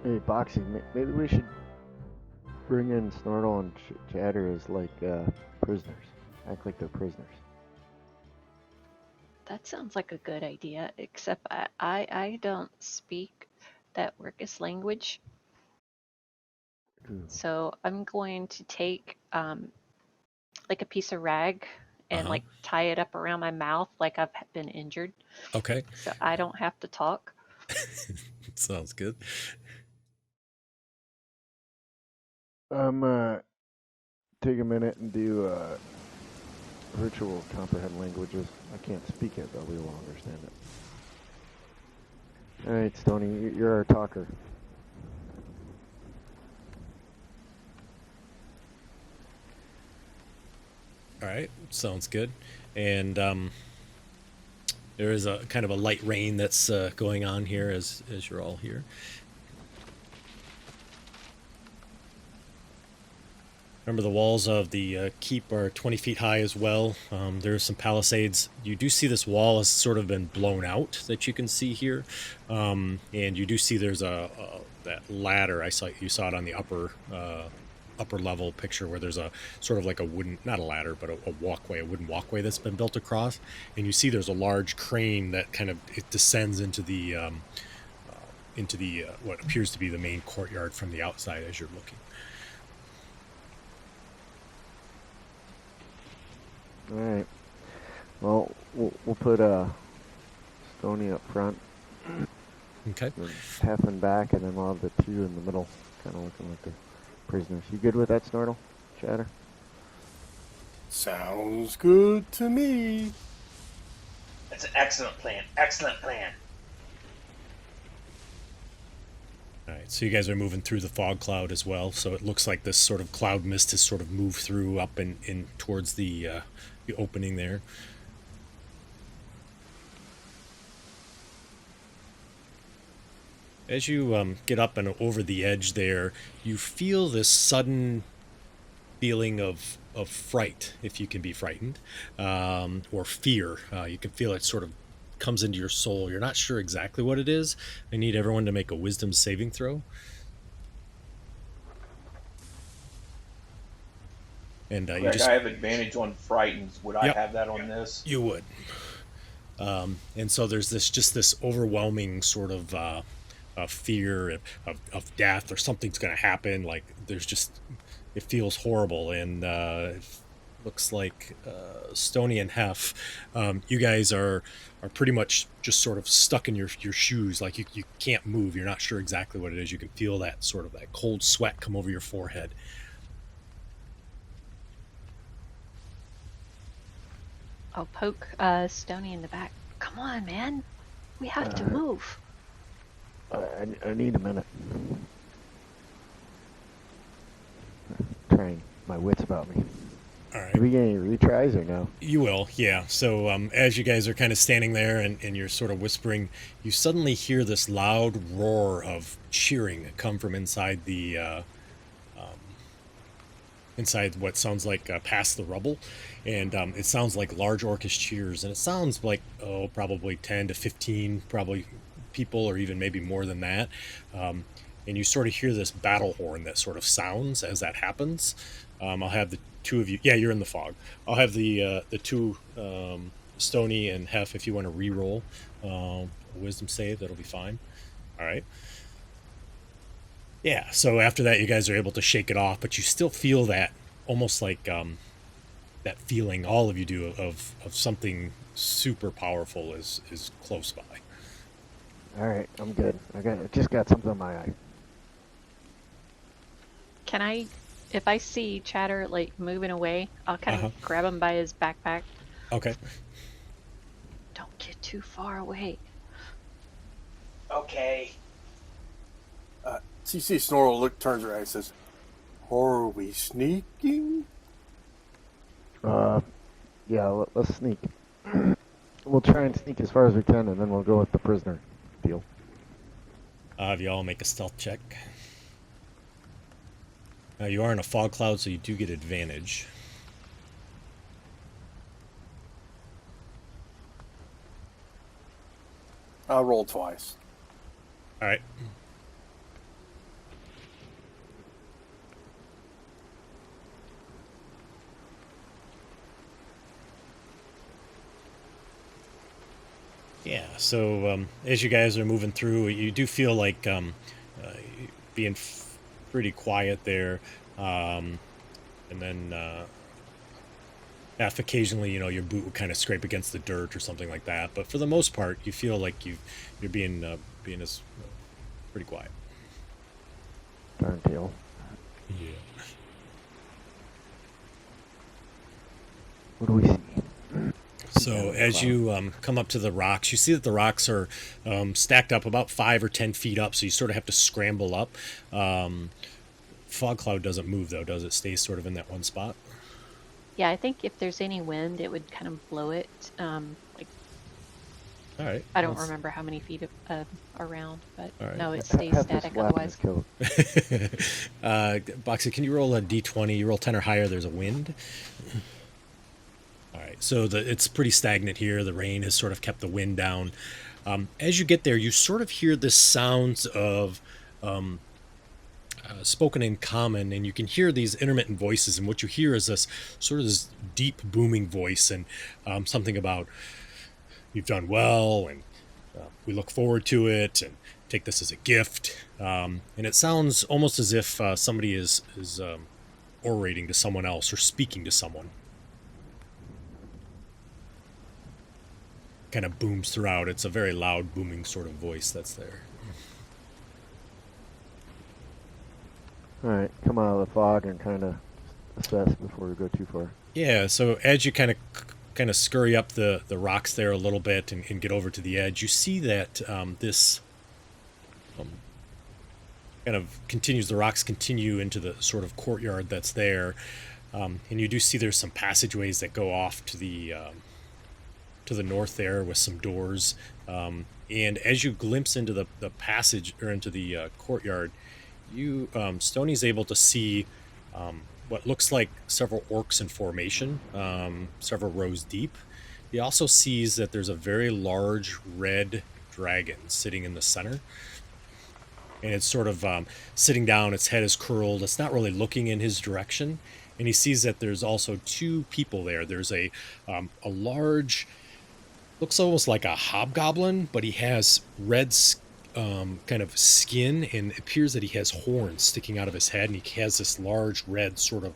Hey, Boxy, maybe we should bring in Snortle and Chatter as like prisoners. Act like they're prisoners. That sounds like a good idea, except I don't speak that Orcus language. Ooh. So I'm going to take like a piece of rag and Uh-huh. like tie it up around my mouth like I've been injured. Okay. So I don't have to talk. Sounds good. Take a minute and do virtual comprehend languages. I can't speak it, but we will understand it. All right, Stony, you're our talker. All right. Sounds good. And there is a kind of a light rain that's going on here as you're all here. Remember, the walls of the keep are 20 feet high as well. There's some palisades. You do see this wall has sort of been blown out that you can see here, and you do see there's that ladder. You saw it on the upper level picture where there's a sort of like a wooden, not a ladder, but a wooden walkway that's been built across, and you see there's a large crane that kind of it descends into the what appears to be the main courtyard from the outside as you're looking. All right. Well, we'll put Stony up front. Okay. And Hef in back, and then we'll have the two in the middle, kind of looking like the prisoners. You good with that, Snortle? Chatter? Sounds good to me. That's an excellent plan. Excellent plan. All right, so you guys are moving through the fog cloud as well. So it looks like this sort of cloud mist has sort of moved through up and in towards the opening there. As you get up and over the edge there, you feel this sudden feeling of fright, if you can be frightened, or fear. You can feel it sort of comes into your soul. You're not sure exactly what it is. I need everyone to make a wisdom saving throw. And Greg, just I have advantage on frightens. Would I Yep. have that on this? You would. And so there's this overwhelming sort of fear of death or something's going to happen. Like there's just, it feels horrible. And it looks like Stony and Hef, you guys are pretty much just sort of stuck in your shoes. Like you can't move. You're not sure exactly what it is. You can feel that sort of that cold sweat come over your forehead. I'll poke Stony in the back. Come on, man. We have to move. I need a minute. Trying my wits about me. All right. Do we get any retries or no? You will, yeah. So as you guys are kind of standing there and you're sort of whispering, you suddenly hear this loud roar of cheering come from inside the inside what sounds like past the rubble, and it sounds like large orcish cheers, and it sounds like probably 10 to 15 probably people, or even maybe more than that. And you sort of hear this battle horn that sort of sounds as that happens. I'll have the two of you. Yeah, you're in the fog. I'll have the two, Stony and Hef, if you want to re-roll a wisdom save, that'll be fine. All right. Yeah. So after that, you guys are able to shake it off, but you still feel that almost like that feeling. All of you do of something super powerful is close by. All right, I'm good. I just got something in my eye. Can I, if I see Chatter like moving away, I'll kind of grab him by his backpack. Okay. Don't get too far away. Okay. CC Snorle turns around and says, "Are we sneaking?" Yeah, let's sneak. We'll try and sneak as far as we can, and then we'll go with the prisoner deal. Have you all make a stealth check. You are in a fog cloud, so you do get advantage. I'll roll twice. All right. Yeah, so as you guys are moving through, you do feel like being pretty quiet there. Um, and then if occasionally, your boot would kind of scrape against the dirt or something like that. But for the most part, you feel like you're being as pretty quiet. Darn tail. Yeah. What do we see? So as you come up to the rocks, you see that the rocks are stacked up about 5 or 10 feet up. So you sort of have to scramble up. Fog cloud doesn't move though, does it? Stays sort of in that one spot. Yeah, I think if there's any wind, it would kind of blow it. Like All right. I don't remember how many feet around, but All right. no, it stays Half his static flap in his otherwise. coat. Boxy, can you roll a d20? You roll 10 or higher, there's a wind. All right, so it's pretty stagnant here. The rain has sort of kept the wind down. As you get there, you sort of hear the sounds of spoken in common, and you can hear these intermittent voices. And what you hear is this sort of this deep booming voice, and something about you've done well, and we look forward to it, and take this as a gift. And it sounds almost as if somebody is orating to someone else or speaking to someone. Kind of booms throughout. It's a very loud, booming sort of voice that's there. All right, come out of the fog and kind of assess before we go too far. Yeah, so as you kind of scurry up the rocks there a little bit and get over to the edge, you see that this kind of continues. The rocks continue into the sort of courtyard that's there, and you do see there's some passageways that go off to the north there with some doors. And as you glimpse into the passage or into the courtyard, you Stoney's able to see what looks like several orcs in formation, several rows deep. He also sees that there's a very large red dragon sitting in the center. And it's sort of sitting down, its head is curled, it's not really looking in his direction. And he sees that there's also two people there. There's a large, looks almost like a hobgoblin, but he has red kind of skin, and it appears that he has horns sticking out of his head, and he has this large red sort of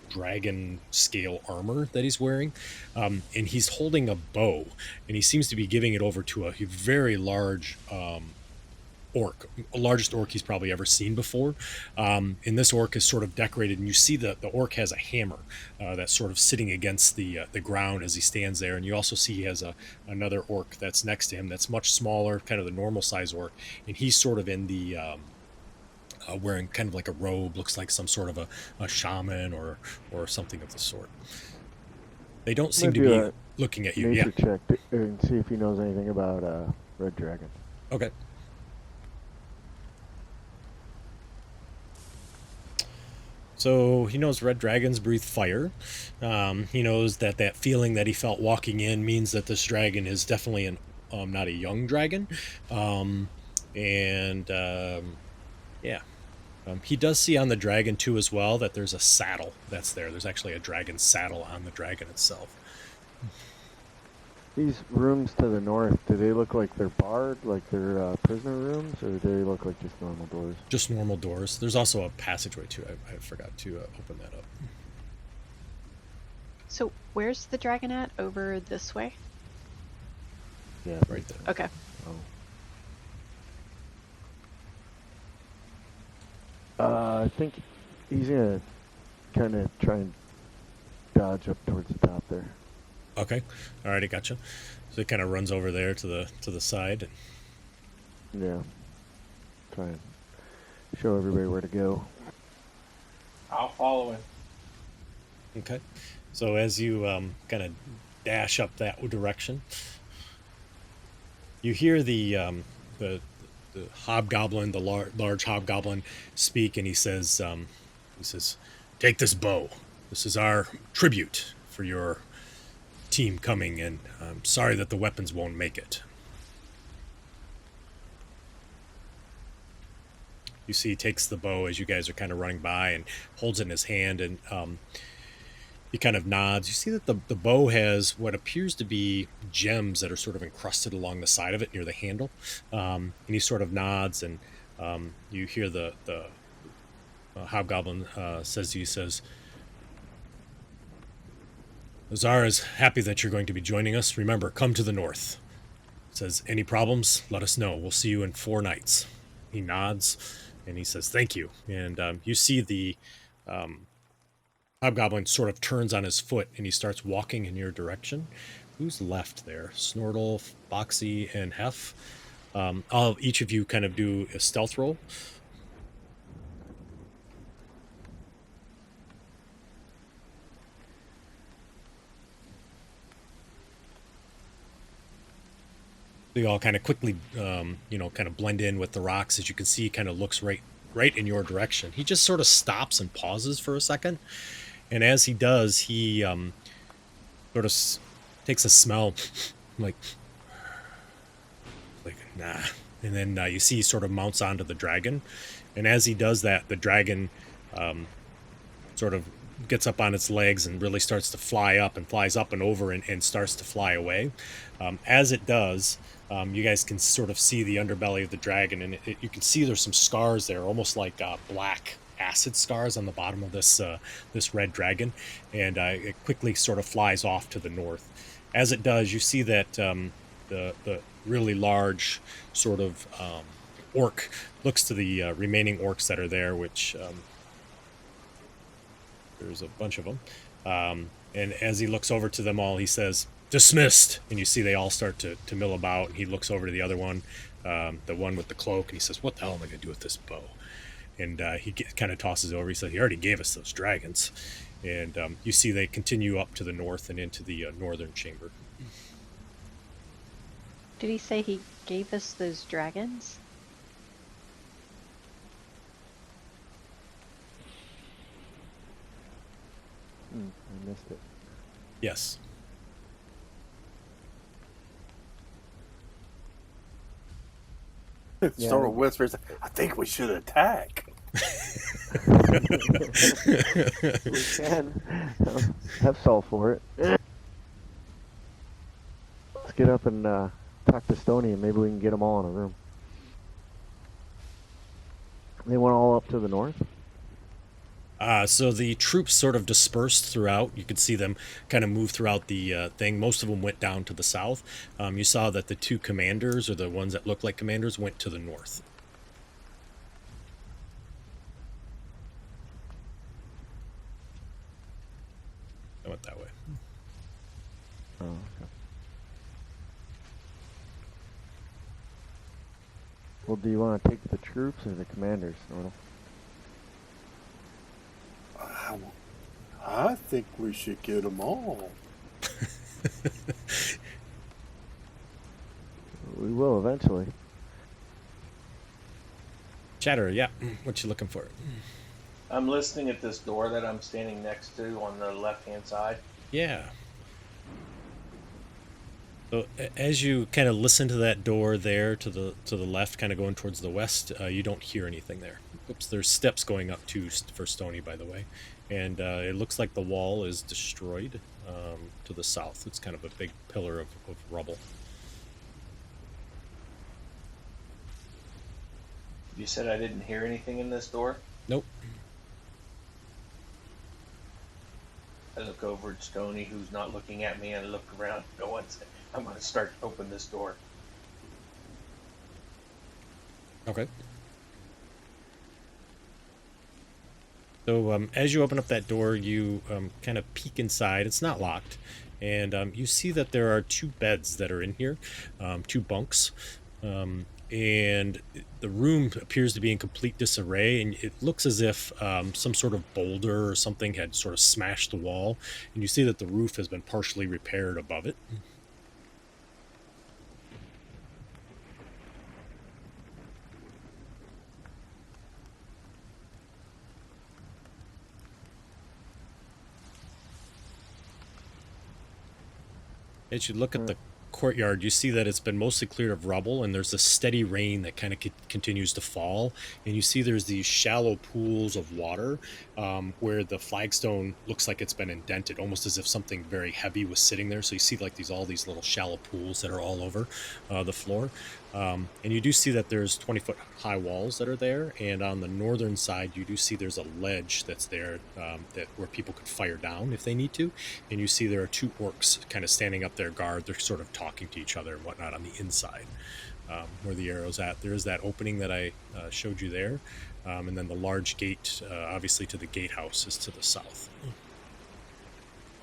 dragon scale armor that he's wearing, and he's holding a bow, and he seems to be giving it over to a very large orc, largest orc he's probably ever seen before. And this orc is sort of decorated, and you see the orc has a hammer that's sort of sitting against the ground as he stands there. And you also see he has another orc that's next to him that's much smaller, kind of the normal size orc, and he's sort of in the wearing kind of like a robe, looks like some sort of a shaman or something of the sort. They don't seem to be looking at you. Nature check and see if he knows anything about red dragon. Okay. So he knows red dragons breathe fire. He knows that feeling that he felt walking in means that this dragon is definitely not a young dragon. Yeah. He does see on the dragon too as well that there's a saddle that's there. There's actually a dragon saddle on the dragon itself. These rooms to the north, do they look like they're barred, like they're prisoner rooms, or do they look like just normal doors? Just normal doors. There's also a passageway too. I forgot to open that up. So where's the dragon at? Over this way? Yeah, Right there. Okay. Oh. I think he's gonna kind of try and dodge up towards the top there. Okay. All right, I gotcha. So it kind of runs over there to the side. Yeah. Try and show everybody where to go. I'll follow him. Okay. So as you kind of dash up that direction, you hear the hobgoblin, the large hobgoblin, speak, and he says, "Take this bow. This is our tribute for your team coming, and I'm sorry that the weapons won't make it." You see he takes the bow as you guys are kind of running by and holds it in his hand, and He kind of nods. You see that the bow has what appears to be gems that are sort of encrusted along the side of it near the handle. And he sort of nods, and you hear the hobgoblin says to you, says, Azar is happy that you're going to be joining us. Remember, come to the north. Says, any problems, let us know. We'll see you in 4 nights. He nods, and he says, thank you. And you see the hobgoblin sort of turns on his foot, and he starts walking in your direction. Who's left there? Snortle, Foxy, and Hef. I'll have each of you kind of do a stealth roll. They all kind of quickly, kind of blend in with the rocks. As you can see, he kind of looks right in your direction. He just sort of stops and pauses for a second. And as he does, he sort of takes a smell, like nah. And then you see he sort of mounts onto the dragon. And as he does that, the dragon sort of gets up on its legs and really starts to fly up and flies up and over and starts to fly away. As it does, you guys can sort of see the underbelly of the dragon, and you can see there's some scars there, almost like black acid scars on the bottom of this red dragon, and it quickly sort of flies off to the north. As it does, you see that the really large sort of orc looks to the remaining orcs that are there, which there's a bunch of them. And as he looks over to them all, he says, dismissed. And you see they all start to mill about. And he looks over to the other one, the one with the cloak, and he says, what the hell am I going to do with this bow? And he kind of tosses over. He said, he already gave us those dragons. And you see they continue up to the north and into the northern chamber. Did he say he gave us those dragons? I missed it. Yes. Snortle whispers, I think we should attack. We can. Hef's all for it. Let's get up and talk to Stony, and maybe we can get them all in a room. They went all up to the north? So the troops sort of dispersed throughout. You could see them kind of move throughout the thing. Most of them went down to the south. You saw that the 2 commanders, or the ones that looked like commanders, went to the north. I went that way. Oh, okay. Well, do you want to take the troops or the commanders, Snortle? I think we should get them all. We will eventually. Chatter, yeah. What you looking for? I'm listening at this door that I'm standing next to on the left-hand side. Yeah. So as you kind of listen to that door there to the left, kind of going towards the west, you don't hear anything there. Oops, there's steps going up for Stony, by the way. And it looks like the wall is destroyed to the south. It's kind of a big pillar of rubble. You said I didn't hear anything in this door? Nope. I look over at Stony, who's not looking at me, and I look around. No one's. I'm going to start to open this door. Okay. So as you open up that door, you kind of peek inside. It's not locked. And you see that there are 2 beds that are in here, 2 bunks. And the room appears to be in complete disarray. And it looks as if some sort of boulder or something had sort of smashed the wall. And you see that the roof has been partially repaired above it. As you look at the courtyard, you see that it's been mostly cleared of rubble, and there's a steady rain that kind of continues to fall. And you see there's these shallow pools of water where the flagstone looks like it's been indented, almost as if something very heavy was sitting there. So you see like all these little shallow pools that are all over the floor. And you do see that there's 20-foot high walls that are there, and on the northern side you do see there's a ledge that's there where people could fire down if they need to. And you see there are 2 orcs kind of standing up their guard. They're sort of talking to each other and whatnot on the inside where the arrow's at. There is that opening that I showed you there, and then the large gate, obviously to the gatehouse, is to the south.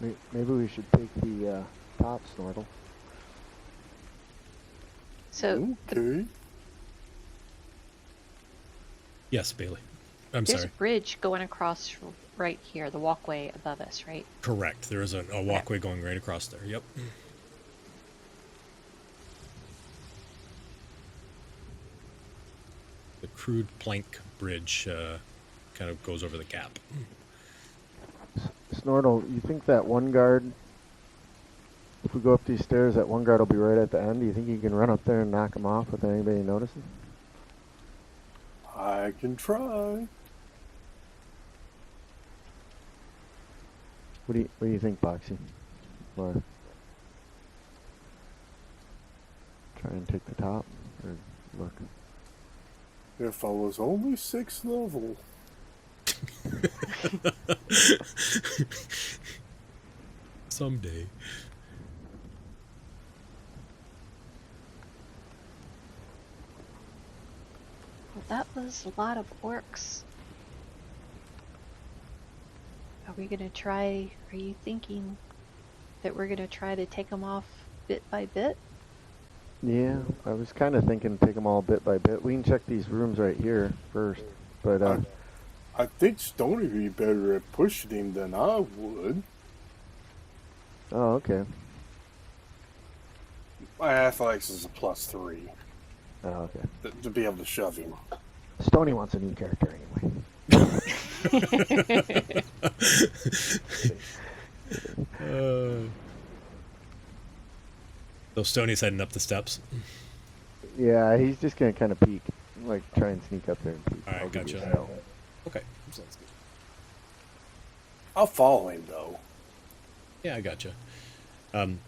Maybe we should take the top, Snortle. So Okay. Yes, Bailey. I'm there's sorry. a bridge going across right here, the walkway above us, right? Correct. There is a walkway going right across there. Yep. The crude plank bridge kind of goes over the gap. Snortle, you think that one guard, if we go up these stairs, that one guard will be right at the end? Do you think you can run up there and knock him off without anybody noticing? I can try. What do you think, Boxy? Or try and take the top, or look? If I was only 6th level. Someday. Well, that was a lot of orcs. Are we gonna try? Are you thinking that we're gonna try to take them off bit by bit? Yeah, I was kind of thinking take them all bit by bit. We can check these rooms right here first, but I think Stony would be better at pushing him than I would. oh, okay. My athletics is a +3 Oh, okay. to be able to shove him. Stony wants a new character anyway. So Stoney's heading up the steps. Yeah, he's just gonna kind of peek, like try and sneak up there and peek. All right, I'll give you a gotcha. spell. Okay, sounds good. I'll follow him, though. Yeah, I gotcha.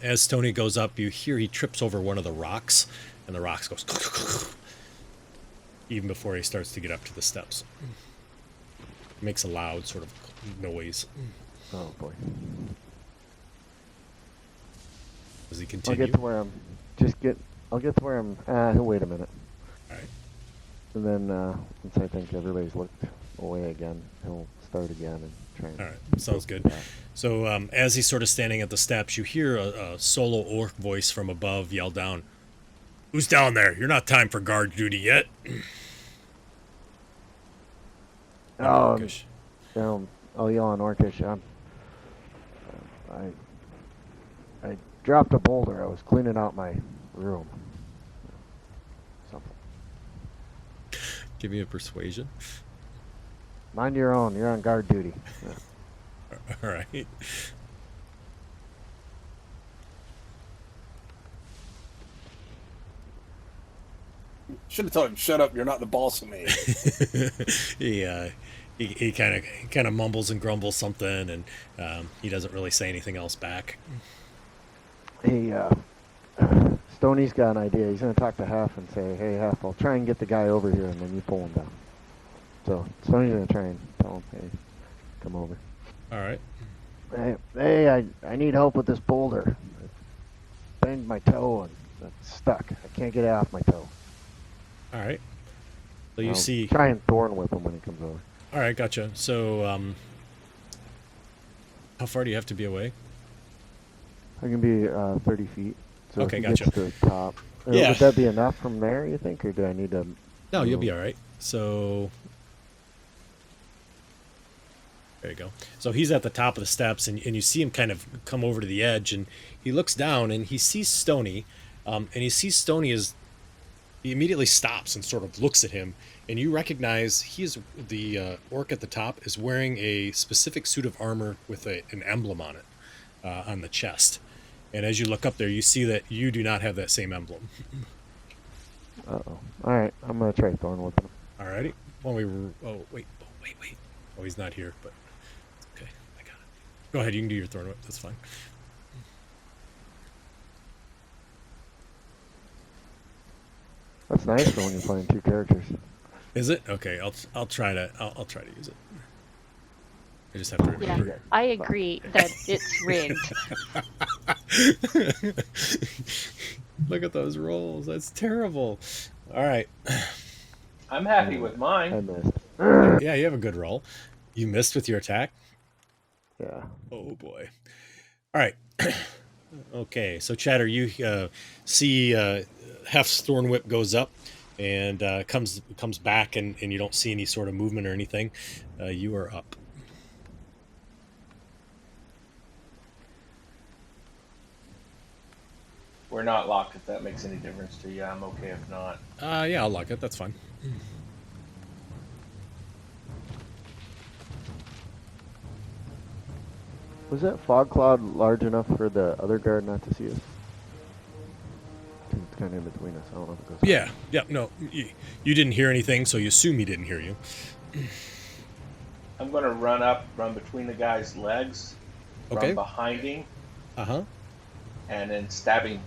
As Stoney goes up, you hear he trips over one of the rocks, and the rocks goes even before he starts to get up to the steps. It makes a loud sort of noise. Oh boy. Does he I'll continue? get to where I'm. I'll get to where I'm. He'll wait a minute. All right. And then once I think everybody's looked away again, he'll start again and try and. All right, sounds good. So as he's sort of standing at the steps, you hear a solo orc voice from above yell down, "Who's down there? You're not time for guard duty yet." Oh, Orcish. I'll yell on Orcish. I dropped a boulder. I was cleaning out my room. Something. Give me a persuasion. Mind your own. You're on guard duty. Yeah. All right. Should have told him, shut up, you're not the boss of me. He kind of mumbles and grumbles something, and he doesn't really say anything else back. Hey, Stoney's got an idea. He's gonna talk to Hef and say, "Hey, Hef, I'll try and get the guy over here, and then you pull him down." So Stoney's gonna try and tell him, "Hey, come over." All right. Hey, I need help with this boulder. I banged my toe and it's stuck. I can't get it off my toe. All right. So you I'll see. try and thorn whip him when he comes over. All right, gotcha. So how far do you have to be away? I can be 30 feet. So Okay, if he gotcha. gets to the top. Yeah. Would that be enough from there, you think, or do I need to? No, you'll be move? all right. So there you go. So he's at the top of the steps, and you see him kind of come over to the edge, and he looks down, and he sees Stony, and he sees Stony as he immediately stops and sort of looks at him, and you recognize he is the orc at the top is wearing a specific suit of armor with an emblem on it on the chest, And as you look up there, you see that you do not have that same emblem. Uh-oh. Alright, I'm gonna try thorn whipping him. Alrighty. Well, wait. Oh, he's not here, but it's okay. I got it. Go ahead, you can do your thorn whip. That's fine. That's nice for when you're playing 2 characters. Is it? Okay, I'll try to use it. I just have to Yeah, remember. I agree that it's rigged. Look at those rolls. That's terrible. All right. I'm happy with I mine. missed. Yeah, you have a good roll. You missed with your attack. Yeah. Oh boy. All right. Okay, so Chatter, you see Hef's thorn whip goes up and comes back, and you don't see any sort of movement or anything. You are up. We're not locked if that makes any difference to you. I'm okay if not. Yeah, I'll lock it. That's fine. Was that fog cloud large enough for the other guard not to see us? It's kind of in between us. I don't know if it goes. Yeah. No, you didn't hear anything, so you assume he didn't hear you. I'm going to run between the guy's legs, Okay. run behind him, Uh-huh. and then stab him.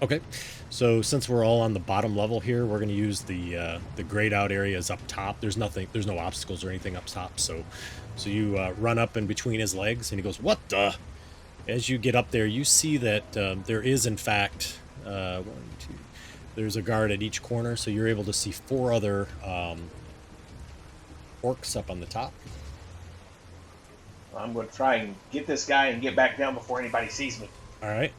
Okay, so since we're all on the bottom level here, we're going to use the grayed out areas up top. There's no obstacles or anything up top. So you run up in between his legs, and he goes, "What the?" As you get up there, you see that there is in fact there's a guard at each corner, so you're able to see 4 other orcs up on the top. I'm going to try and get this guy and get back down before anybody sees me. All right.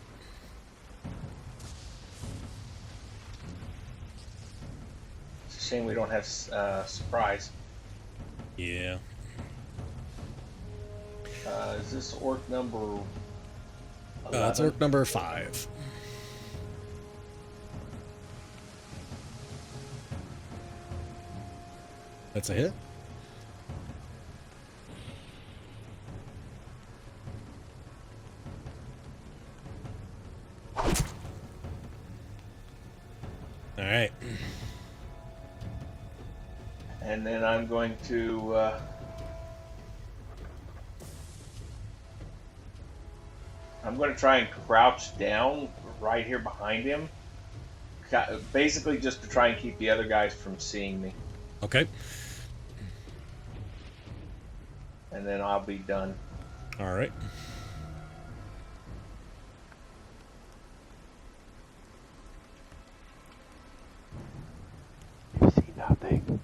It's a shame we don't have surprise. Yeah. Is this orc number 11? It's orc number 5. That's a hit. All right. And then I'm going to try and crouch down right here behind him, basically just to try and keep the other guys from seeing me. Okay. And then I'll be done. All right. You see nothing.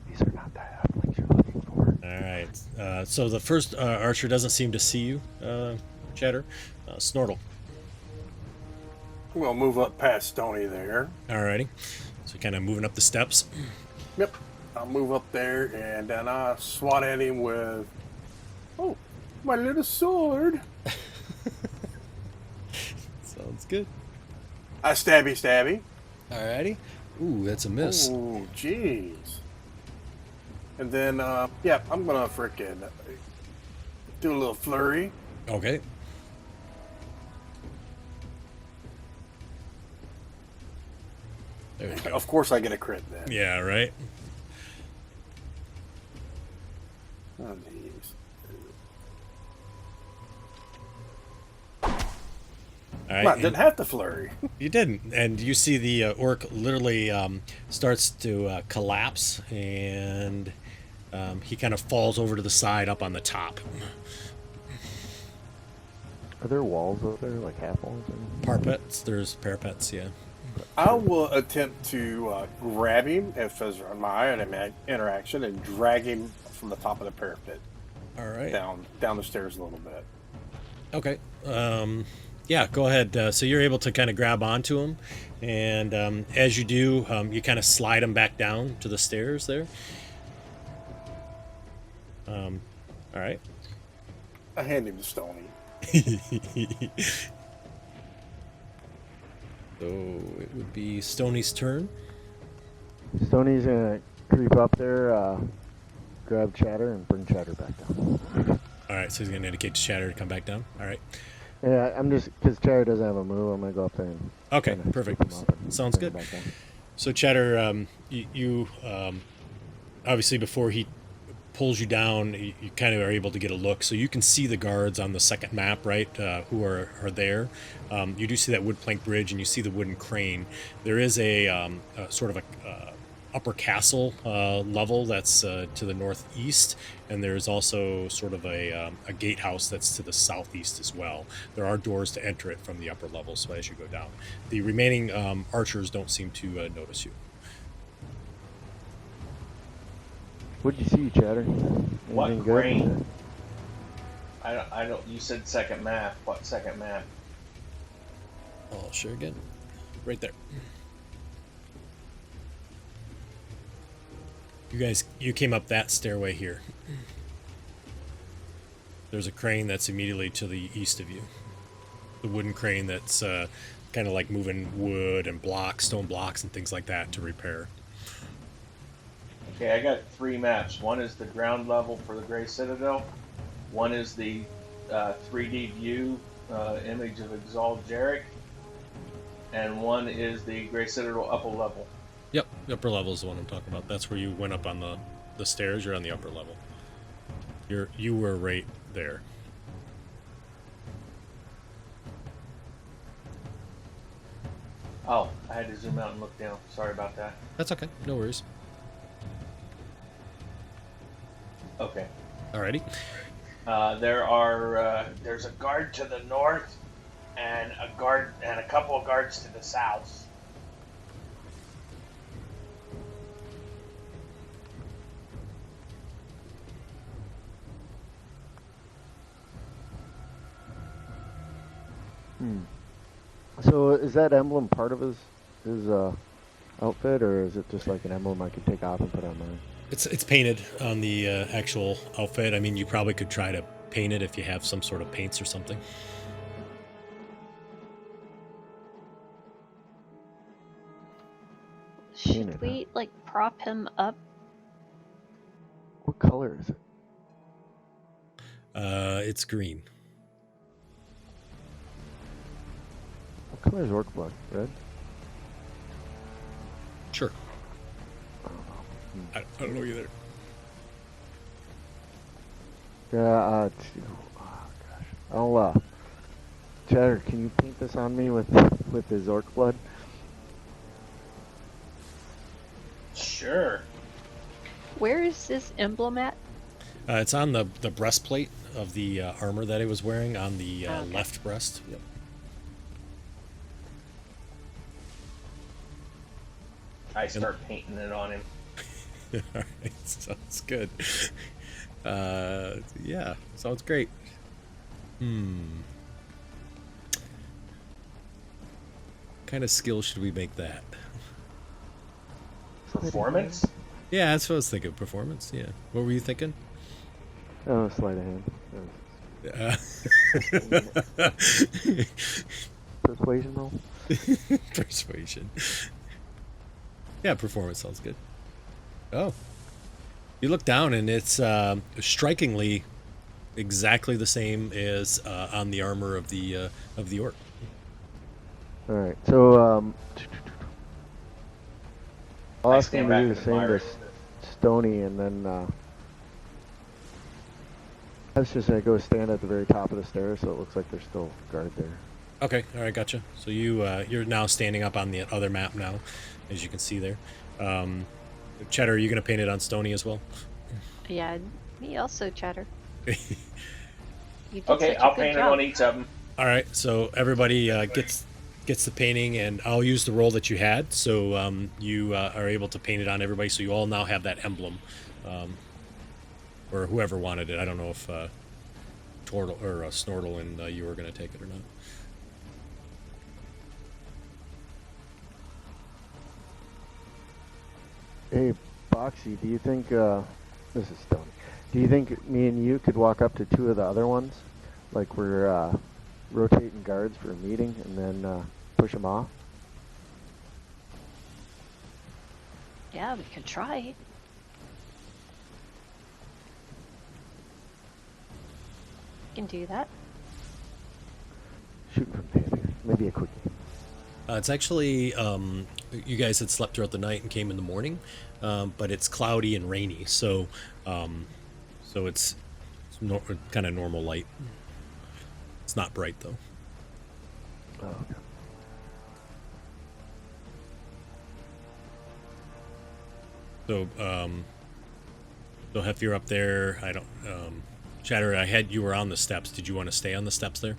These are not the halflings you're looking for. All right. So the first archer doesn't seem to see you, Chatter. Snortle. We'll move up past Stony there. Alrighty. So kind of moving up the steps. Yep. I'll move up there and then I'll swat at him with, oh, my little sword. Sounds good. I stabby. Alrighty. Ooh, that's a miss. Oh, jeez. And then, yeah, I'm gonna frickin' do a little flurry. Okay. There you go. Of course I get a crit then. Yeah, right. Oh, jeez. All right. Well, I didn't have to flurry. You didn't. And you see the orc literally starts to collapse, and he kind of falls over to the side up on the top. Are there walls up there, like half walls? Parapets. There's parapets, yeah. I will attempt to grab him if there's my interaction and drag him from the top of the parapet All right. down the stairs a little bit. Okay. Yeah, go ahead. So you're able to kind of grab onto him, and as you do, you kind of slide him back down to the stairs there. All right. I hand him to Stony. So it would be Stoney's turn. Stoney's gonna creep up there, grab Chatter, and bring Chatter back down. All right, so he's gonna indicate to Chatter to come back down. All right. Yeah, I'm just because Chatter doesn't have a move. I'm gonna go up there and Okay, kind of perfect. scoop him up and Sounds bring good. him back down. So Chatter, you obviously before he pulls you down, you kind of are able to get a look, so you can see the guards on the second map, right? Who are there? You do see that wood plank bridge, and you see the wooden crane. There is a sort of a upper castle level that's to the northeast, and there's also sort of a gatehouse that's to the southeast as well. There are doors to enter it from the upper level, so as you go down, the remaining archers don't seem to notice you. What'd you see, Chatter? What Anything crane? good? I don't. You said second map. What second map? I'll share again. Right there. You came up that stairway here. There's a crane that's immediately to the east of you. The wooden crane that's kind of like moving wood and blocks, stone blocks and things like that to repair. Okay, I got 3 maps. One is the ground level for the Gray Citadel. One is the 3D view image of Exalt Jarek. And one is the Gray Citadel upper level. Yep, the upper level is the one I'm talking about. That's where you went up on the stairs. You're on the upper level. You were right there. Oh, I had to zoom out and look down. Sorry about that. That's okay. No worries. Okay. Alrighty. There's a guard to the north and a couple of guards to the south. So is that emblem part of his outfit, or is it just like an emblem I could take off and put on mine? It's painted on the actual outfit. I mean, you probably could try to paint it if you have some sort of paints or something. Should we like prop him up? What color is it? It's green. What color is orc blood? Red? Sure. I don't know. I don't know either. Yeah. Oh gosh. I'll Chatter, can you paint this on me with his orc blood? Sure. Where is this emblem at? It's on the breastplate of the armor that he was wearing on the Okay. left breast. Yep. I start painting it on him. All right, sounds good. Yeah, sounds great. Kind of skill should we make that? Performance? Yeah, that's what I was thinking. Performance. Yeah. What were you thinking? Oh, sleight of hand. Persuasion roll? Persuasion. Yeah, performance sounds good. Oh, you look down and it's strikingly exactly the same as on the armor of the orc. All right. So I'll I ask him stand to back do and the same admire to it. Stony, and then I was just gonna go stand at the very top of the stairs, so it looks like there's still guard there. Okay, all right, gotcha. So you're now standing up on the other map now, as you can see there. Cheddar, are you gonna paint it on Stony as well? Yeah, me also, Chatter. You did Okay, such a I'll good paint it job. on each of them. All right, so everybody gets the painting, and I'll use the roll that you had, so you are able to paint it on everybody. So you all now have that emblem, or whoever wanted it. I don't know if Tortle or Snortle and you were going to take it or not. Hey, Boxy, do you think this is Stony? Do you think me and you could walk up to two of the other ones, like we're rotating guards for a meeting, and then push them off? Yeah, we could try. Can do that. Shooting from the hip here. Maybe a quickie. It's actually, you guys had slept throughout the night and came in the morning, but it's cloudy and rainy, so it's kind of normal light. It's not bright though. Oh, okay. So, if you're up there, I don't, Chatter, you were on the steps. Did you want to stay on the steps there?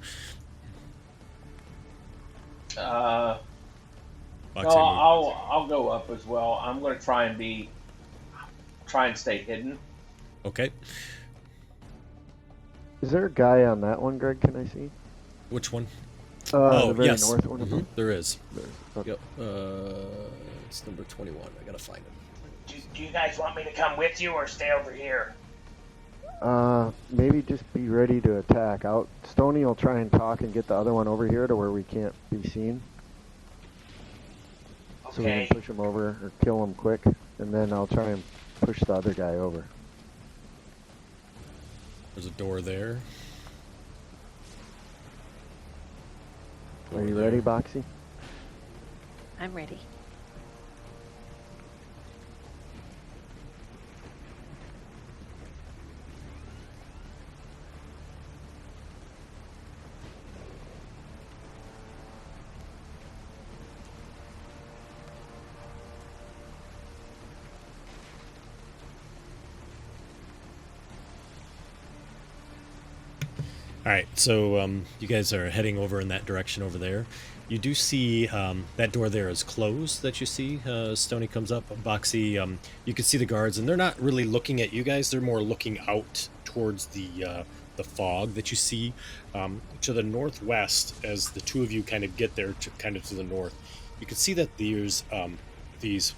No, Boxy, I'll go up as well. I'm going to try and stay hidden. Okay. Is there a guy on that one, Greg? Can I see? Which one? The very yes. north one. Mm-hmm. There is. Okay. Yep. It's number 21. I gotta find it. Do you guys want me to come with you or stay over here? Maybe just be ready to attack. Stony will try and talk and get the other one over here to where we can't be seen. So we Okay. can push him over or kill him quick, and then I'll try and push the other guy over. There's a door there. Are you ready, Boxy? I'm ready. All right, so you guys are heading over in that direction over there. You do see that door there is closed that you see. Stony comes up. Boxy, you can see the guards, and they're not really looking at you guys. They're more looking out towards the fog that you see to the northwest. As the two of you kind of get there, kind of to the north, you can see that there's these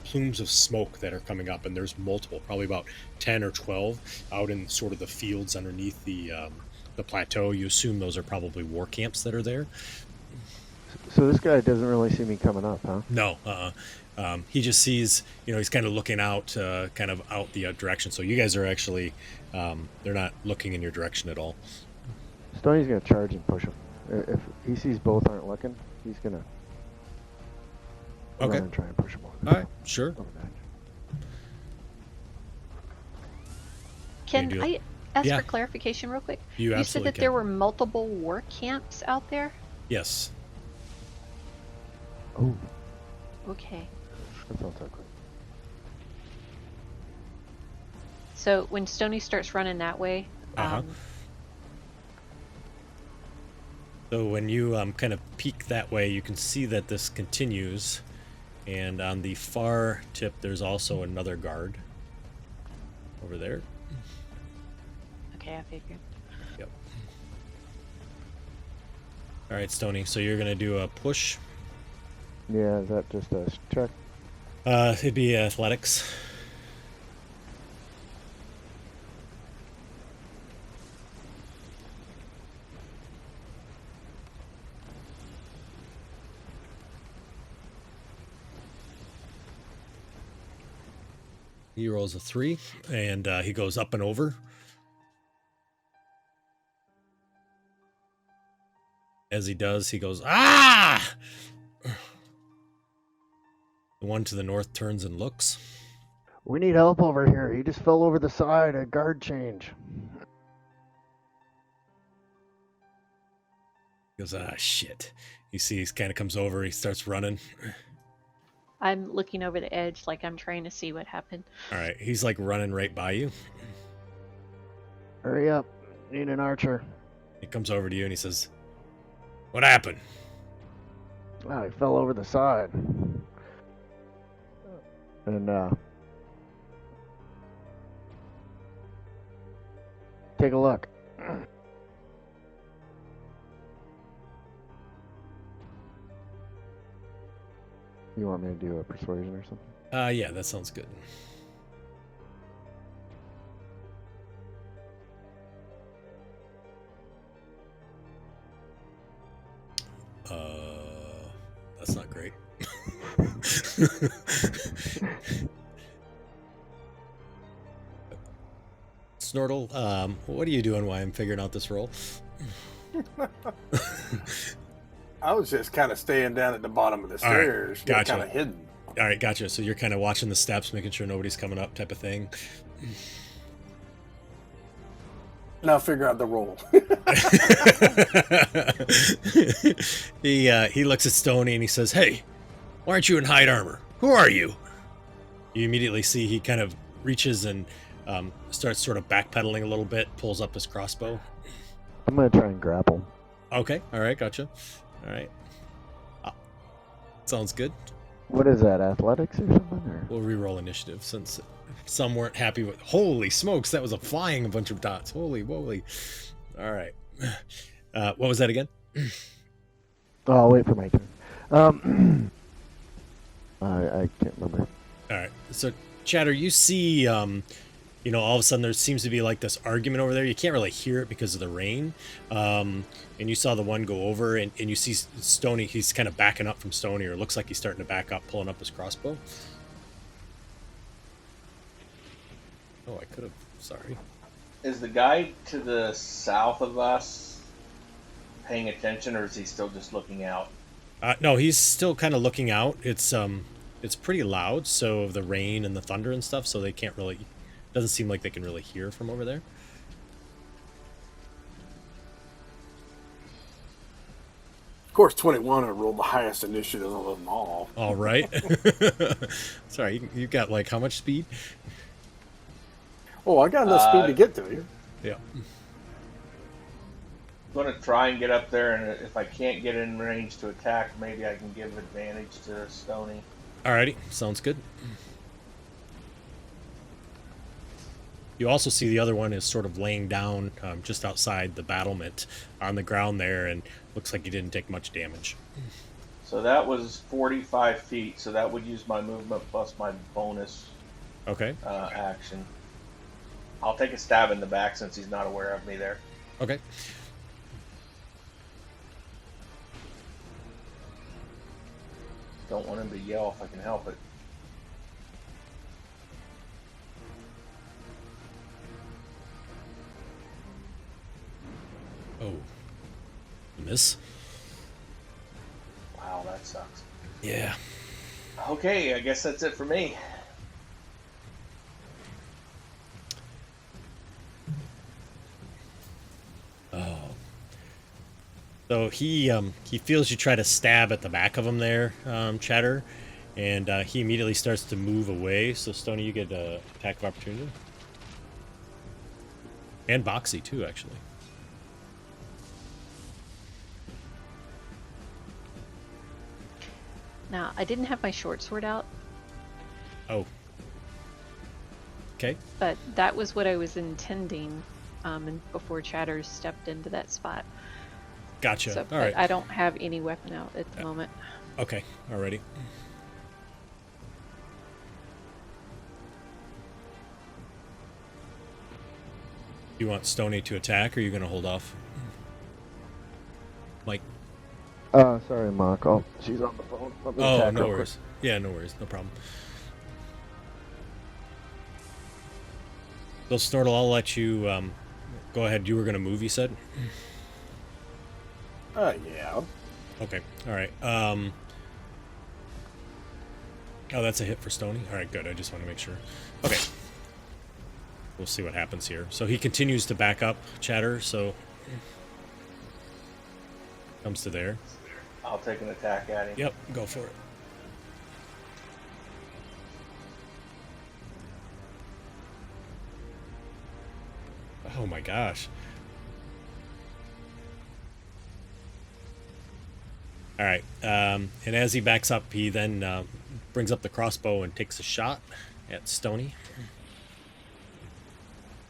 plumes of smoke that are coming up, and there's multiple, probably about 10 or 12 out in sort of the fields underneath the plateau. You assume those are probably war camps that are there. So this guy doesn't really see me coming up, huh? No, he just sees, he's kind of looking out, kind of out the direction. So you guys are actually, they're not looking in your direction at all. Stony's gonna charge and push him. If he sees both aren't looking, he's gonna run and try and push him over. All right, sure. Over that. Can I ask Yeah. for clarification real quick? You said absolutely that there can. were multiple war camps out there? Yes. Oh, Okay. that sounds ugly. So when Stony starts running that way, So when you kind of peek that way, you can see that this continues, and on the far tip, there's also another guard over there. okay, I figured. Yep. All right, Stony. So you're gonna do a push. Yeah, is that just a check? It'd be athletics. He rolls a 3, and he goes up and over. As he does, he goes, "Ah!" The one to the north turns and looks. We need help over here. He just fell over the side. A guard change. He goes, "Ah, shit." You see, he kind of comes over. He starts running. I'm looking over the edge like I'm trying to see what happened. All right, he's like running right by you. Hurry up. Need an archer. He comes over to you and he says, "What happened?" Ah, he fell over the side. And, take a look. You want me to do a persuasion or something? Yeah, that sounds good. That's not great. Snortle, what are you doing while I'm figuring out this roll? I was just kind of staying down at the bottom of the All right, stairs, gotcha. kind of hidden. All right, gotcha. So you're kind of watching the steps, making sure nobody's coming up, type of thing. Now figure out the roll. He looks at Stony and he says, "Hey, why aren't you in hide armor? Who are you?" You immediately see he kind of reaches and starts sort of backpedaling a little bit, pulls up his crossbow. I'm gonna try and grapple. Okay, all right, gotcha. All right, sounds good. What is that? Athletics or something? Or? We'll re-roll initiative since some weren't happy with. Holy smokes, that was a flying bunch of dots. Holy moly! All right, what was that again? Oh, I'll wait for my turn. I can't remember. All right, so Chatter, you see, all of a sudden there seems to be like this argument over there. You can't really hear it because of the rain. And you saw the one go over, and you see Stony. He's kind of backing up from Stony, or it looks like he's starting to back up, pulling up his crossbow. Oh, I could have. Sorry. Is the guy to the south of us paying attention, or is he still just looking out? No, he's still kind of looking out. It's pretty loud, so the rain and the thunder and stuff, so they can't really. Doesn't seem like they can really hear from over there. Of course, 21 I rolled the highest initiative of them all. All right. Sorry, you got like how much speed? Oh, I got enough speed to get to you. Yeah. I'm going to try and get up there, and if I can't get in range to attack, maybe I can give advantage to Stony. Alrighty, sounds good. You also see the other one is sort of laying down just outside the battlement on the ground there, and looks like he didn't take much damage. So that was 45 feet, so that would use my movement plus my bonus Okay. action. I'll take a stab in the back since he's not aware of me there. Okay. Don't want him to yell if I can help it. Oh. Miss? Wow, that sucks. Yeah. Okay, I guess that's it for me. Oh. So he feels you try to stab at the back of him there, Chatter, and he immediately starts to move away. So Stony, you get an attack of opportunity. And Boxy too, actually. Now, I didn't have my short sword out, Oh. Okay. but that was what I was intending and before Chatters stepped into that spot. Gotcha. So, All but right. I don't have any weapon out at the moment. Okay. Alrighty. You want Stony to attack, or are you going to hold off? Mike. Sorry, Mark. Oh, she's on the phone. Let me Oh, attack no real quick. worries. Yeah, no worries. No problem. So, Snortle, I'll let you go ahead. You were going to move, you said? Yeah. Okay. All right. Oh, that's a hit for Stony? All right, good. I just want to make sure. Okay. We'll see what happens here. So he continues to back up, Chatter, so comes to there. I'll take an attack at him. Yep, go for it. Oh my gosh. All right, and as he backs up, he then brings up the crossbow and takes a shot at Stony.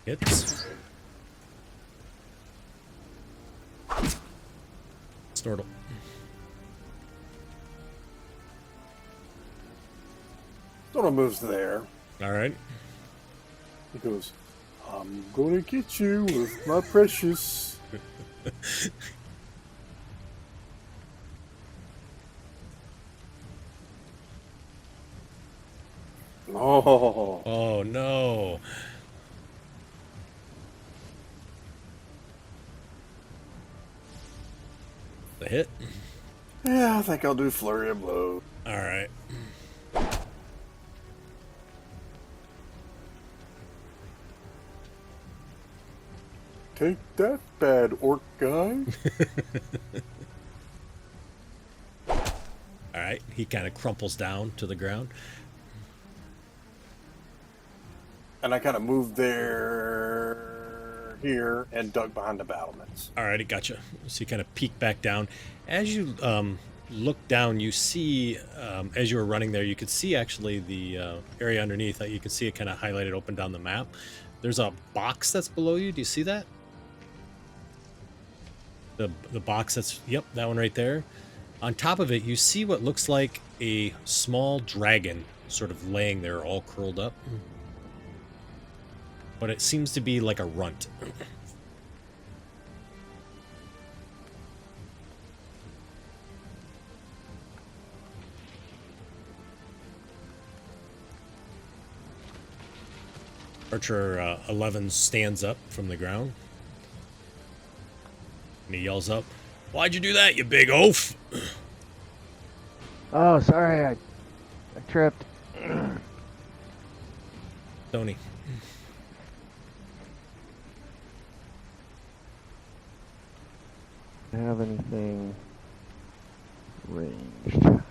Hits. Snortle. Sort of moves there. All right. He goes, I'm gonna get you with my precious. Oh. Oh no. hit? Yeah, I think I'll do flurry of blows. All right. Take that, bad orc guy. All right. He kind of crumples down to the ground. And I kind of moved there, here, and dug behind the battlements. All righty, gotcha. So you kind of peek back down. As you look down, you see, as you were running there, you could see actually the area underneath. You can see it kind of highlighted open down the map. There's a box that's below you. Do you see that? The box that's, yep, that one right there. On top of it, you see what looks like a small dragon sort of laying there all curled up. But it seems to be like a runt. Archer 11 stands up from the ground. And he yells up, "Why'd you do that, you big oaf?" Oh, sorry, I tripped. Tony. Have anything ranged?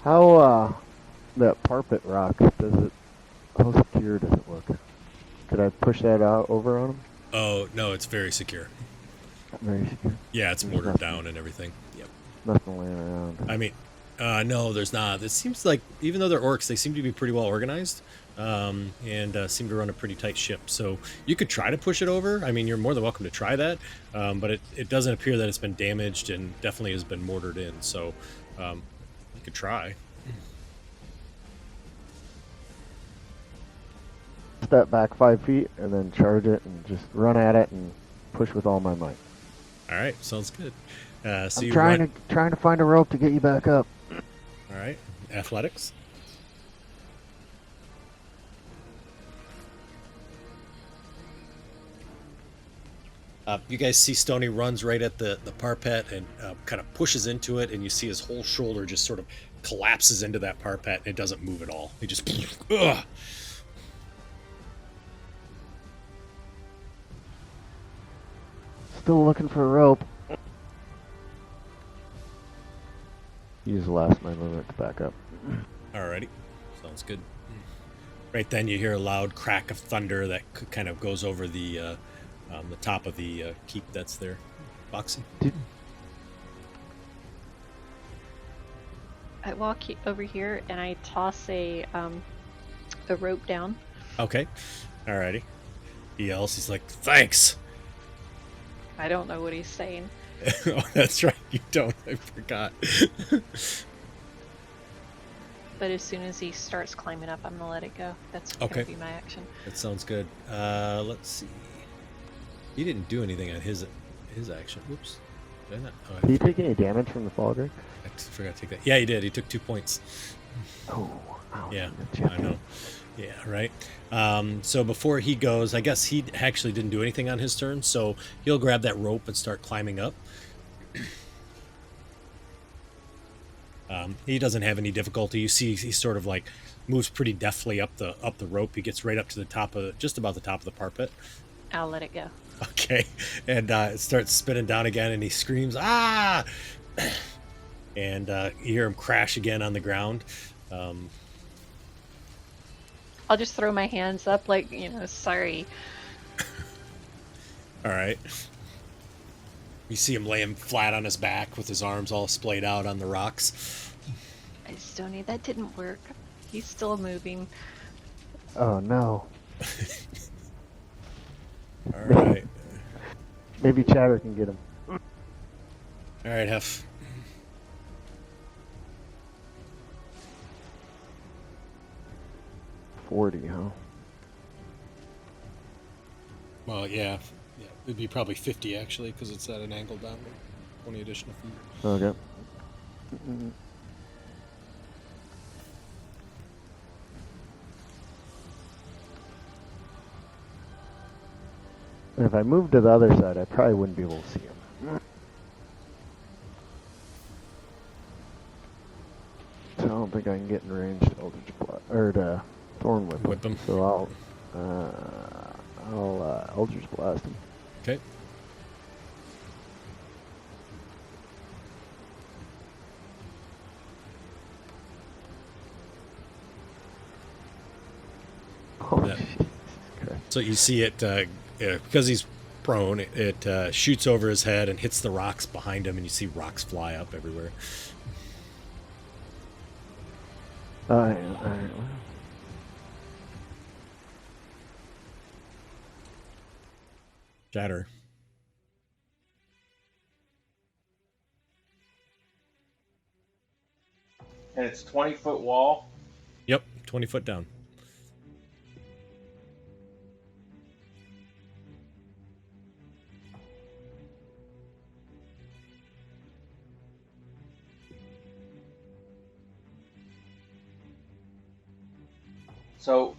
How that parpet rock does it? How secure does it look? Could I push that out over on him? Oh, no, it's very secure. Very secure. Yeah, it's There's mortared nothing. down and everything. Yep. Nothing laying around. I mean, no, there's not. It seems like, even though they're orcs, they seem to be pretty well organized, and seem to run a pretty tight ship. So you could try to push it over. I mean, you're more than welcome to try that, but it doesn't appear that it's been damaged and definitely has been mortared in. So you could try. Step back 5 feet and then charge it and just run at it and push with all my might. All right, sounds good. So I'm you trying to find a rope to get you back up. All right, athletics. You guys see Stony runs right at the parpet and kind of pushes into it, and you see his whole shoulder just sort of collapses into that parpet, and it doesn't move at all. He just, ugh. Still looking for a rope. Use the last of my movement to back up. Alrighty, sounds good. Right then, you hear a loud crack of thunder that kind of goes over the top of the keep that's there. Foxy. I walk over here and I toss a rope down. Okay, alrighty. He yells. He's like, "Thanks." I don't know what he's saying. Oh, that's right. You don't. I forgot. But as soon as he starts climbing up, I'm gonna let it go. That's Okay. gonna be my action. That sounds good. Let's see. He didn't do anything on his action. Whoops. Did I not? Oh, Did he take any damage from the fall guy? I forgot to take that. Yeah, he did. He took 2 points. Oh, ouch. Yeah, That I know. Yeah, right. So before he goes, I guess he actually didn't do anything on his turn, so he'll grab that rope and start climbing up. He doesn't have any difficulty. You see, he sort of like moves pretty deftly up the rope. He gets right up to the top of just about the top of the parpet. I'll let it go. Okay, and it starts spinning down again, and he screams, "Ah!" And you hear him crash again on the ground. I'll just throw my hands up like, sorry. All right. You see him laying flat on his back with his arms all splayed out on the rocks. Stoney, that didn't work. He's still moving. Oh no. All right. Maybe Chatter can get him. All right, Hef. $40, huh? Well, yeah. It'd be probably 50 actually, because it's at an angle downward. 20 additional feet. Okay. And if I moved to the other side, I probably wouldn't be able to see him. So I don't think I can get in range to Eldritch Blast or to Thorn Whip him. Whip him. So I'll Eldritch Blast him. Okay. Oh, Yeah. Jesus Christ. So you see it because he's prone. It shoots over his head and hits the rocks behind him, and you see rocks fly up everywhere. All right. Shatter. And it's 20-foot wall. Yep, 20 foot down. So,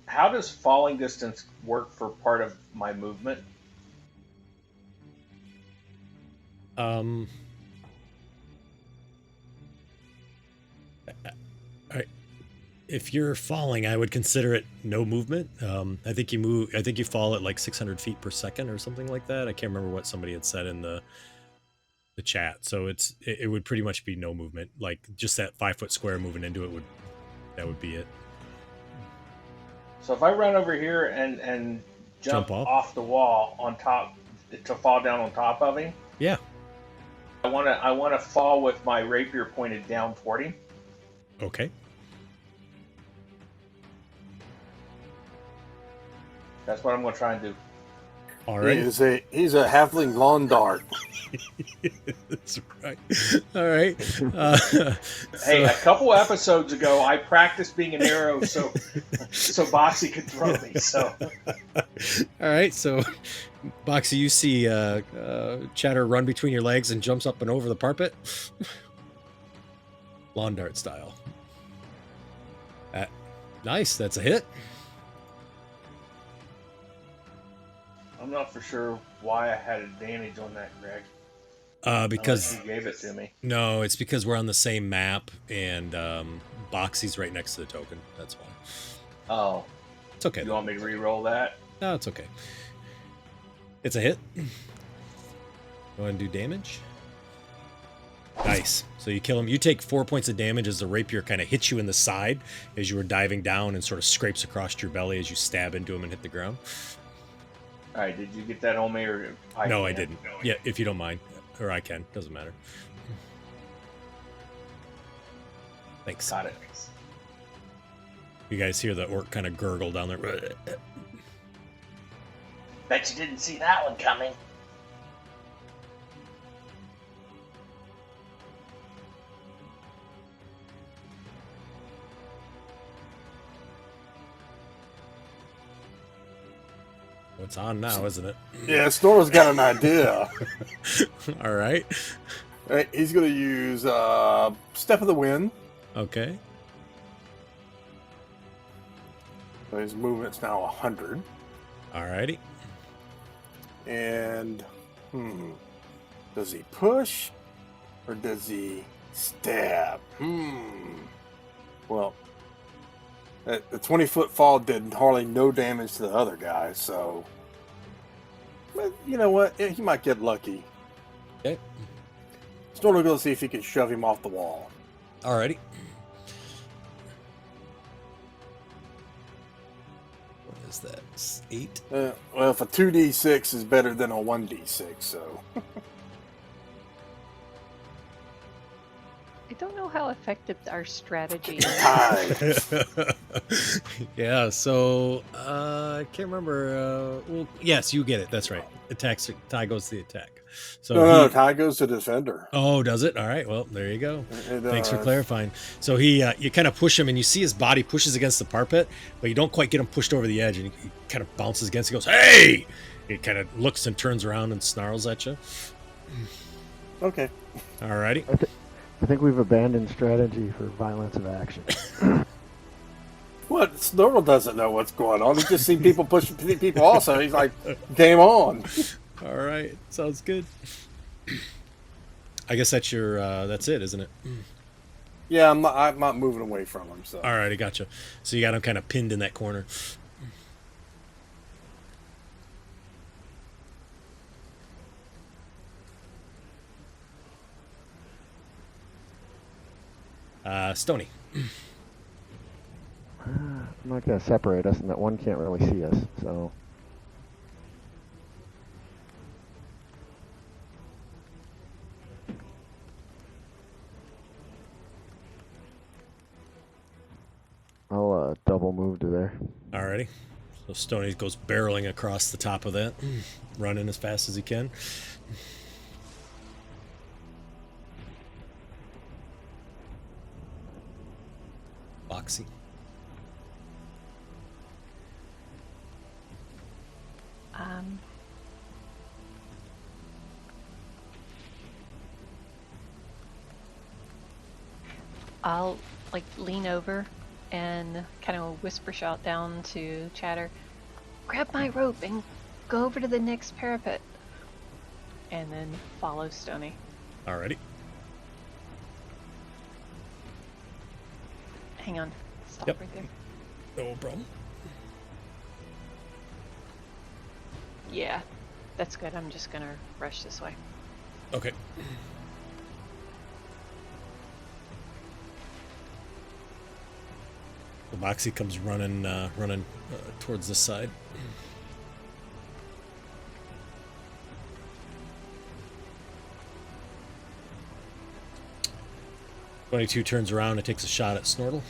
how does falling distance work for part of my movement? I, if you're falling, I would consider it no movement. I think you move. I think you fall at like 600 feet per second or something like that. I can't remember what somebody had said in the chat. So it would pretty much be no movement. Like just that 5 foot square moving into it would be it. So if I run over here and jump off the wall on top to fall down on top of him, yeah, I want to fall with my rapier pointed down toward him. Okay. That's what I'm going to try and do. All right. He's a halfling lawn dart. That's right. All right. Hey, a couple episodes ago, I practiced being an arrow so Boxy could throw me. So, all right. So, Boxy, you see Chatter run between your legs and jumps up and over the parapet, lawn dart style. Nice. That's a hit. I'm not for sure why I had advantage on that, Greg. Because you gave it to me. No, it's because we're on the same map and Boxy's right next to the token. That's why. Oh, it's okay. You want me to re-roll that? No, it's okay. It's a hit. Go ahead and do damage. Nice. So you kill him. You take 4 points of damage as the rapier kind of hits you in the side as you were diving down and sort of scrapes across your belly as you stab into him and hit the ground. All right, did you get that on me or? No, I didn't. Yeah, if you don't mind. Or I can. Doesn't matter. Thanks. Got it. You guys hear the orc kind of gurgle down there. Bet you didn't see that one coming. It's on now, isn't it? Yeah, Snorla's got an idea. All right. All right, he's going to use Step of the Wind. Okay. So his movement's now 100. All righty. And, does he push or does he stab? Well, the 20-foot fall did hardly no damage to the other guy, so... But you know what? He might get lucky. Okay. Snorla will go see if he can shove him off the wall. Alrighty. What is that? 8? Well, if a 2d6 is better than a 1d6, so... I don't know how effective our strategy is. Time. Yeah, so I can't remember. Well, yes, you get it. That's right. Attacks. Tie goes to the attack. So No, tie goes to defender. Oh, does it? All right. Well, there you go. Thanks for does. clarifying. So he, you kind of push him, and you see his body pushes against the parapet, but you don't quite get him pushed over the edge, and he kind of bounces against. He goes, "Hey!" He kind of looks and turns around and snarls at you. Okay. All righty. I think we've abandoned strategy for violence of action. What? Snortle doesn't know what's going on. He's just seen people pushing people off, so he's like, game on. All right, sounds good. I guess that's your that's it, isn't it? Yeah, I'm not moving away from him. So. All right, I gotcha. So you got him kind of pinned in that corner. Stony. I'm not going to separate us, and that one can't really see us, so... I'll double move to there. Alrighty. So Stony goes barreling across the top of that, running as fast as he can. Foxy. I'll like lean over and kind of whisper shout down to Chatter, grab my rope and go over to the next parapet, and then follow Stony. Alrighty. Hang on, stop Yep. right there. No problem. Yeah, that's good. I'm just gonna rush this way. Okay. The Moxie comes running towards this side. 22 turns around and takes a shot at Snortle.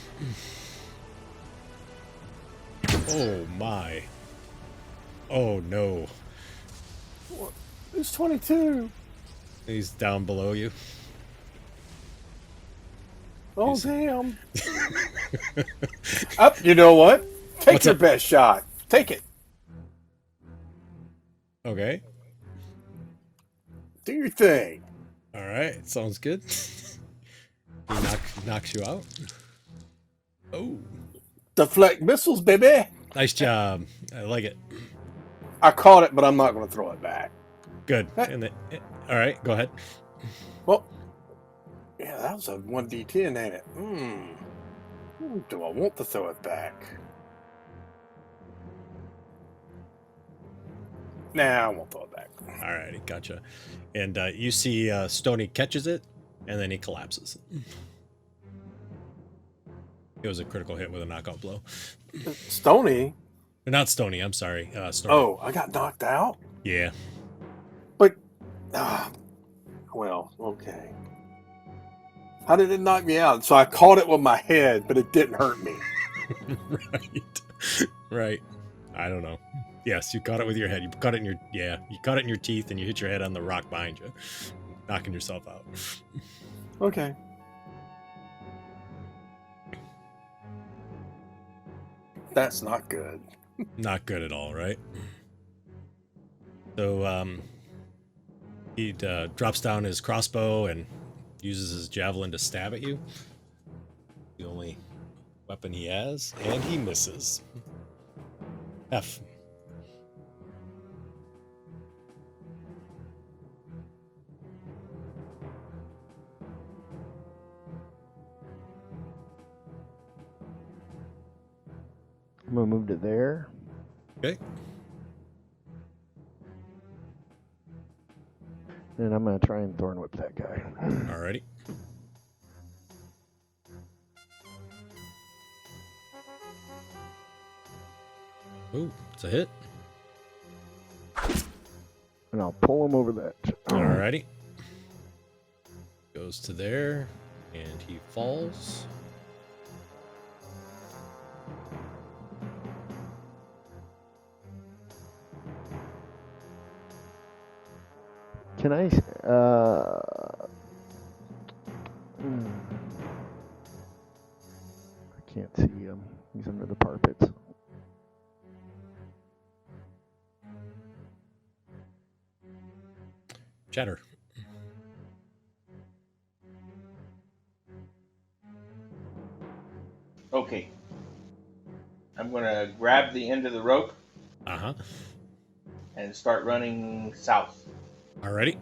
Oh my. Oh no. What? Who's 22? He's down below you. Oh, He's- damn. Up, you know what? Take What's your up? best shot. Take it. Okay. Do your thing. Alright, sounds good. He knocks you out. Oh. Deflect missiles, baby. Nice job. I like it. I caught it, but I'm not going to throw it back. Good. And alright, go ahead. Well, yeah, that was a 1d10, ain't it? Do I want to throw it back? Nah, I won't throw it back. Alrighty, gotcha. And you see Stony catches it, and then he collapses. It was a critical hit with a knockout blow. Stony? Not Stony, I'm sorry. Snortle. Oh, I got knocked out? Yeah. But, well, okay. How did it knock me out? So I caught it with my head, but it didn't hurt me. Right. Right. I don't know. Yes, you caught it with your head. You caught it in your teeth, and you hit your head on the rock behind you, knocking yourself out. Okay. That's not good. Not good at all, right? So he drops down his crossbow and uses his javelin to stab at you. The only weapon he has, and he misses. F. I'm going to move to there. Okay. And I'm going to try and thorn whip that guy. Alrighty. Ooh, it's a hit. And I'll pull him over that. Alrighty. Goes to there, and he falls. Can I... I can't see him. He's under the parpets. Chatter. Okay. I'm going to grab the end of the rope Uh-huh. and start running south. Alrighty.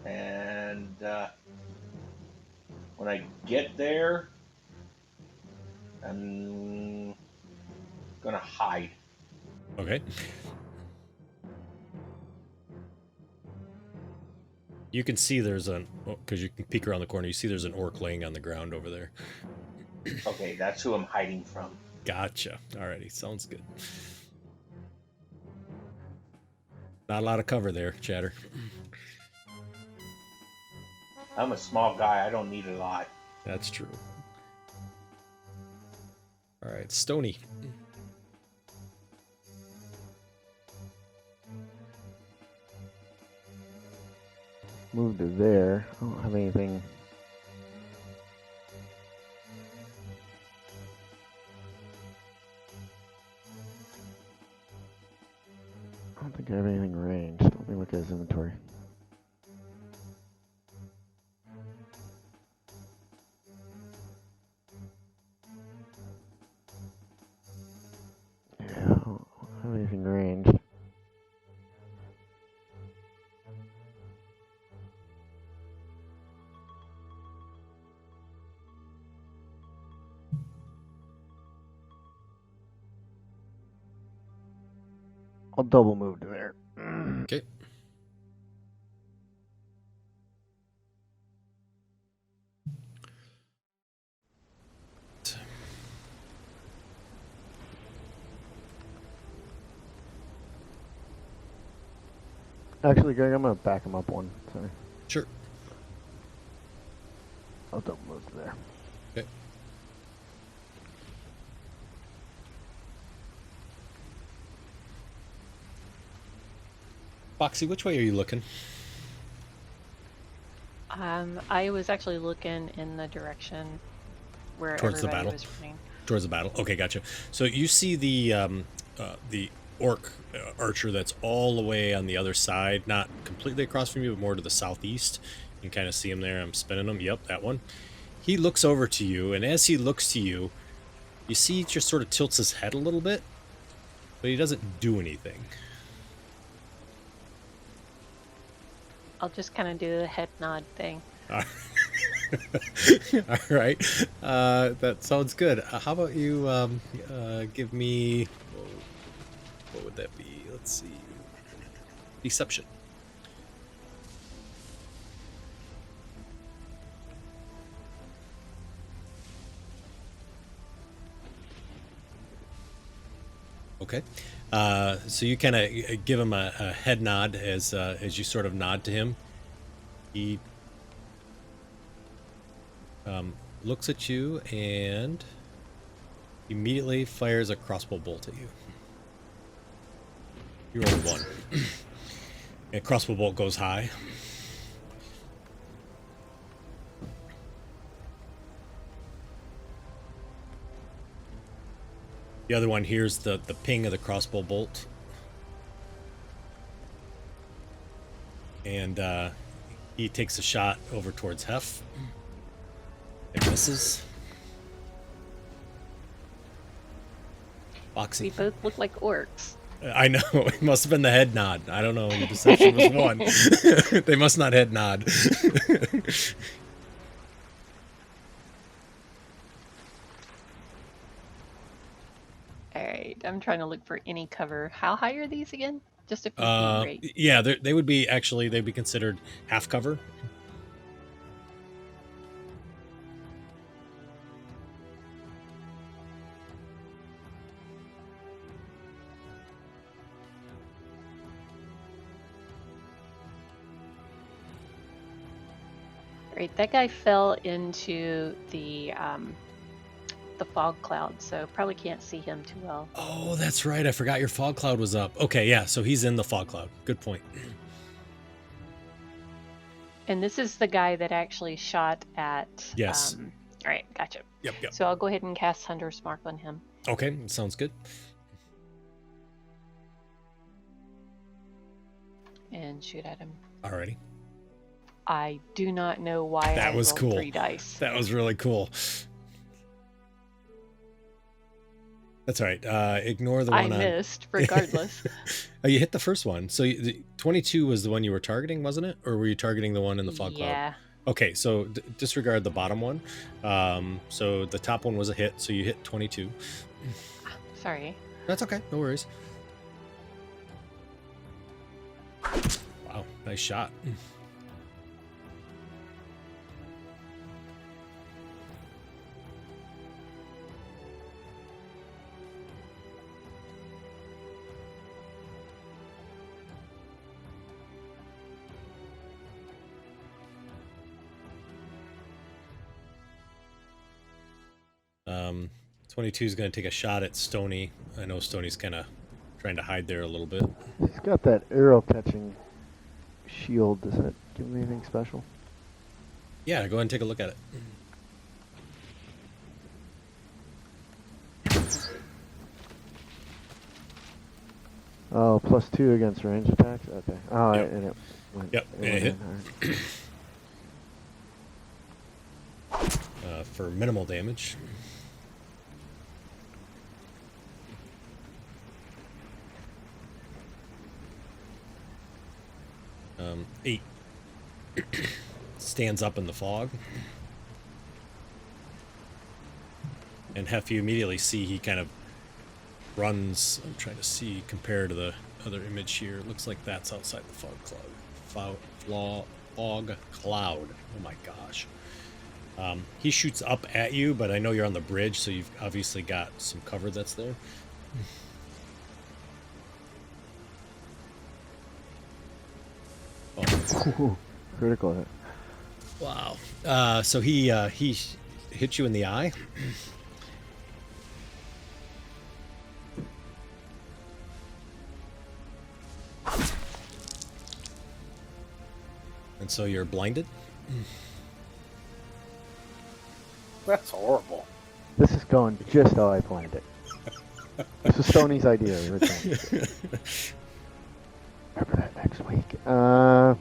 And when I get there, I'm going to hide. Okay. You can see there's an, because you can peek around the corner, you see there's an orc laying on the ground over there. Okay, that's who I'm hiding from. Gotcha. Alrighty, sounds good. Not a lot of cover there, Chatter. I'm a small guy. I don't need a lot. That's true. Alright, Stony. Move to there. I don't have anything. I don't think I have anything ranged. Let me look at his inventory. Yeah, I don't have anything ranged. I'll double move to there. Okay. Actually, Greg, I'm gonna back him up one. Sorry. Sure. I'll double move to there. Okay. Foxy, which way are you looking? I was actually looking in the direction where Towards the everybody battle? was running. Towards the battle. Okay, gotcha. So you see the orc archer that's all the way on the other side, not completely across from you, but more to the southeast. You can kind of see him there. I'm spinning him. Yep, that one. He looks over to you, and as he looks to you, you see he just sort of tilts his head a little bit, but he doesn't do anything. I'll just kind of do the head nod thing. All right, that sounds good. How about you give me, what would that be? Let's see, deception. Okay, so you kind of give him a head nod as you sort of nod to him. He looks at you and immediately fires a crossbow bolt at you. You roll 1. And crossbow bolt goes high. The other one hears the ping of the crossbow bolt. And he takes a shot over towards Hef. It misses. Foxy. We both look like orcs. I know. It must have been the head nod. I don't know. The deception was 1. They must not head nod. Alright, I'm trying to look for any cover. How high are these again? Just a few feet, right? Yeah, they would be actually, they'd be considered half cover. Right, that guy fell into the fog cloud, so probably can't see him too well. Oh, that's right. I forgot your fog cloud was up. Okay, yeah, so he's in the fog cloud. Good point. And this is the guy that actually shot at... Yes. All right, gotcha. Yep. So I'll go ahead and cast Hunter's Mark on him. Okay, sounds good. and shoot at him. Alrighty. I do not know why That I was rolled cool. 3 dice. That was really cool. That's all right. Ignore the I one on... missed, regardless. Oh, you hit the first one. So the 22 was the one you were targeting, wasn't it? Or were you targeting the one in the fog cloud? Yeah. Okay, so disregard the bottom one. So the top one was a hit, so you hit 22. Sorry. That's okay, no worries. Wow, nice shot. Um, 22 is going to take a shot at Stony. I know Stony's kind of trying to hide there a little bit. He's got that arrow catching shield. Does that give him anything special? Yeah, go ahead and take a look at it. Oh, +2 against range attacks? Okay. Oh, Yep. and it went. Yep, and it went hit. in. All right. For minimal damage. Eight. Stands up in the fog. And Hef, you immediately see he kind of runs. I'm trying to see compared to the other image here. It looks like that's outside the fog cloud. Fog cloud. Oh my gosh. He shoots up at you, but I know you're on the bridge, so you've obviously got some cover that's there. Ooh, critical hit. Wow. So he hit you in the eye. And so you're blinded. That's horrible. This is going just how I planned it. This was Stoney's idea originally. Remember that next week. I'm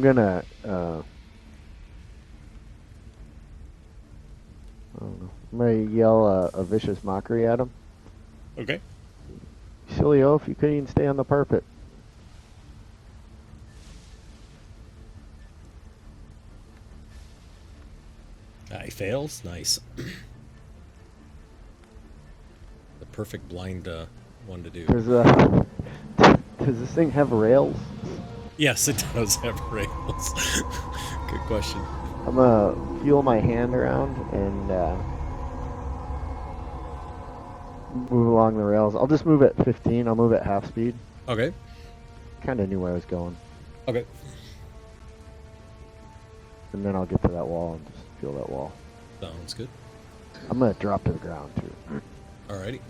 gonna, I don't know. I'm gonna yell a vicious mockery at him. Okay. Silly oaf, you couldn't even stay on the parapet. He fails. Nice. The perfect blind one to do. Does this thing have rails? Yes, it does have rails. Good question. I'm gonna feel my hand around and move along the rails. I'll just move at 15. I'll move at half speed. Okay. Kind of knew where I was going. Okay. And then I'll get to that wall and just feel that wall. Sounds good. I'm gonna drop to the ground too. Alrighty.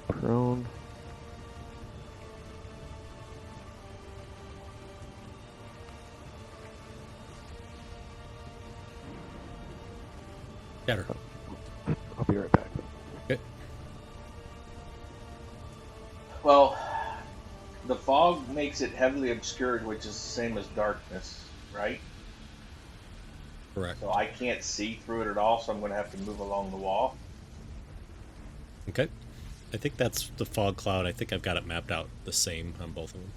Prone. Got her. I'll be right back. Okay. Well, the fog makes it heavily obscured, which is the same as darkness, right? Correct. So I can't see through it at all, so I'm going to have to move along the wall. Okay. I think that's the fog cloud. I think I've got it mapped out the same on both of them.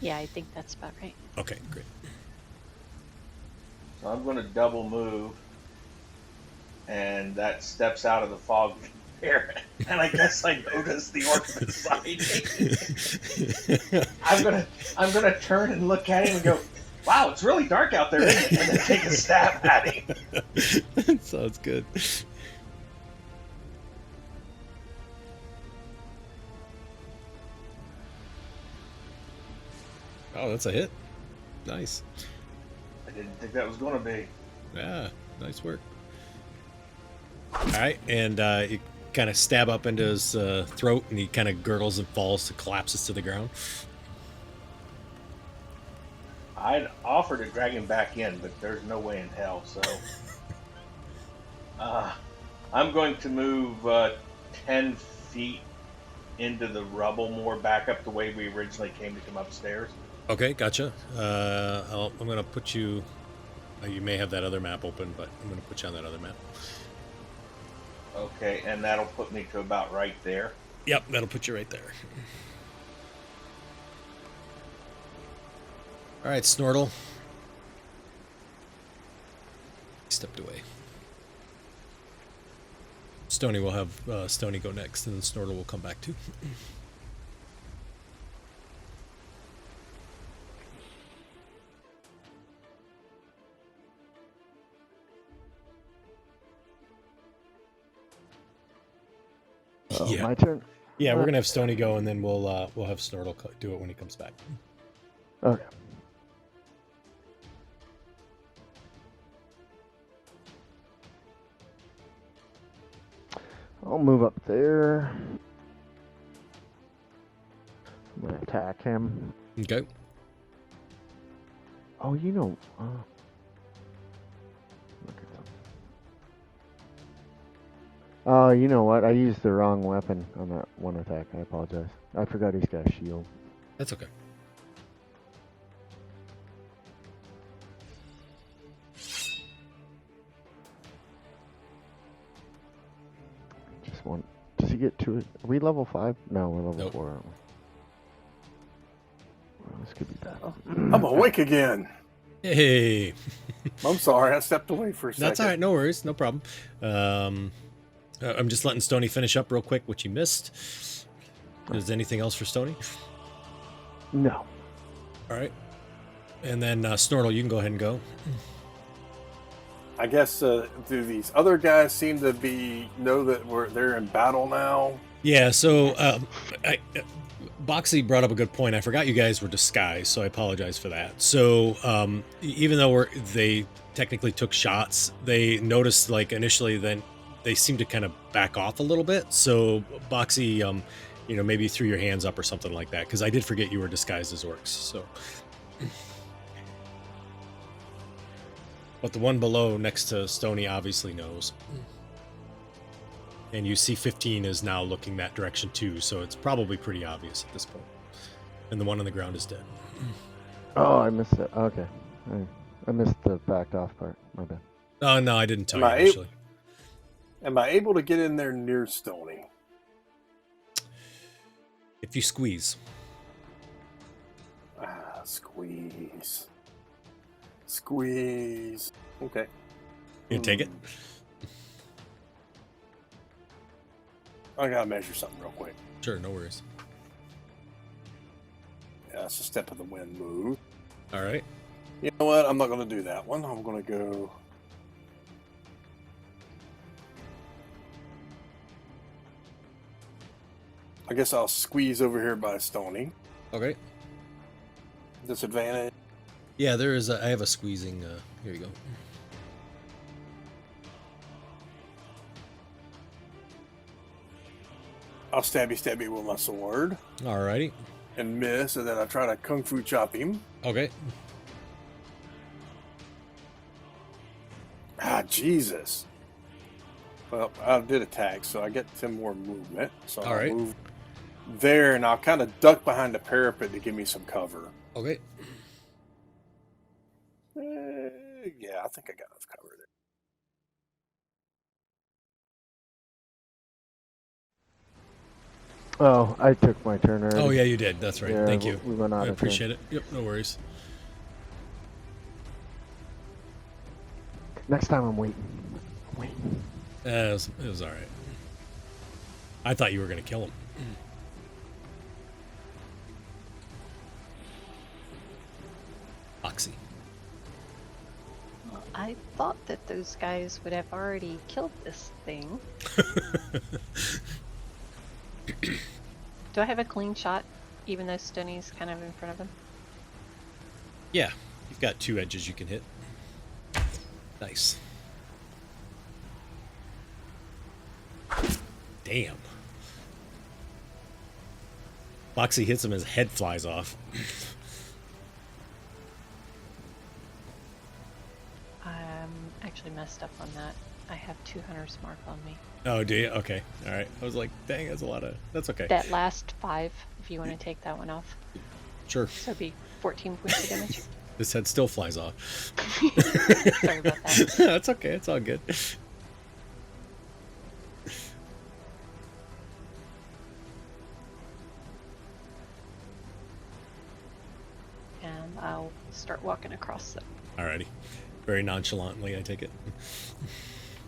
Yeah, I think that's about right. Okay, great. So I'm going to double move, and that steps out of the fog here. And I guess I noticed the orc beside me. I'm gonna turn and look at him and go, "Wow, it's really dark out there, isn't it?" And then take a stab at him. Sounds good. Oh, that's a hit. Nice. I didn't think that was going to be. Yeah, nice work. All right, and you kind of stab up into his throat, and he kind of gurgles and falls, collapses to the ground. I'd offer to drag him back in, but there's no way in hell. So I'm going to move 10 feet into the rubble, more back up the way we originally came to come upstairs. Okay, gotcha. I'm going to put you... you may have that other map open, but I'm going to put you on that other map. Okay, and that'll put me to about right there. Yep, that'll put you right there. All right, Snortle. Stepped away. Stony will have Stony go next, and then Snortle will come back too. Yeah. My turn. Yeah, we're gonna have Stony go, and then we'll have Snortle do it when he comes back. Okay. I'll move up there. I'm gonna attack him. Okay. Oh, you know. Look at them. Oh, you know what? I used the wrong weapon on that one attack. I apologize. I forgot he's got a shield. That's okay. Just one. Does he get two? Are we level 5? No, we're level Nope. 4, aren't we? Well, this could be bad. I'm awake again. Hey. I'm sorry, I stepped away for a second. That's all right. No worries. No problem. I'm just letting Stony finish up real quick, which he missed. Is there anything else for Stony? No. All right. And then Snortle, you can go ahead and go. I guess do these other guys seem to know that they're in battle now? Yeah. So Boxy brought up a good point. I forgot you guys were disguised, so I apologize for that. So even though they technically took shots, they noticed like initially, then they seemed to kind of back off a little bit. So Boxy, maybe threw your hands up or something like that, because I did forget you were disguised as orcs. So, but the one below next to Stony obviously knows. And you see 15 is now looking that direction too, so it's probably pretty obvious at this point. And the one on the ground is dead. Oh, I missed it. Okay. I missed the backed off part. My bad. Oh, no, I didn't tell you initially. Am I able to get in there near Stony? If you squeeze. Squeeze. Squeeze. Okay. You take it? I gotta measure something real quick. Sure, no worries. Yeah, it's a step of the wind move. All right. You know what? I'm not gonna do that one. I'm gonna go. I guess I'll squeeze over here by Stony. Okay. Disadvantage. Yeah, there is. I have a squeezing. Here you go. I'll stabby with my sword. Alrighty. And miss, and then I try to kung fu chop him. Okay. Jesus. Well, I did attack, so I get 10 more movement. So All I'll right. move there, and I'll kind of duck behind the parapet to give me some cover. Okay. Yeah, I think I got enough cover there. Oh, I took my turn already. Oh, yeah, you did. That's right. Yeah, Thank you. we went out I of appreciate it. Yep, no worries. Next time I'm waiting. Waiting. It was all right. I thought you were going to kill him. Oxy. Well, I thought that those guys would have already killed this thing. Do I have a clean shot, even though Stoney's kind of in front of him? Yeah, you've got 2 edges you can hit. Nice. Damn. Boxy hits him, his head flies off. actually messed up on that. I have 2 hunters mark on me. Oh, do you? Okay. All right. I was like, dang, that's a lot of. That's okay. That last 5, if you want to take that one off. Sure. So it'd be 14 points of damage. This head still flies off. Sorry about that. That's okay. It's all good. And I'll start walking across them. Alrighty. Very nonchalantly, I take it.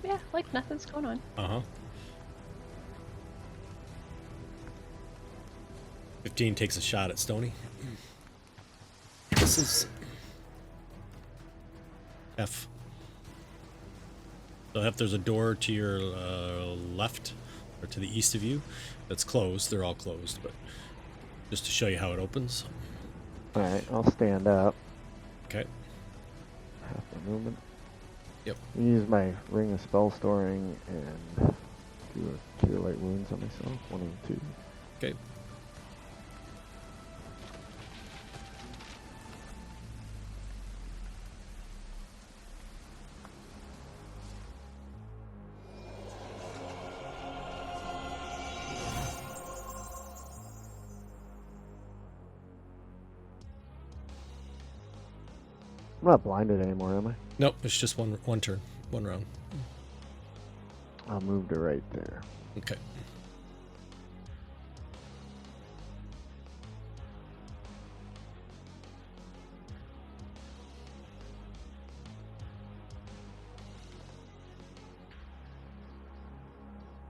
Yeah, like nothing's going on. Uh-huh. 15 takes a shot at Stony. This is F. So if there's a door to your left or to the east of you that's closed, they're all closed, but just to show you how it opens. Alright, I'll stand up. Okay. Half the movement. Yep. Use my ring of spell storing and do a cure light wounds on myself. 1 and 2. Okay. I'm not blinded anymore, am I? Nope, it's just one turn, one round. I'll move to right there. Okay.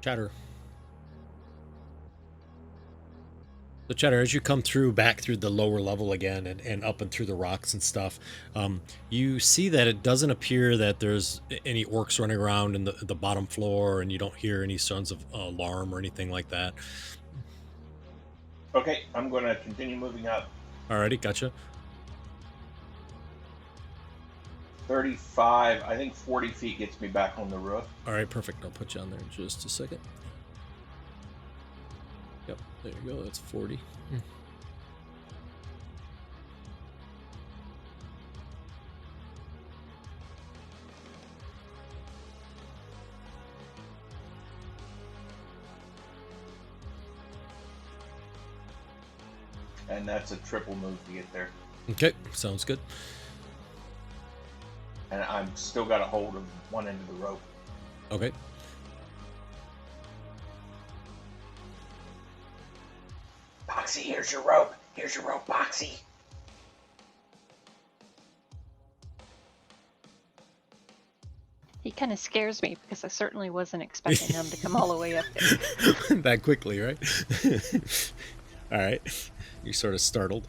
Chatter. So Chatter, as you come back through the lower level again and up and through the rocks and stuff, you see that it doesn't appear that there's any orcs running around in the bottom floor, and you don't hear any sounds of alarm or anything like that. Okay, I'm going to continue moving up. Alrighty, gotcha. 35, I think 40 feet gets me back on the roof. Alright, perfect. I'll put you on there in just a second. Yep, there you go. That's 40. And that's a triple move to get there. Okay, sounds good. And I'm still got a hold of one end of the rope. Okay. Boxy, here's your rope. Here's your rope, Boxy. He kind of scares me because I certainly wasn't expecting him to come all the way up there. That quickly, right? Alright. You're sort of startled.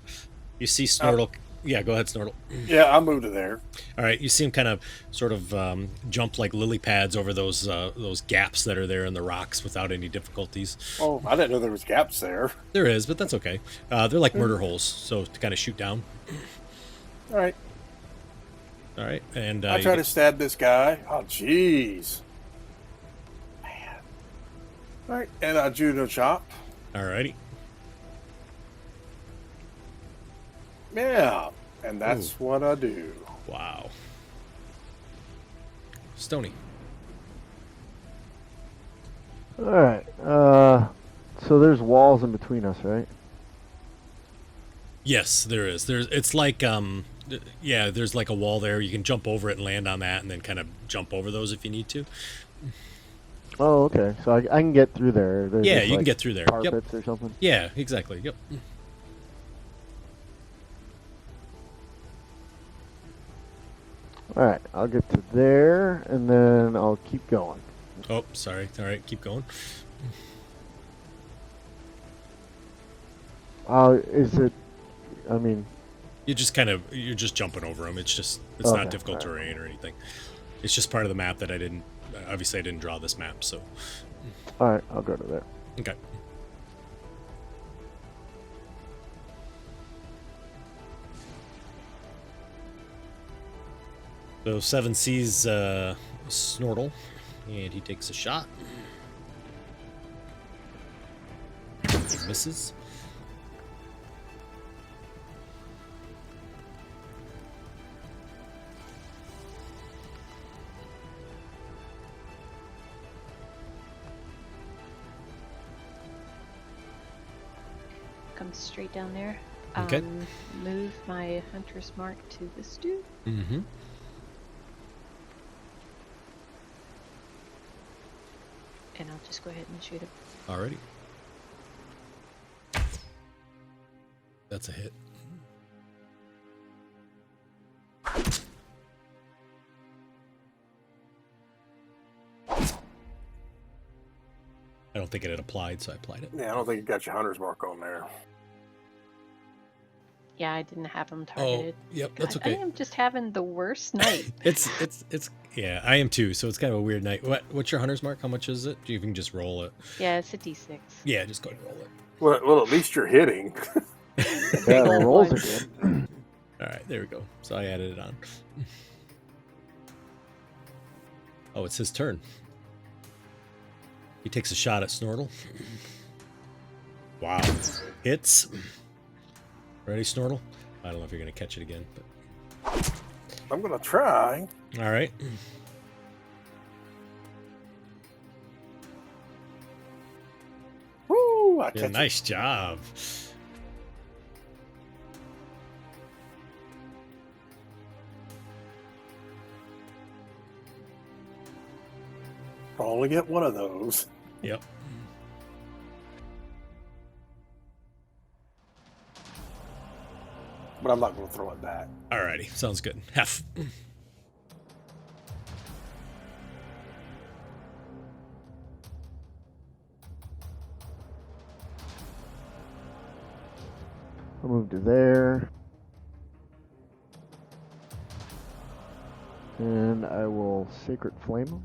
You see Snortle. Yeah, go ahead, Snortle. Yeah, I'll move to there. All right, you see him kind of sort of jump like lily pads over those gaps that are there in the rocks without any difficulties. Oh, I didn't know there was gaps there. There is, but that's okay. They're like murder holes, so to kind of shoot down. All right. All right, and I try to stab this guy. Oh, jeez. Man. All right, and I judo chop. All righty. Yeah, and that's what I do. Wow. Stony. Alright, so there's walls in between us, right? Yes, there is. It's like yeah, there's like a wall there. You can jump over it and land on that, and then kind of jump over those if you need to. Oh, okay. So I can get through there. There's Yeah, just, you like, can get through there. Carpets Yep. or something? Yeah, exactly. Yep. Alright, I'll get to there, and then I'll keep going. Oh, sorry. All right, keep going. Is it... I mean... You're just jumping over them. It's Okay, not difficult alright. terrain or anything. It's just part of the map that I didn't draw this map, so. Alright, I'll go to there. Okay. So 7 sees Snortle, and he takes a shot. He misses. come straight down there. Okay. Move my hunter's mark to this dude. Mm-hmm. And I'll just go ahead and shoot him. Alrighty. That's a hit. I don't think it had applied, so I applied it. Yeah, I don't think you got your hunter's mark on there. Yeah, I didn't have him Oh, targeted. yep, that's God, okay. I am just having the worst night. It's yeah, I am too. So it's kind of a weird night. What's your hunter's mark? How much is it? You can just roll it. Yeah, it's a D6. Yeah, just go ahead and roll it. Well, at least you're hitting. Yeah, the rolls are good. All right, there we go. So I added it on. Oh, it's his turn. He takes a shot at Snortle. Wow. Hits. Ready, Snortle? I don't know if you're going to catch it again, but... I'm going to try. All right. Woo! I Yeah, catch nice job. it. I'll only get one of those. Yep. But I'm not going to throw it back. Alrighty, sounds good. Hef. I'll move to there. And I will Sacred Flame him.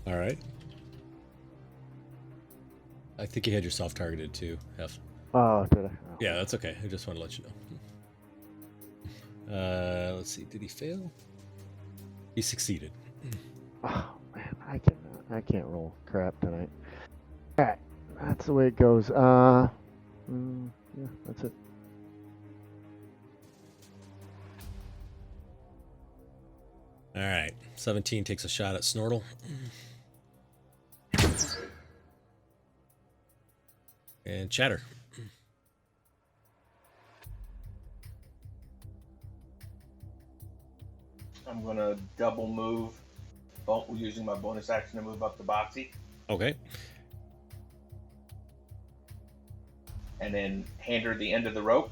All right. I think you had yourself targeted too, Hef. Oh, did I? Oh. Yeah, that's okay. I just want to let you know. Let's see. Did he fail? He succeeded. Oh man, I can't roll crap tonight. Alright, that's the way it goes. Yeah, that's it. All right. 17 takes a shot at Snortle. And Chatter. I'm gonna double move, using my bonus action to move up the boxy, Okay. and then hand her the end of the rope.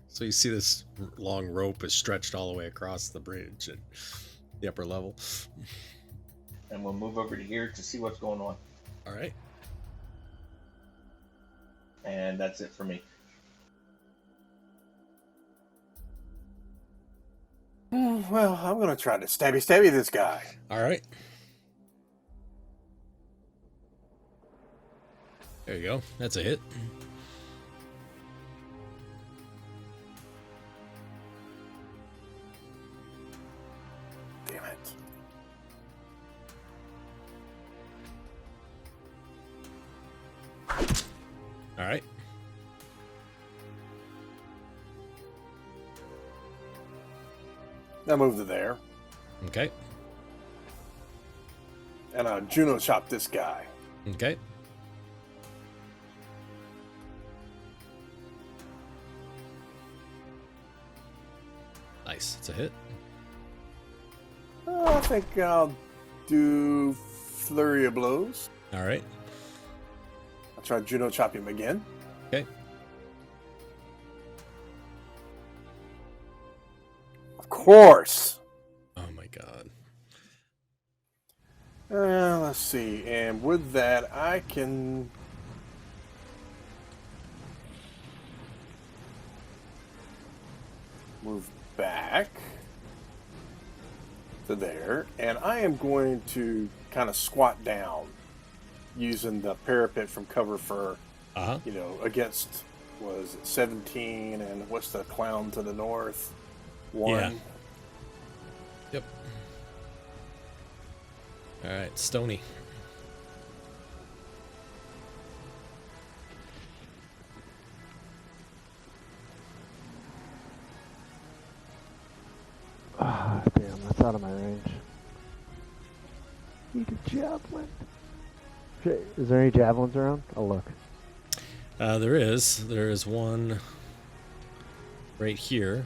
So you see this long rope is stretched all the way across the bridge at the upper level. And we'll move over to here to see what's going on. All right. And that's it for me. Well, I'm going to try to stabby this guy. All right. There you go. That's a hit. Damn it. All right. Now move to there. Okay. And I'll Juno chop this guy. Okay. Nice. It's a hit. I think I'll do Flurry of Blows. All right. I'll try Juno chop him again. Okay. Of course. Oh my god. Let's see. And with that, I can... move back to there. And I am going to kind of squat down using the parapet from cover for, Uh-huh. you know, against, was it 17? And what's the clown to the north? 1. Yeah. Yep. All right, Stony. Ah, damn, that's out of my range. Need a javelin. Is there any javelins around? I'll look. There is. There is one right here.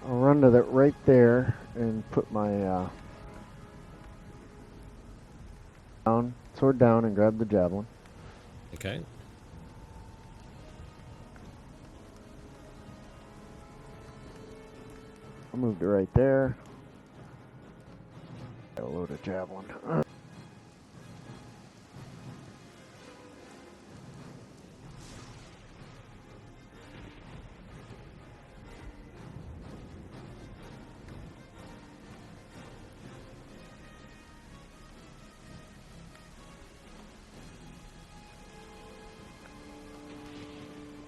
I'll run to that right there and put my sword down and grab the javelin. Okay. I'll move to right there. I'll load a javelin.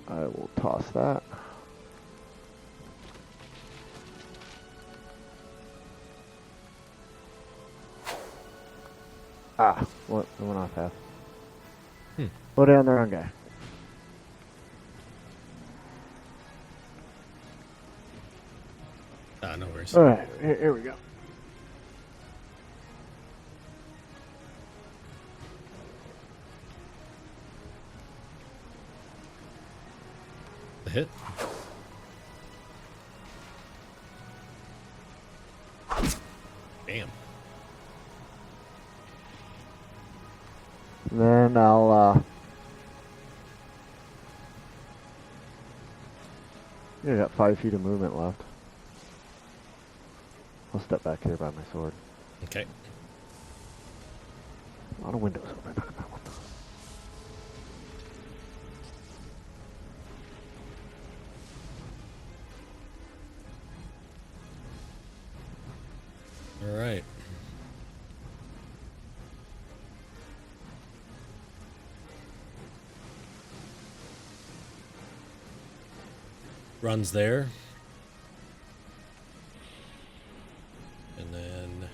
I will toss that. Ah, what? I went off half. Load down the wrong guy. No worries. Alright, here we go. The hit. Bam. And then I'll I got 5 feet of movement left. I'll step back here by my sword. Okay. A lot of windows open. What the? All right. Runs there. And then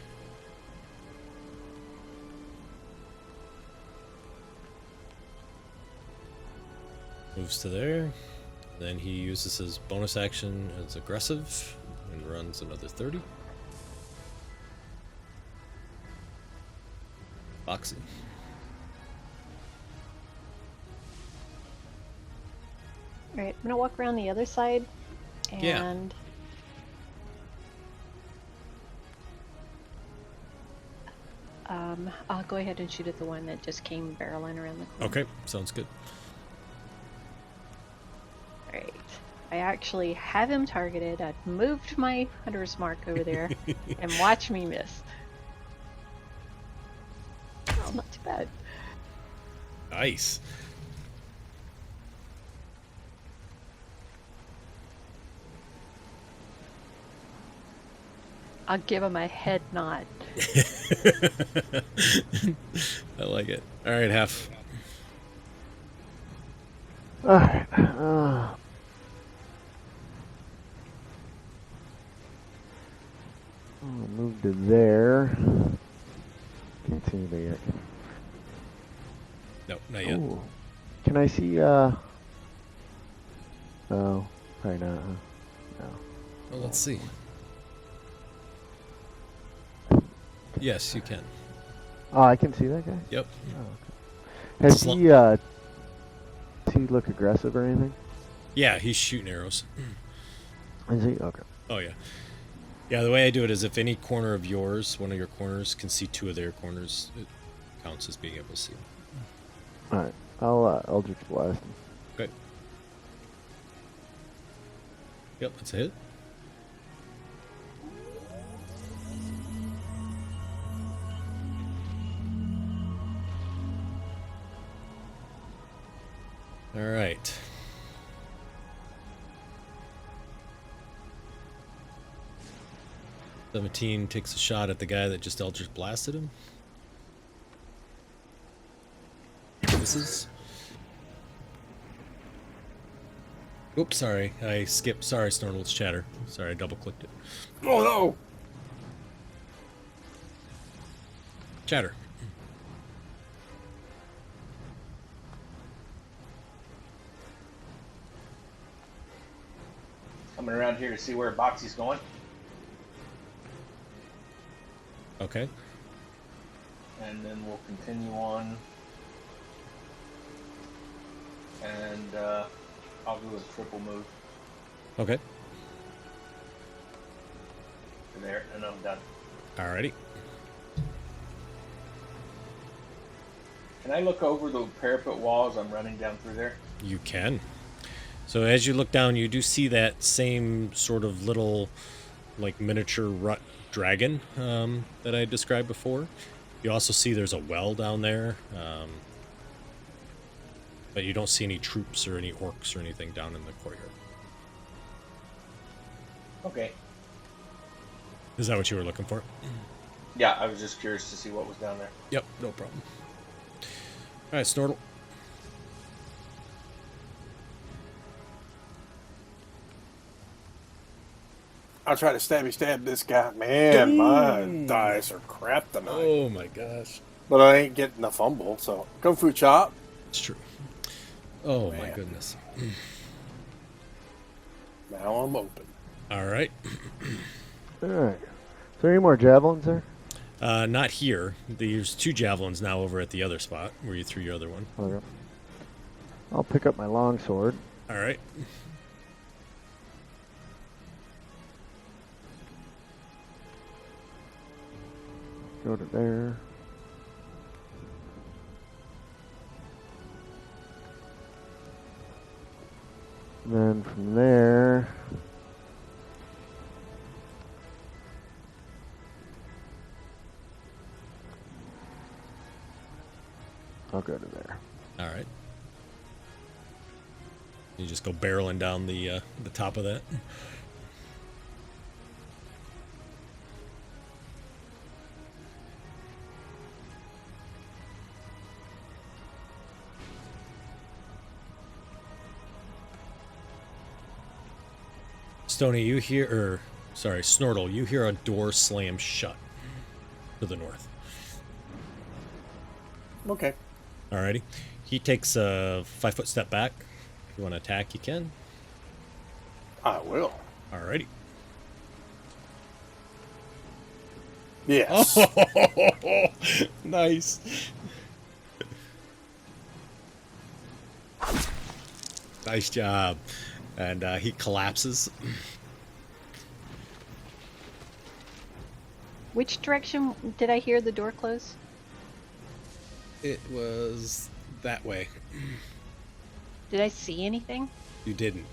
moves to there. Then he uses his bonus action as aggressive and runs another 30. Boxy. Alright, I'm gonna walk around the other side and Yeah. I'll go ahead and shoot at the one that just came barreling around the corner. Okay, sounds good. Alright. I actually have him targeted. I've moved my hunter's mark over there and watch me miss. Oh, not too bad. Nice. I'll give him a head nod. I like it. All right, half. Alright. I'll move to there. Can't see anybody yet. No, not yet. Ooh. Can I see, Oh, probably not, huh? No. Well, let's see. Yes, you can. Oh, I can see that guy? Yep. Oh, okay. Has Slu- he, does he look aggressive or anything? Yeah, he's shooting arrows. Is he? Okay. Oh, yeah. Yeah, the way I do it is if any corner of yours, one of your corners, can see 2 of their corners, it counts as being able to see them. Alright. I'll, Eldritch Blast him. Okay. Yep, that's a hit. All right. "17" takes a shot at the guy that just Eldritch blasted him. Misses. Oops, sorry. I skipped. Sorry, Snortle's chatter. Sorry, I double-clicked it. Oh no! Chatter. coming around here to see where Boxy's going. Okay. And then we'll continue on. And I'll do a triple move Okay. to there, and I'm done. Alrighty. Can I look over the parapet wall as I'm running down through there? You can. So as you look down, you do see that same sort of little, like, miniature rut dragon that I described before. You also see there's a well down there, but you don't see any troops or any orcs or anything down in the courtyard. Okay. Is that what you were looking for? Yeah, I was just curious to see what was down there. Yep, no problem. All right, Snortle. I'll try to stab this guy. Man, my dice are crap tonight. Oh my gosh. But I ain't getting the fumble, so Kung Fu Chop. It's true. Oh my Man. goodness. Now I'm open. All right. All right. Is there any more javelins there? Not here. There's 2 javelins now over at the other spot where you threw your other one. Okay. I'll pick up my longsword. All right. Go to there. And then from there, I'll go to there. All right. You just go barreling down the top of that. Stony, you hear, or sorry, Snortle, you hear a door slam shut to the north. Okay. Alrighty. He takes a 5-foot step back. If you want to attack, you can. I will. Alrighty. Yes. Oh, nice. Nice job. And he collapses. Which direction did I hear the door close? It was that way. Did I see anything? You didn't.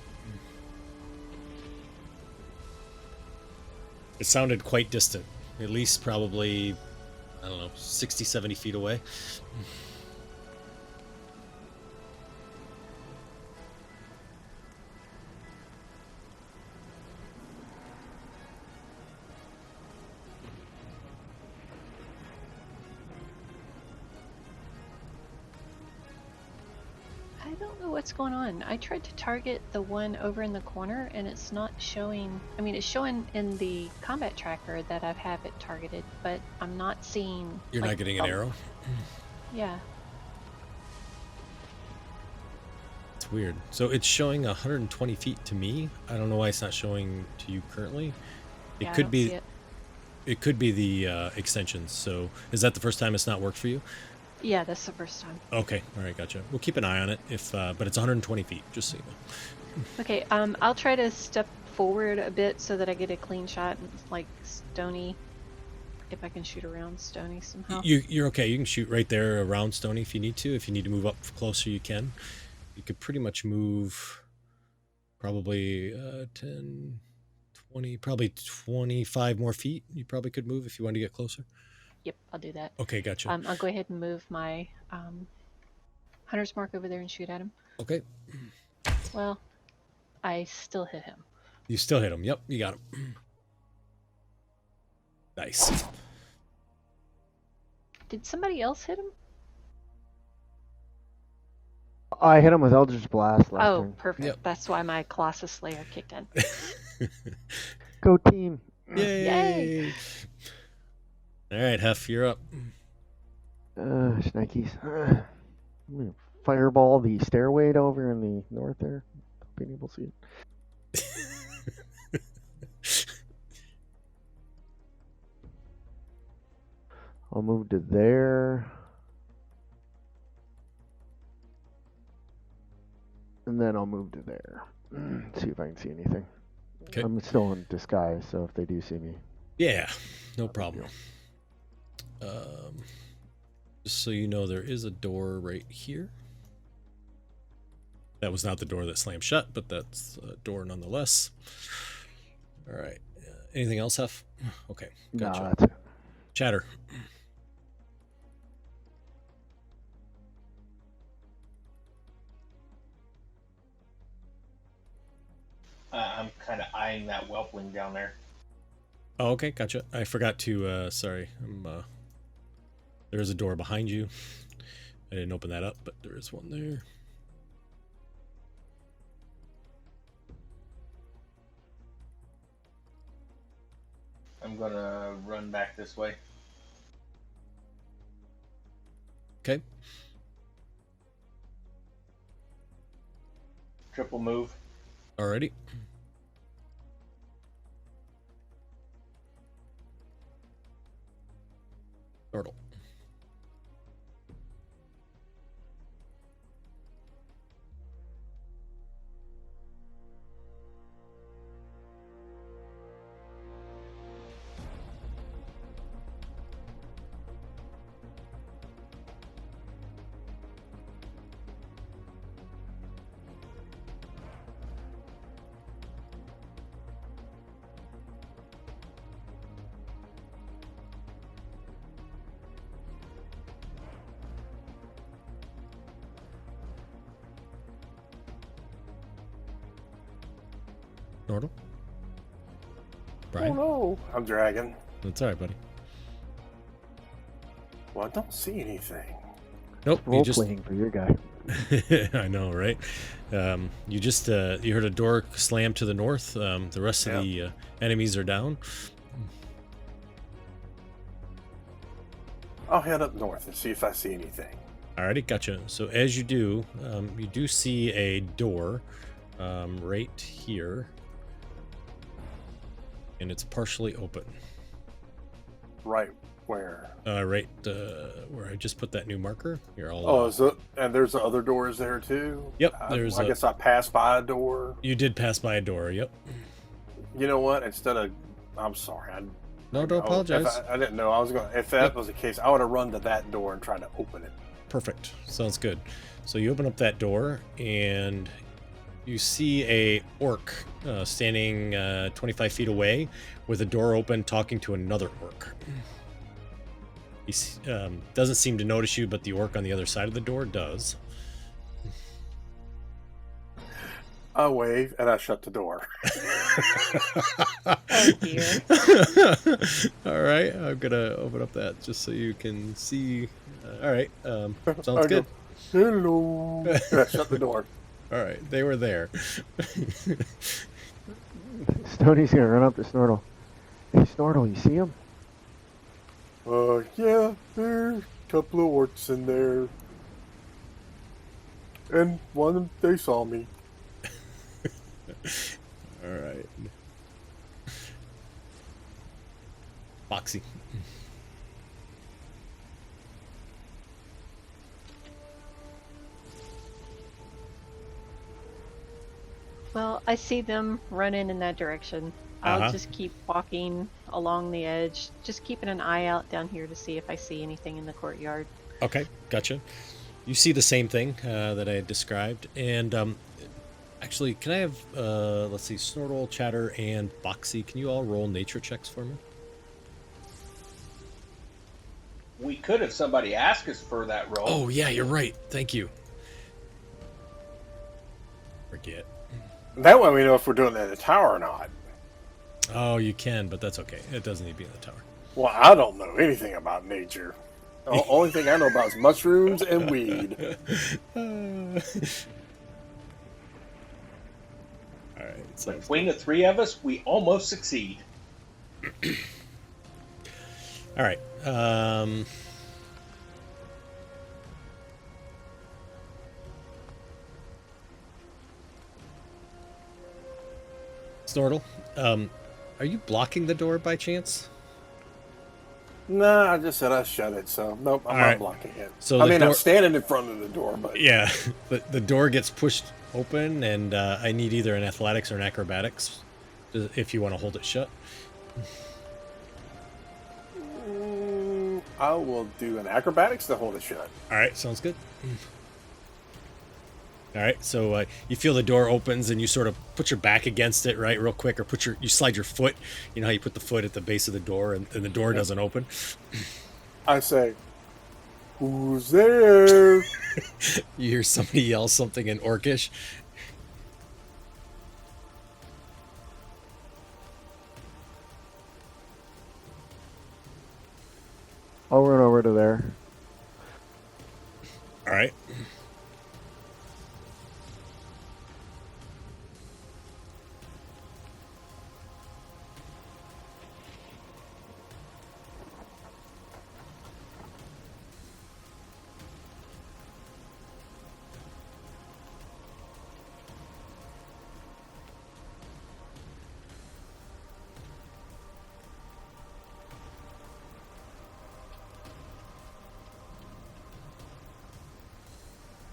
It sounded quite distant. At least probably, I don't know, 60, 70 feet away. I don't know what's going on. I tried to target the one over in the corner and it's not showing. I mean, it's showing in the combat tracker that I have it targeted, but I'm not seeing. You're like, not getting an arrow? Yeah. It's weird. So it's showing 120 feet to me. I don't know why it's not showing to you currently. Yeah, I could don't be see it. It could be the extensions. So is that the first time it's not worked for you? Yeah, that's the first time. Okay, all right, gotcha. We'll keep an eye on it. If but it's 120 feet, just so you know. Okay, I'll try to step forward a bit so that I get a clean shot, like Stony. If I can shoot around Stony somehow. You're okay. You can shoot right there around Stony if you need to. If you need to move up closer, you can. You could pretty much move probably 10, 20, probably 25 more feet. You probably could move if you want to get closer. Yep, I'll do that. Okay, gotcha. I'll go ahead and move my hunter's mark over there and shoot at him. Okay. Well, I still hit him. You still hit him. Yep, you got him. Nice. Did somebody else hit him? I hit him with Eldritch Blast last Oh, turn. perfect. Yep. That's why my Colossus Slayer kicked in. Go team. Yay! Yay! All right, Hef, you're up. Shnikes. I'm gonna fireball the stairway over in the north there. Hoping people see it. I'll move to there. And then I'll move to there. See if I can see anything. Okay. I'm still in disguise, so if they do see me. Yeah, no problem. Just so you know, there is a door right here. That was not the door that slammed shut, but that's a door nonetheless. All right. Anything else, Hef? Okay, gotcha. Nah, that's it. Chatter. I'm kind of eyeing that whelpling down there. Oh, okay, gotcha. I forgot to, sorry. There is a door behind you. I didn't open that up, but there is one there. I'm gonna run back this way. Okay. Triple move. Alrighty. Turtle. Nordle? Brian? Oh no, I'm dragging. That's alright, buddy. Well, I don't see anything. Nope, you Role just... playing for your guy. I know, right? You just, you heard a door slam to the north. The rest of the enemies are down. I'll head up north and see if I see anything. Alrighty, gotcha. So as you do see a door right here. And it's partially open. Right where? Right where I just put that new marker. Here, I'll, Oh, is it? And there's other doors there too? Yep, I guess I passed by a door. You did pass by a door, yep. You know what? Instead of... I'm sorry. No, don't apologize. I didn't know. I was going. If that was the case, I would have run to that door and tried to open it. Perfect. Sounds good. So you open up that door, and you see a orc standing 25 feet away with a door open talking to another orc. He doesn't seem to notice you, but the orc on the other side of the door does. I wave and I shut the door. Oh dear. All right, I'm gonna open up that just so you can see. All right, sounds I good. Go, hello. And I shut the door. All right, they were there. Stoney's gonna run up to Snortle. Hey, Snortle, you see him? Yeah, there's a couple of orcs in there. And one of them, they saw me. All right. Foxy. Well, I see them running in that direction. I'll just keep walking along the edge, just keeping an eye out down here to see if I see anything in the courtyard. Okay, gotcha. You see the same thing that I had described. And actually, can I have, let's see, Snortle, Chatter, and Foxy, can you all roll nature checks for me? We could if somebody asked us for that roll. Oh, yeah, you're right. Thank you. Forget. That way we know if we're doing it in the tower or not. Oh, you can, but that's okay. It doesn't need to be in the tower. Well, I don't know anything about nature. The only thing I know about is mushrooms and weed. All right. So Between the three of us, we almost succeed. all right. Snortle, are you blocking the door by chance? Nah, I just said I shut it, so nope, I'm All not right. blocking it. So I the mean, I'm door- standing in front of the door, but Yeah, the door gets pushed open, and I need either an athletics or an acrobatics if you want to hold it shut. I will do an acrobatics to hold it shut. All right, sounds good. All right, so you feel the door opens, and you sort of put your back against it, right, real quick, or you slide your foot. You know how you put the foot at the base of the door, and the door doesn't open. I say, "Who's there?" You hear somebody yell something in Orcish. I'll run over to there. All right.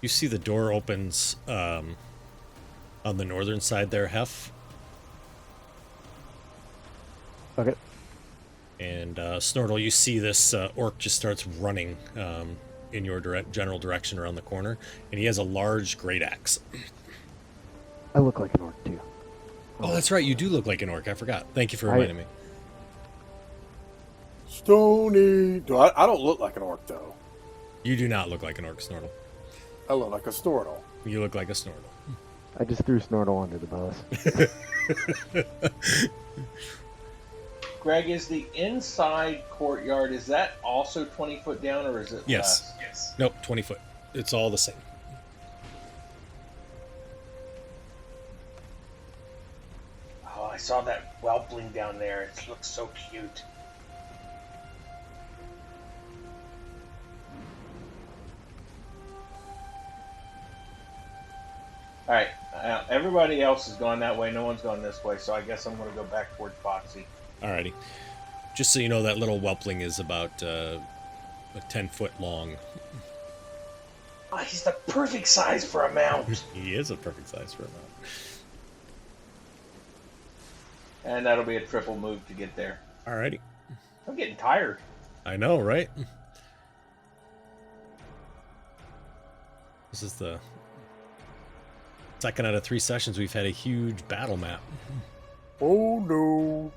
You see the door opens on the northern side there, Hef. Okay. And Snortle, you see this orc just starts running in your general direction around the corner, and he has a large great axe. I look like an orc too. Oh, that's right. You do look like an orc. I forgot. Thank you for reminding me. Stony. I don't look like an orc though. You do not look like an orc, Snortle. I look like a Snortle. You look like a Snortle. I just threw Snortle under the bus. Greg, is the inside courtyard, is that also 20 foot down, or is it Yes. less? Yes. Nope, 20 foot. It's all the same. Oh, I saw that whelpling down there. It looks so cute. Alright, everybody else has gone that way. No one's gone this way, so I guess I'm going to go back toward Foxy. Alrighty. Just so you know, that little whelpling is about 10 foot long. Oh, he's the perfect size for a mount. He is a perfect size for a mount. And that'll be a triple move to get there. Alrighty. I'm getting tired. I know, right? This is the second out of 3 sessions we've had a huge battle map. Oh no.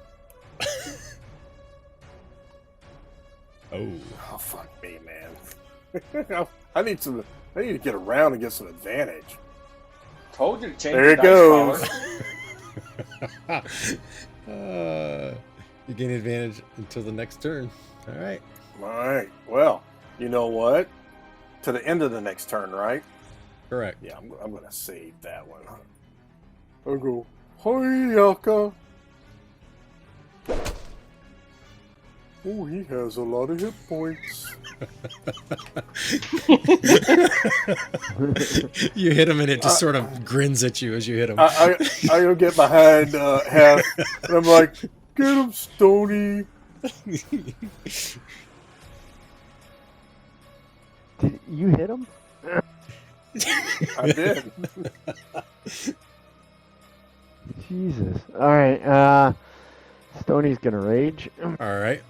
Oh. Oh fuck me, man. I need to get around and get some advantage. Told you to change There the it dice goes. collar. You gain advantage until the next turn. All right. All right. Well, you know what? To the end of the next turn, right? Correct. Yeah, I'm gonna save that one. I'll go. Hi, Yaka. Oh, he has a lot of hit points. You hit him and it just sort of grins at you as you hit him. I go get behind Half, and I'm like, get him, Stony. Did you hit him? I did. Jesus. All right. Stony's gonna rage. All right.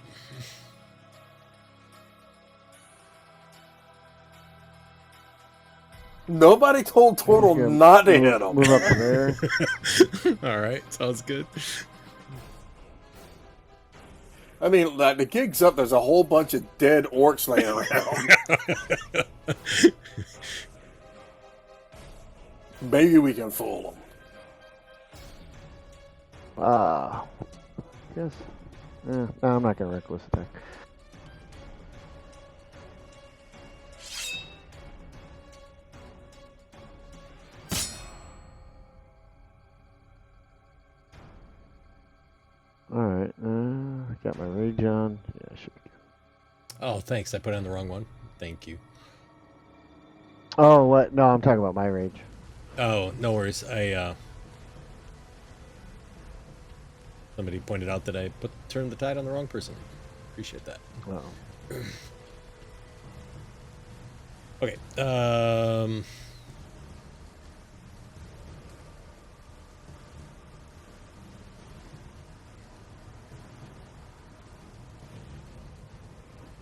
Nobody told Turtle not to hit him. Move up to there. All right. Sounds good. I mean, like, the gig's up. There's a whole bunch of dead orcs laying around. Maybe we can fool them. Guess. No, I'm not gonna reckless attack. Alright, I got my rage on. Yeah, I should be good. Oh, thanks. I put on the wrong one. Thank you. Oh, what? No, I'm talking about my rage. Oh, no worries. Somebody pointed out that I turned the tide on the wrong person. Appreciate that. Well, Okay.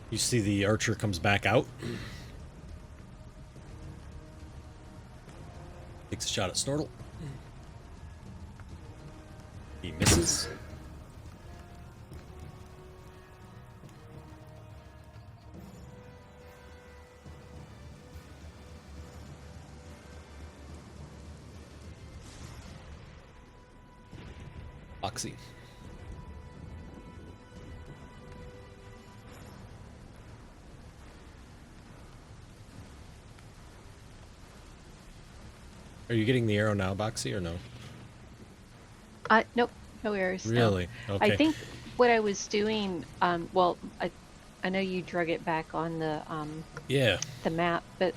You see the archer comes back out. Takes a shot at Snortle. He misses. Foxy. Are you getting the arrow now, Boxy, or no? Nope, no errors. no. Really? Okay. I think what I was doing, well, I know you drug it back on Yeah. the map, but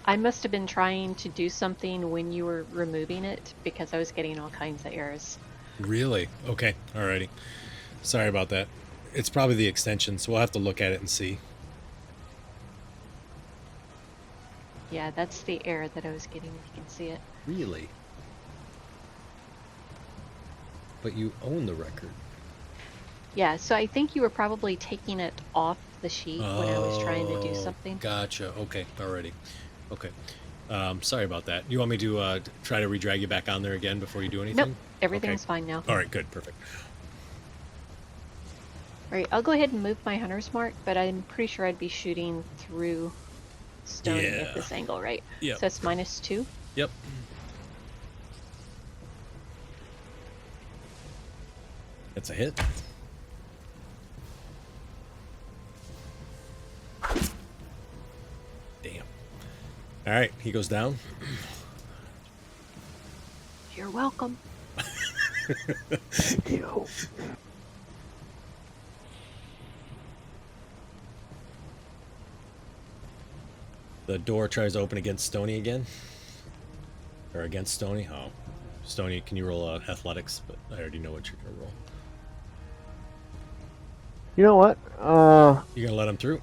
I must have been trying to do something when you were removing it because I was getting all kinds of errors. Really? Okay. Alrighty. Sorry about that. It's probably the extension, so we'll have to look at it and see. Yeah, that's the error that I was getting, if you can see it. Really? But you own the record. Yeah, so I think you were probably taking it off the sheet when I was trying to do something. Gotcha. Okay. Alrighty. Okay. Sorry about that. You want me to try to re-drag you back on there again before you do anything? Nope, everything's fine now. All right. Good. Perfect. All right, I'll go ahead and move my hunter's mark, but I'm pretty sure I'd be shooting through Stony Yeah. at this angle, right? Yep. So it's -2. Yep. That's a hit. Damn. All right, he goes down. You're welcome. yo. The door tries to open against Stony again. Or against Stony. Oh. Stony, can you roll athletics? But I already know what you're going to roll. You know what? You going to let him through?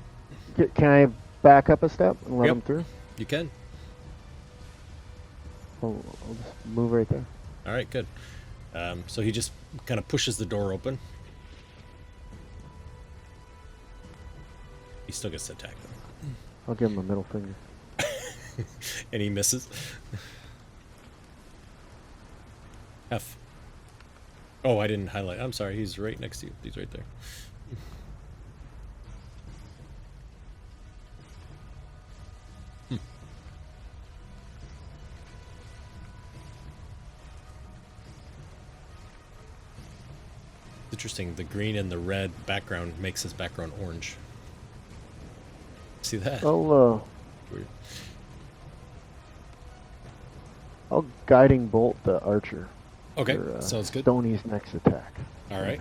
Can I back up a step and let Yep. him through? You can. I'll just move right there. All right, good. So he just kind of pushes the door open. He still gets to attack them. I'll give him a middle finger. And he misses. F. Oh, I didn't highlight. I'm sorry. He's right next to you. He's right there. It's interesting. The green and the red background makes his background orange. See that? Weird. I'll guiding bolt the archer. Okay, for, sounds good. Stoney's next attack. All right.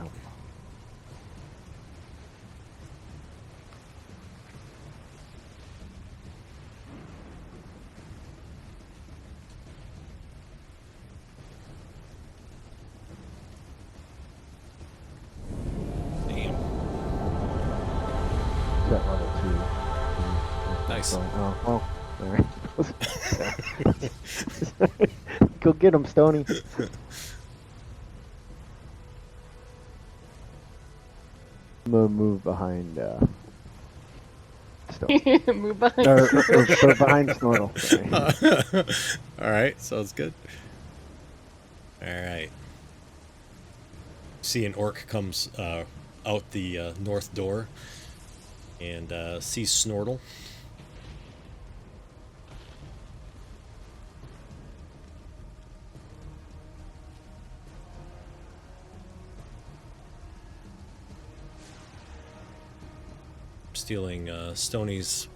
Damn. Is that level 2? Nice. Oh, all right. Go get him, Stony. I'm gonna move behind Stony. Move behind. or behind Snortle. Sorry. All right, sounds good. All right. See an orc comes out the north door and sees Snortle. Stealing Stoney's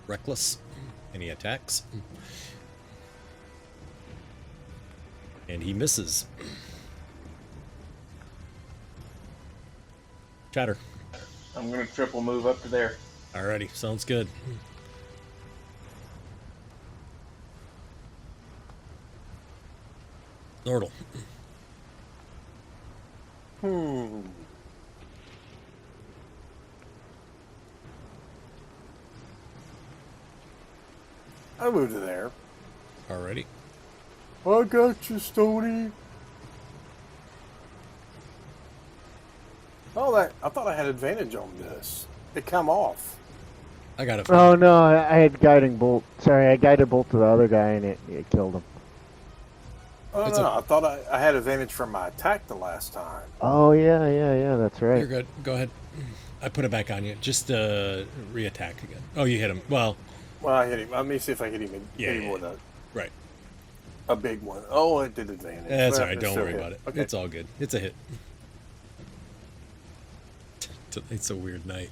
reckless, and he attacks. And he misses. Chatter. I'm going to triple move up to there. Alrighty, sounds good. Nordle. I moved to there. Alrighty. I got you, Stony. Oh, I thought I had advantage on this. It come off. I got it. Oh no, I had guiding bolt. Sorry, I guided bolt to the other guy and it killed him. Oh It's no, I thought I had advantage from my attack the last time. Oh yeah, that's right. You're good. Go ahead. I put it back on you. Just re-attack again. Oh, you hit him. Well, Well, I hit him. Let me see if I hit him. Yeah, Hit him yeah, with right. a big one. Oh, it did advantage. That's Well, all right. it's Don't still worry hit. about it. Okay. It's all good. It's a hit. It's a weird night.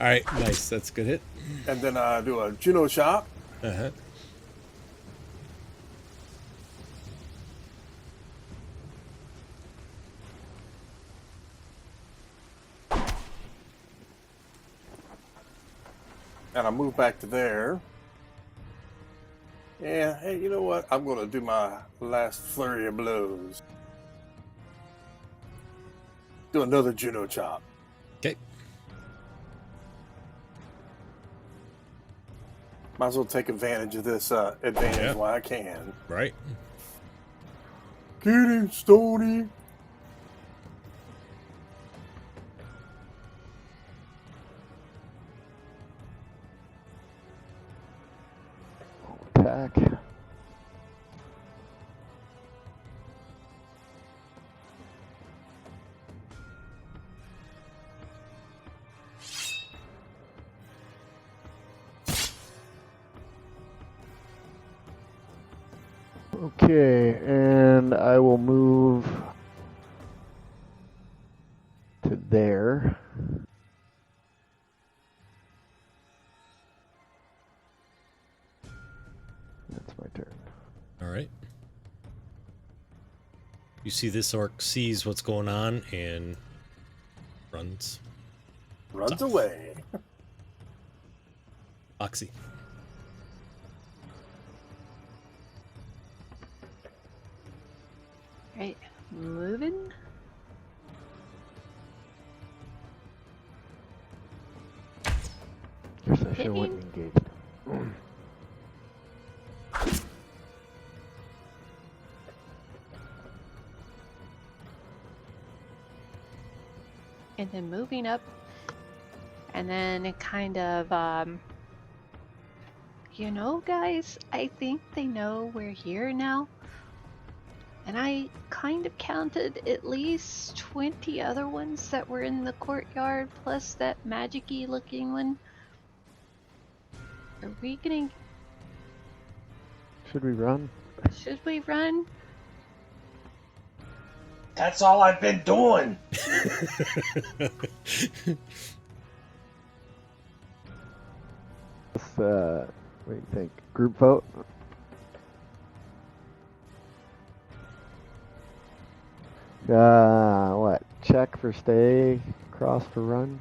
All right, nice. That's a good hit. And then I do a Juno chop. Uh-huh. And I move back to there. Yeah, hey, you know what? I'm going to do my last flurry of blows. Do another Juno chop. Okay. Might as well take advantage of this advantage while I can. Right. Get him, Stony. Attack. Okay, and I will move to there. That's my turn. All right. You see this orc sees what's going on and runs. Runs Tough. away. Oxy. Right, moving. Guess I should have went and engaged. And then moving up. And then it kind of, you know, guys, I think they know we're here now. And I kind of counted at least 20 other ones that were in the courtyard, plus that magic-y looking one. Are we gonna... Should we run? Should we run? That's all I've been doing. What do you think? Group vote? What? Check for stay, cross for run?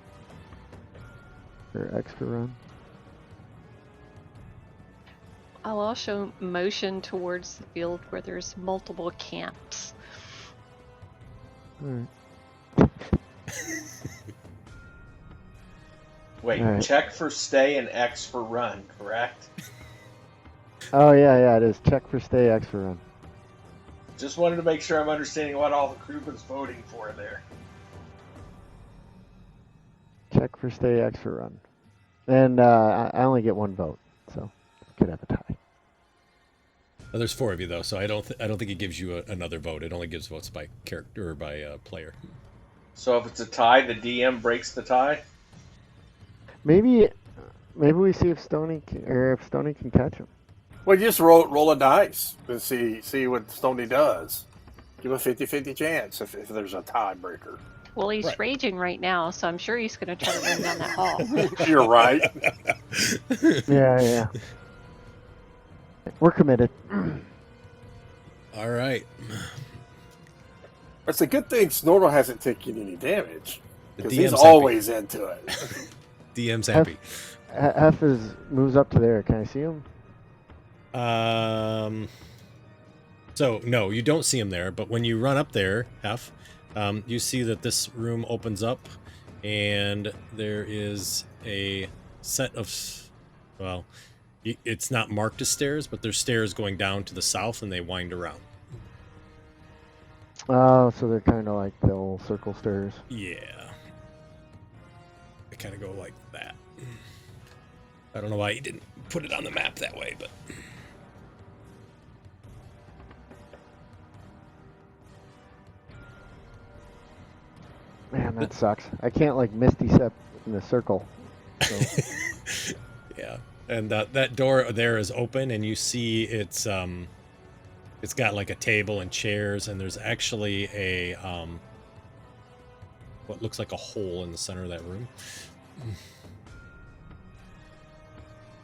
Or X for run? I'll also motion towards the field where there's multiple camps. Alright. Wait, All right. check for stay and X for run, correct? Oh yeah, it is. Check for stay, X for run. Just wanted to make sure I'm understanding what all the group is voting for there. Check for stay, X for run. And I only get one vote, so could have a tie. Well, there's 4 of you though, so I don't think it gives you another vote. It only gives votes by character or by player. So if it's a tie, the DM breaks the tie? Maybe we see if Stony can catch him. Well, just roll a dice and see what Stony does. Give a 50-50 chance if there's a tiebreaker. Well, he's Right. raging right now, so I'm sure he's going to try to run down that hall. You're right. Yeah. We're committed. All right. It's a good thing Snortle hasn't taken any damage. The Because he's DM's always into it. DM's happy. F moves up to there. Can I see him? So no, you don't see him there, but when you run up there, F, you see that this room opens up and there is a set of, well, It's not marked as stairs, but there's stairs going down to the south, and they wind around. Oh, so they're kind of like the old circle stairs. Yeah. They kind of go like that. I don't know why he didn't put it on the map that way, but... Man, that sucks. I can't like misty step in the circle. So. Yeah, and that door there is open, and you see it's got like a table and chairs, and there's actually a what looks like a hole in the center of that room.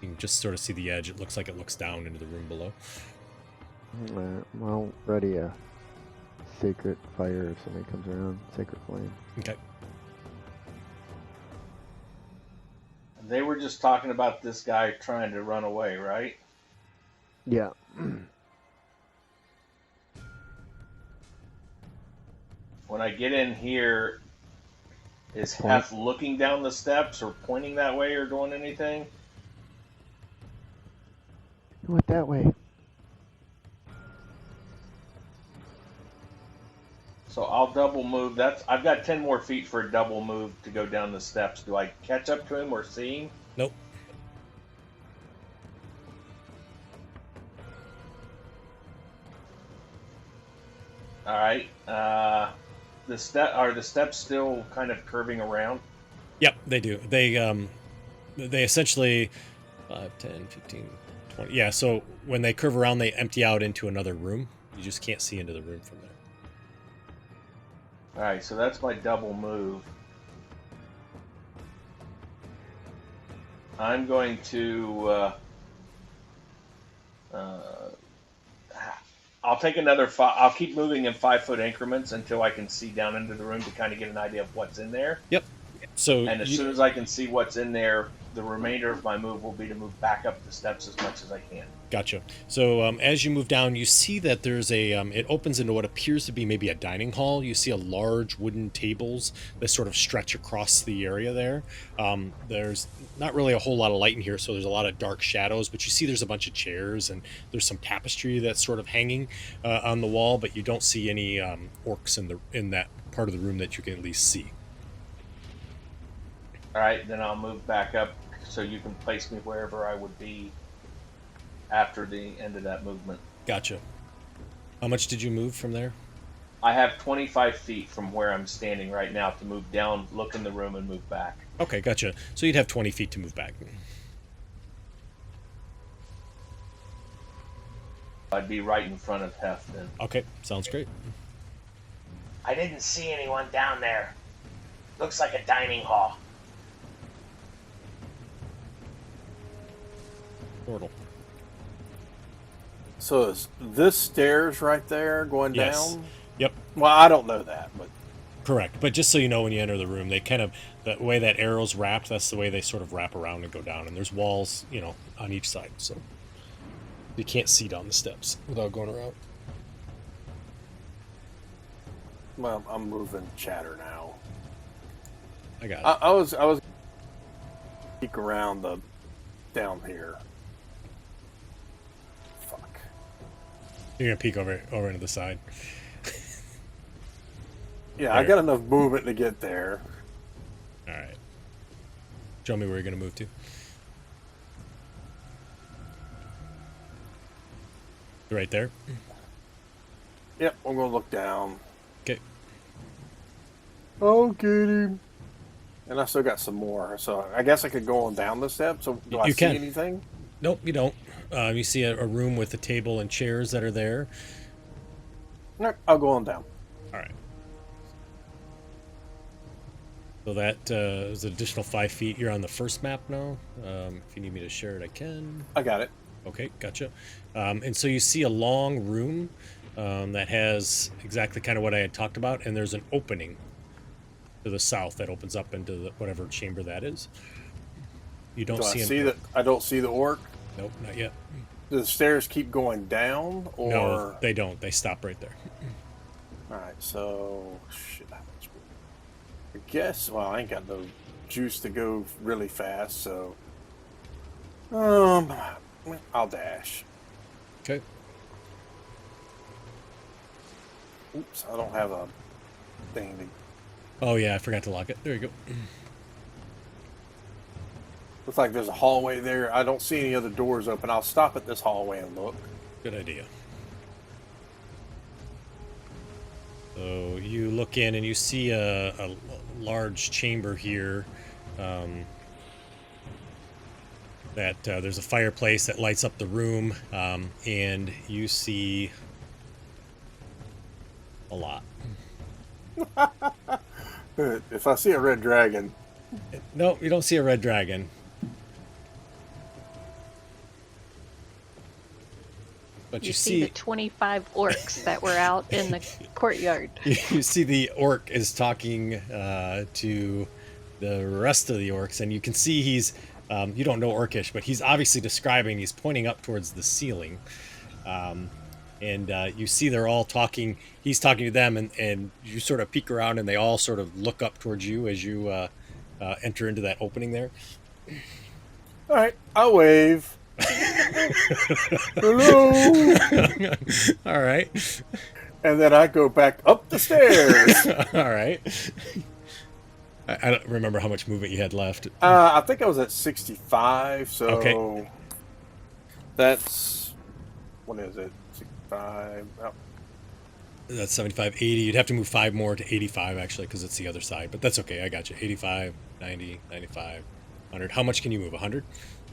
You can just sort of see the edge. It looks like it looks down into the room below. Well, ready a sacred fire if somebody comes around. Sacred flame. Okay. They were just talking about this guy trying to run away, right? Yeah. When I get in here, is Hef looking down the steps or pointing that way or doing anything? He went that way. So I'll double move. I've got 10 more feet for a double move to go down the steps. Do I catch up to him or see him? Nope. All right. Are the steps still kind of curving around? Yep, they do. They essentially 5, 10, 15, 20. Yeah, so when they curve around, they empty out into another room. You just can't see into the room from there. All right, so that's my double move. I'm going to. I'll take another 5. I'll keep moving in 5-foot increments until I can see down into the room to kind of get an idea of what's in there. Yep. So and as soon as I can see what's in there, the remainder of my move will be to move back up the steps as much as I can. Gotcha. So as you move down, you see that there's a, it opens into what appears to be maybe a dining hall. You see a large wooden tables that sort of stretch across the area there. There's not really a whole lot of light in here, so there's a lot of dark shadows, but you see there's a bunch of chairs, and there's some tapestry that's sort of hanging on the wall, but you don't see any orcs in that part of the room that you can at least see. All right, then I'll move back up so you can place me wherever I would be after the end of that movement. Gotcha. How much did you move from there? I have 25 feet from where I'm standing right now to move down, look in the room, and move back. Okay, gotcha. So you'd have 20 feet to move back. I'd be right in front of Hef then. Okay, sounds great. I didn't see anyone down there. Looks like a dining hall. Portal. So is this stairs right there going Yes. down? Yep. Well, I don't know that, but Correct. But just so you know, when you enter the room, they kind of, the way that arrow's wrapped, that's the way they sort of wrap around and go down. And there's walls, on each side. So you can't see down the steps without going around. well, I'm moving chatter now. I got it. I was peek around the down here. Fuck. You're going to peek over into the side. Yeah, I got enough movement to get there. All right. Show me where you're going to move to. Right there. Yep, I'm gonna look down. Okay. Oh, get him. And I still got some more, so I guess I could go on down the steps. So do I see can. anything? Nope, you don't. You see a room with a table and chairs that are there. No, I'll go on down. All right. So that is an additional 5 feet. You're on the first map now. If you need me to share it, I can. I got it. Okay, gotcha. And so you see a long room that has exactly kind of what I had talked about, and there's an opening to the south that opens up into whatever chamber that is. You don't Do I see see that? I don't see the orc. Nope, not yet. Do the stairs keep going down, or No, they don't. They stop right there. all right? So shit. How much? I guess. Well, I ain't got no juice to go really fast, so I'll dash. Okay. Oops, I don't have a thing to... Oh yeah, I forgot to lock it. There you go. Looks like there's a hallway there. I don't see any other doors open. I'll stop at this hallway and look. Good idea. So you look in and you see a large chamber here. That there's a fireplace that lights up the room, and you see a lot. If I see a red dragon, No, you don't see a red dragon. But You see the 25 orcs that were out in the courtyard. you see the orc is talking to the rest of the orcs, and you can see he's you don't know Orcish, but he's obviously describing, he's pointing up towards the ceiling. And you see they're all talking, he's talking to them, and you sort of peek around and they all sort of look up towards you as you enter into that opening there. all right, I'll wave. Hello. All right. And then I go back up the stairs. All right. I don't remember how much movement you had left. I think I was at 65, so Okay. That's, what is it? 65. Oh. That's 75, 80. You'd have to move 5 more to 85, actually, because it's the other side. But that's okay. I got you. 85, 90, 95, 100. How much can you move? 100?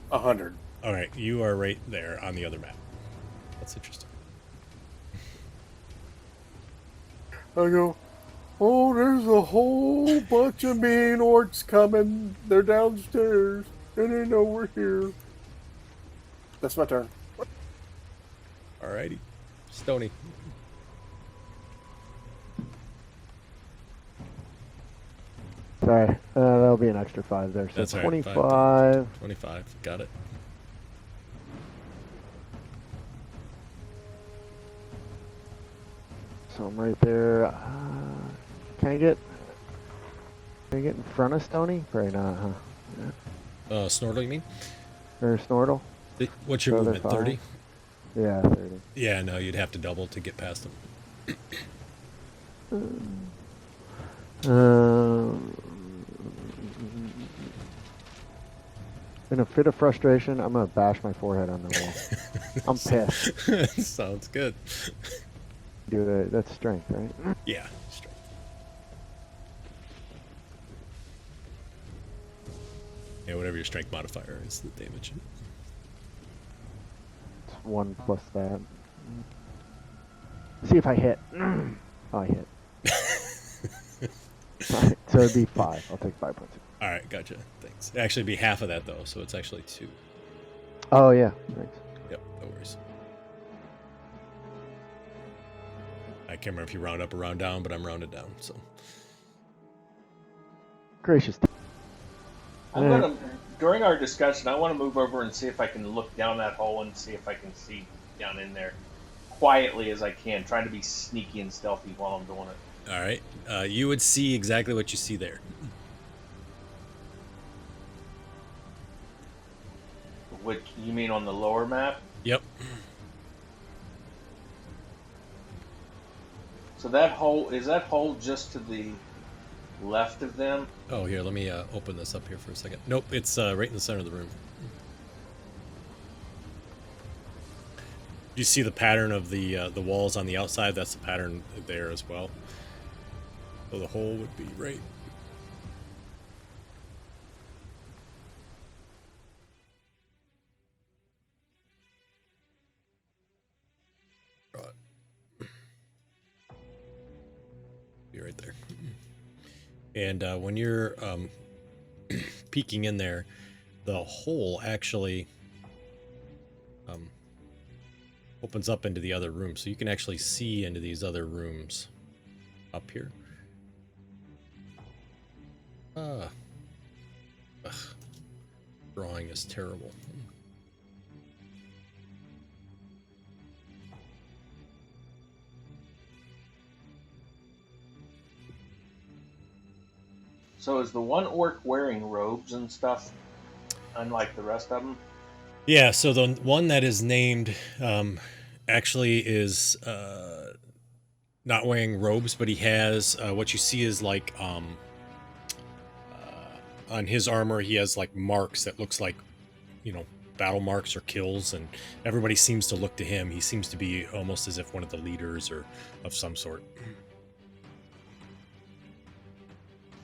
100. All right. You are right there on the other map. That's interesting. I go, oh, there's a whole bunch of mean orcs coming. They're downstairs, and they know we're here. That's my turn. All righty. Stony. Sorry, that'll be an extra 5 there. So That's all right. 25. 25. Got it. So I'm right there. Can I get in front of Stony? Probably not, huh? Snortle, you mean? Or Snortle? What's your Further movement? 30? Yeah, 30. Yeah, no, you'd have to double to get past him. In a fit of frustration, I'm gonna bash my forehead on the wall. I'm pissed. Sounds good. Do that. That's strength, right? Yeah, straight. Yeah, whatever your strength modifier is, the damage. It's 1 plus that. See if I hit. Oh, I hit. Alright, so it'd be 5. I'll take 5 points. All right, gotcha. Thanks. It'd actually be half of that, though, so it's actually 2. Oh, yeah. Thanks. Yep, no worries. I can't remember if you round up or round down, but I'm rounded down, so. Gracious. I'm gonna, during our discussion, I want to move over and see if I can look down that hole and see if I can see down in there quietly as I can, trying to be sneaky and stealthy while I'm doing it. All right. You would see exactly what you see there. What you mean on the lower map? Yep. So that hole, is that hole just to the left of them? Oh, here, let me open this up here for a second. Nope, it's right in the center of the room. You see the pattern of the walls on the outside? That's the pattern there as well. So the hole would be right. Be right there. And when you're peeking in there, the hole actually opens up into the other room, so you can actually see into these other rooms up here. Ugh. Drawing is terrible. So is the one orc wearing robes and stuff, unlike the rest of them? Yeah, so the one that is named actually is not wearing robes, but he has what you see is like on his armor, he has like marks that looks like, you know, battle marks or kills, and everybody seems to look to him. He seems to be almost as if one of the leaders or of some sort.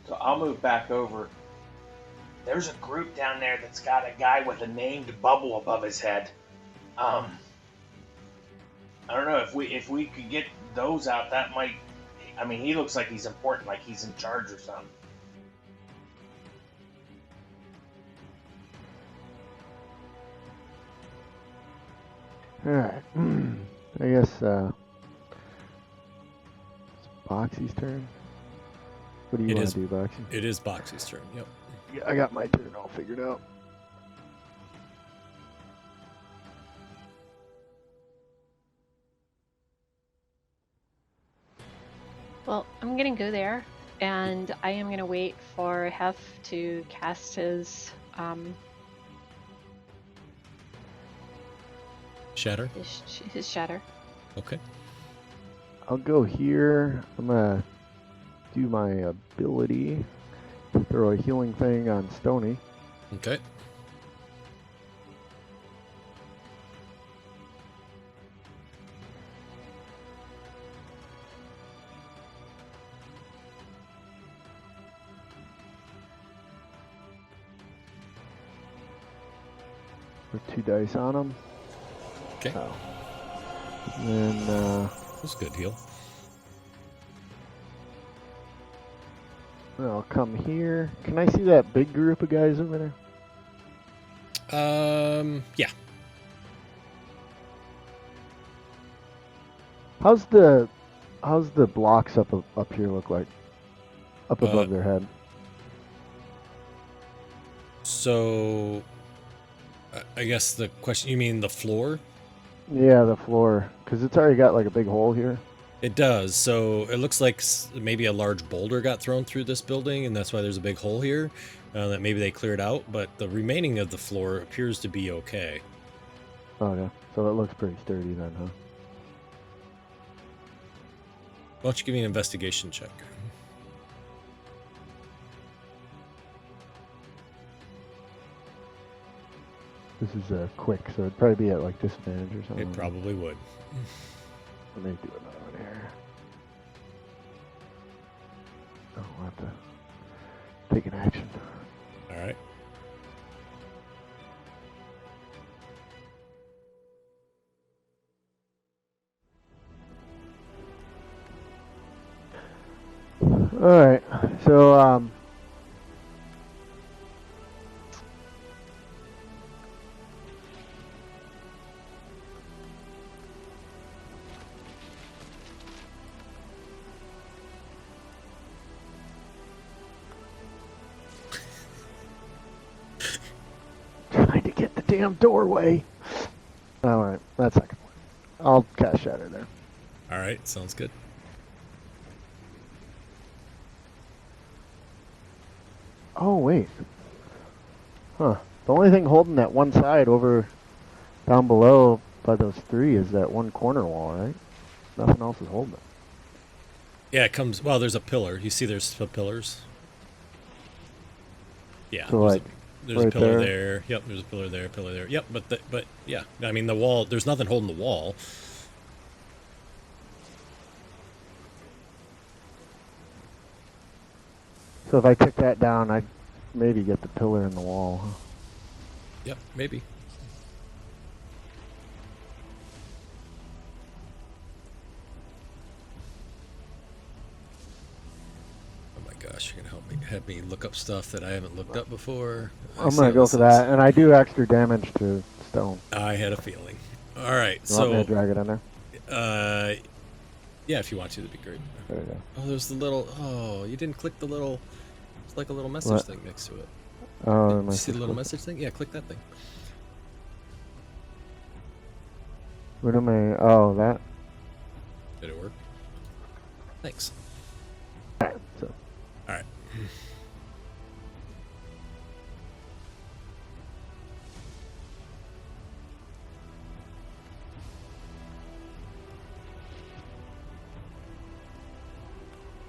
So I'll move back over. There's a group down there that's got a guy with a named bubble above his head. I don't know if we could get those out. That might. I mean, he looks like he's important, like he's in charge or something. Alright. I guess it's Boxy's turn. What do you It want is- to do, Boxy? It is Boxy's turn. Yep. Yeah, I got my turn all figured out. Well, I'm gonna go there, and I am gonna wait for Hef to cast Shatter. his shatter. Okay. I'll go here. I'm gonna do my ability to throw a healing thing on Stony. Okay. Put 2 dice on him. Okay. Oh. And then That's a good heal. I'll come here. Can I see that big group of guys over there? Yeah. How's the blocks up here look like? Up above their head. So, I guess the question, you mean the floor? Yeah, the floor, because it's already got like a big hole here. It does. So it looks like maybe a large boulder got thrown through this building, and that's why there's a big hole here. That maybe they cleared out, but the remaining of the floor appears to be okay. Oh yeah, so it looks pretty sturdy then, huh? Why don't you give me an investigation check? This is quick, so it'd probably be at like disadvantage or something. It probably would. Let me do another one here. Oh, I'll have to take an action. All right. Alright, so, trying to get the damn doorway. Alright, that's second one. I'll cast Shatter there. All right. Sounds good. Oh, wait. Huh. The only thing holding that one side over down below by those 3 is that one corner wall, right? Nothing else is holding it. Yeah, it comes. Well, there's a pillar. You see, there's some pillars. Yeah. So, there's like, there's a right pillar there? there. Yep. There's a pillar there. Pillar there. Yep. But yeah. I mean, the wall. There's nothing holding the wall. So if I took that down, I'd maybe get the pillar in the wall, huh? Yep. Maybe. Oh my gosh, you're gonna have me look up stuff that I haven't looked up before. I'm gonna go for that, and I do extra damage to stone. I had a feeling. All right, You want me so to drag it in there? yeah, if you want to, that'd be great. There we go. Oh, there's the little. Oh, you didn't click the little. It's like a little message What? thing next to it. Oh, Did am I you see the supposed little to- message thing? Yeah, click that thing. What am I? Oh, that. Did it work? Thanks. Alright, so All right.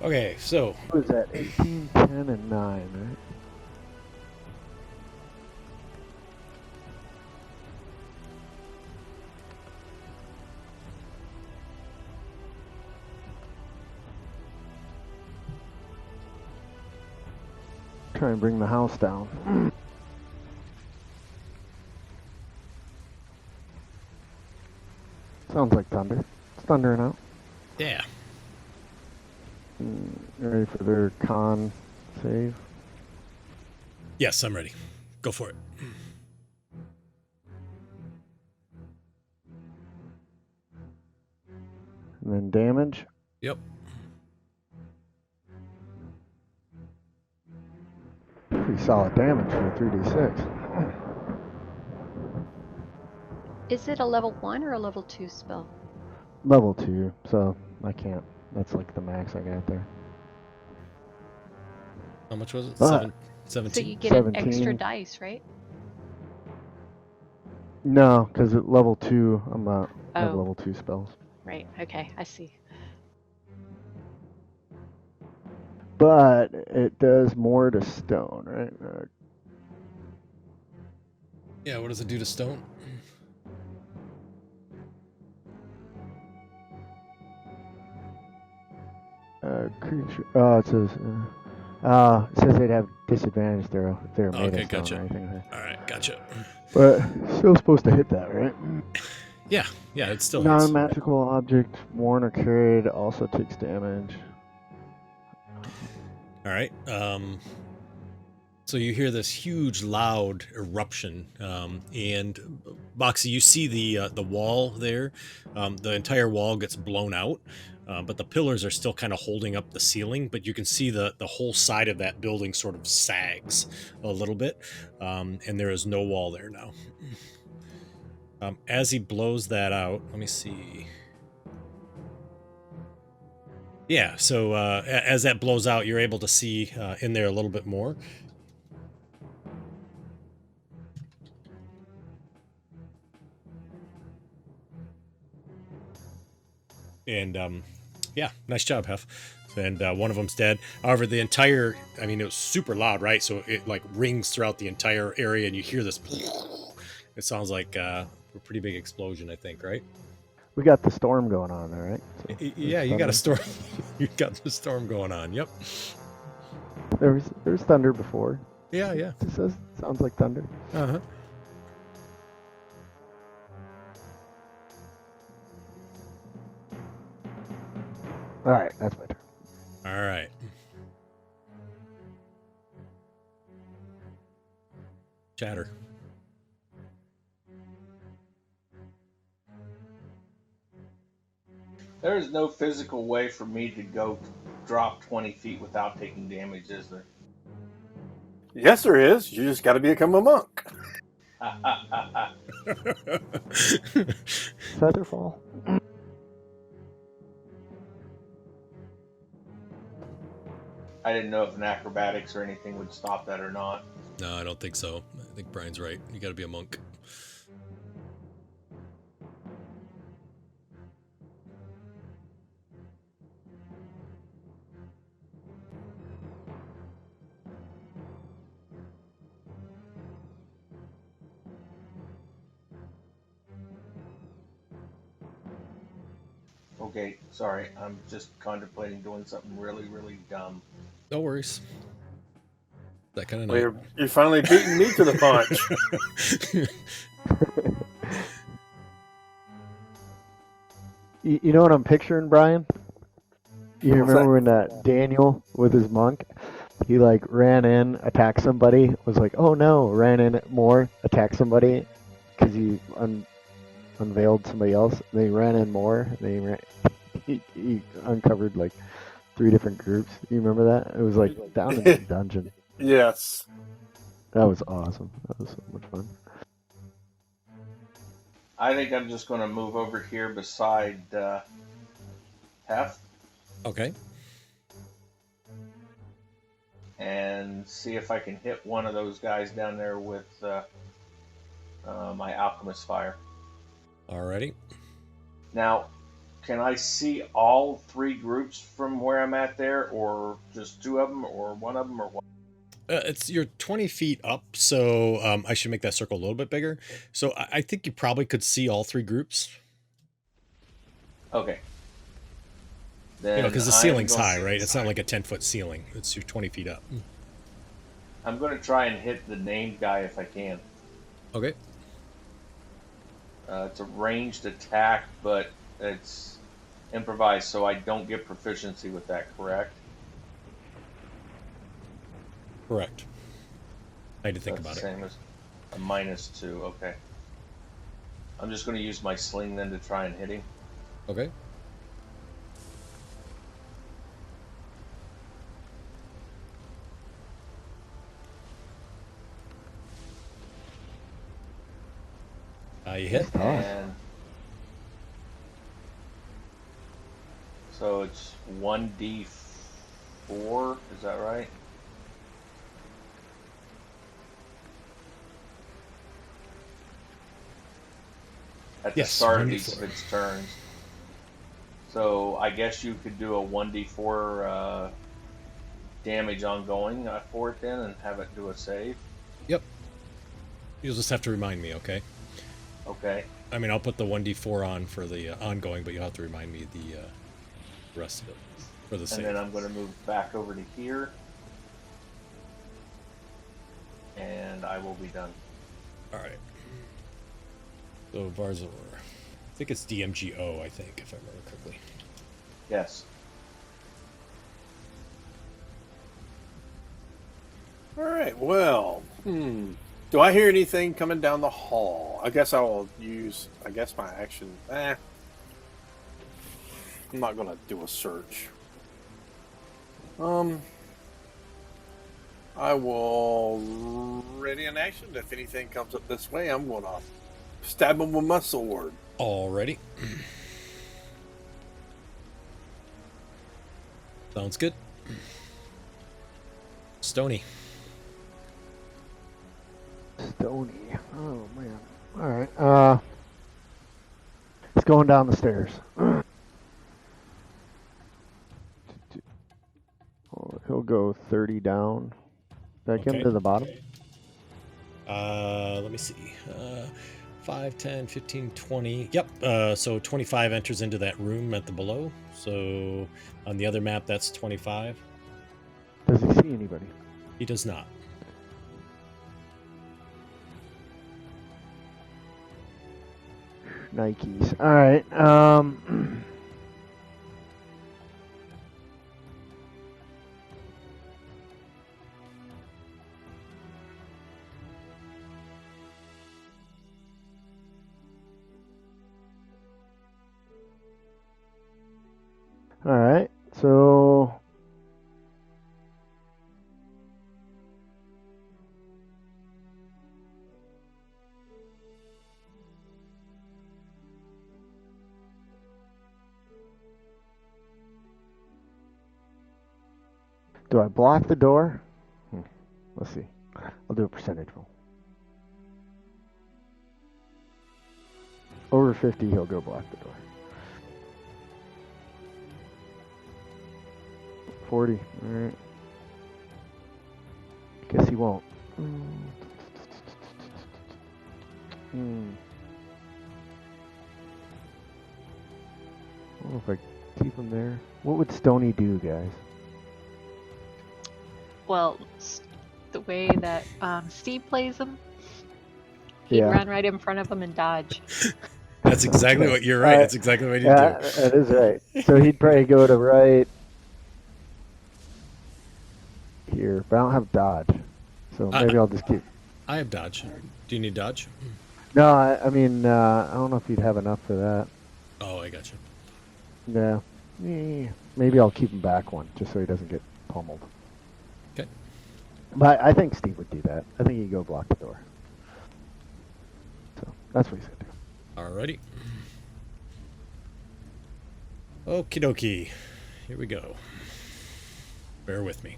Okay, so What is that? 18, 10, and 9, right? Try and bring the house down. Sounds like thunder. It's thundering out. yeah. Ready for their con save? Yes, I'm ready. Go for it. And then damage. Yep. Pretty solid damage for a 3d6. Is it a level 1 or a level 2 spell? Level 2, so I can't. That's like the max I got there. How much was it? But 17? So you get an extra 17. dice, right? No, because at level 2, I'm not. I have Oh. level 2 spells. Right, okay, I see. But it does more to stone, right? Yeah, what does it do to stone? Creature. It says they'd have disadvantage there if they're made Okay, of stone gotcha. or anything. All right, gotcha. But still supposed to hit that, right? Yeah, it still hits. Non-magical object worn or carried also takes damage. All right. So you hear this huge, loud eruption, and Boxy, you see the wall there. The entire wall gets blown out, but the pillars are still kind of holding up the ceiling. But you can see the whole side of that building sort of sags a little bit, and there is no wall there now. As he blows that out, let me see. Yeah, so as that blows out, you're able to see in there a little bit more. And yeah, nice job, Hef. And one of them's dead. However, the entire, I mean, it was super loud, right? So it like rings throughout the entire area, and you hear this. It sounds like a pretty big explosion, I think, right? We got the storm going on there, right? So Yeah, you got a storm. You got the storm going on. Yep. There was thunder before. Yeah. It says sounds like thunder. Uh-huh. All right, that's my turn. All right. Chatter. There is no physical way for me to go drop 20 feet without taking damage, is there? Yes, there is. You just got to become a monk. Featherfall. I didn't know if an acrobatics or anything would stop that or not. No, I don't think so. I think Brian's right. You got to be a monk. Okay, sorry. I'm just contemplating doing something really, really dumb. No worries. That kind of Well, night. you're finally beating me to the punch. You know what I'm picturing, Brian? You What's remember that? when Daniel with his monk, he like ran in, attacked somebody, was like, oh no, ran in more, attacked somebody, because he unveiled somebody else. They ran in more. He uncovered like 3 different groups. You remember that? It was like down in the dungeon. Yes. That was awesome. That was so much fun. I think I'm just going to move over here beside Hef Okay. and see if I can hit one of those guys down there with my alchemist fire. Alrighty. Now, can I see all three groups from where I'm at there, or just two of them, or one of them, or what? It's you're 20 feet up, so I should make that circle a little bit bigger. So I think you probably could see all three groups. Okay. You know, Then because the I am ceiling's going. high, right? It's not like a 10-foot ceiling. It's you're 20 feet up. I'm going to try and hit the named guy if I can. Okay. It's a ranged attack, but it's improvised, so I don't get proficiency with that. Correct? Correct. I had to think That's about the it. same as a -2. Okay. I'm just going to use my sling then to try and hit him. Okay. You hit. Nice. And so it's 1d4. Is that right? At the Yes, start of 1d4. each of its turns. So I guess you could do a 1d4 damage ongoing for it then, and have it do a save. Yep. You'll just have to remind me, okay? Okay. I mean, I'll put the 1d4 on for the ongoing, but you'll have to remind me the rest of it for the save. And then I'm going to move back over to here. And I will be done. All right. So Varzor. I think it's DMGO, I think, if I remember correctly. Yes. All right. Well, do I hear anything coming down the hall? I guess I will use. I guess my action. I'm not gonna do a search. I will ready an action. If anything comes up this way, I'm gonna stab him with my sword. Alrighty. Sounds good. Stony. Stony. Oh man. All right. It's going down the stairs. He'll go 30 down. Back Okay. him to the bottom. Let me see. 5, 10, 15, 20. Yep. So 25 enters into that room at the below. So on the other map, that's 25. Does he see anybody? He does not. Nikes. All right. All right. So do I block the door? Let's see. I'll do a percentage roll. Over 50, he'll go block the door. 40. All right. Guess he won't. I don't know if I keep him there. What would Stony do, guys? Well, the way that Steve plays him, he'd Yeah. run right in front of him and dodge. That's exactly Okay. what you're right. That's exactly what you Yeah, do. that is right. So he'd probably go to right here, but I don't have dodge. So maybe I'll just keep. I have dodge. Do you need dodge? No, I mean, I don't know if you'd have enough for that. Oh, I got you. Yeah. Maybe I'll keep him back one, just so he doesn't get pummeled. Okay. But I think Steve would do that. I think he'd go block the door. So that's what he's going to do. Alrighty. Okie dokie. Here we go. Bear with me.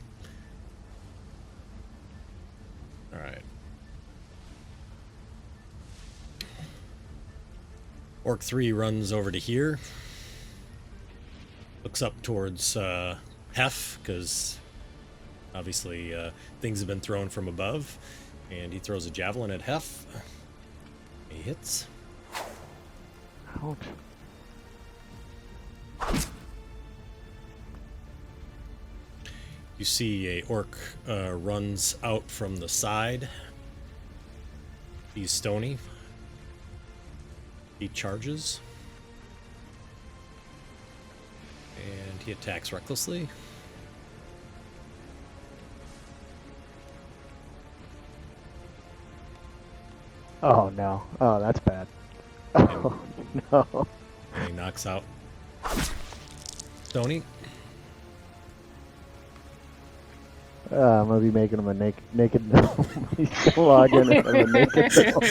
Alright. Orc 3 runs over to here. looks up towards Hef, because obviously things have been thrown from above, and he throws a javelin at Hef. He hits. Ouch. You see a orc runs out from the side. He's stony. He charges. And he attacks recklessly. Oh no. Oh, that's bad. Oh no. And he knocks out Stony. I'm gonna be making him a naked gnome. He's still logging in a naked gnome.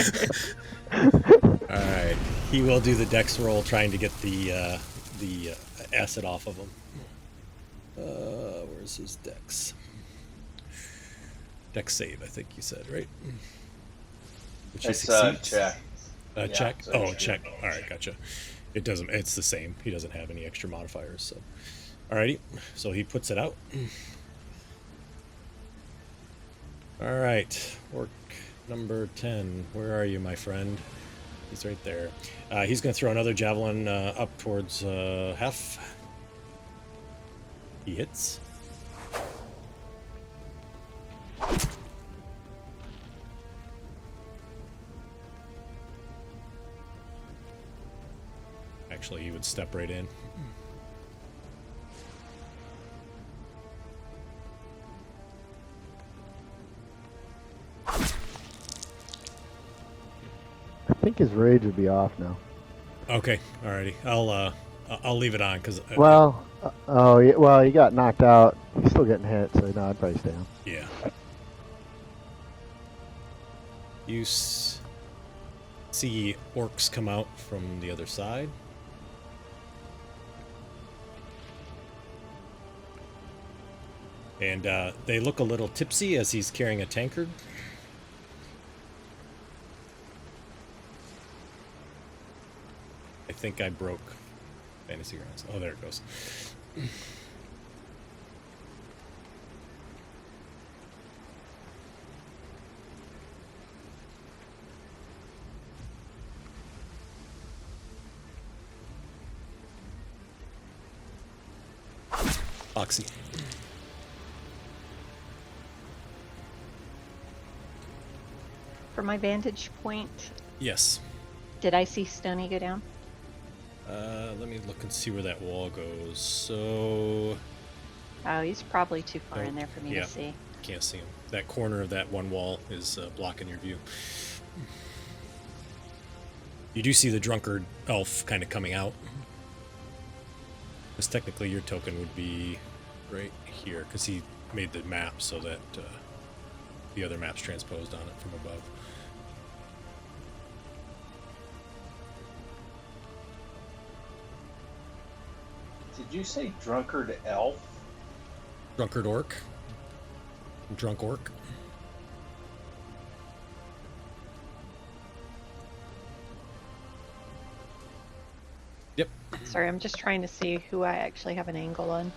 Alright. He will do the dex roll trying to get the acid off of him. Where's his dex? Dex save, I think you said, right? Which he It's succeeds. check. A Yeah, check? so Oh, it a check. Alright, gotcha. It doesn't, it's the same. He doesn't have any extra modifiers, so. Alrighty. So he puts it out. Alright. Orc number 10. Where are you, my friend? He's right there. He's going to throw another javelin up towards Hef. He hits. Actually, he would step right in. I think his rage would be off now. Okay, alrighty. I'll leave it on because. Well, well, he got knocked out. He's still getting hit, so no, I'd probably stay on. Yeah. You see orcs come out from the other side. And they look a little tipsy as he's carrying a tankard. I think I broke Fantasy Grounds. Oh, there it goes. Oxy. For my vantage point, Yes. did I see Stony go down? Let me look and see where that wall goes. So, Oh, he's probably too far in Nope. there for me Yeah. to see. can't see him. That corner of that one wall is blocking your view. You do see the drunkard elf kind of coming out. Because technically your token would be right here, because he made the map so that the other map's transposed on it from above. Did you say drunkard elf? Drunkard orc. Drunk orc. Yep. Sorry, I'm just trying to see who I actually have an angle on.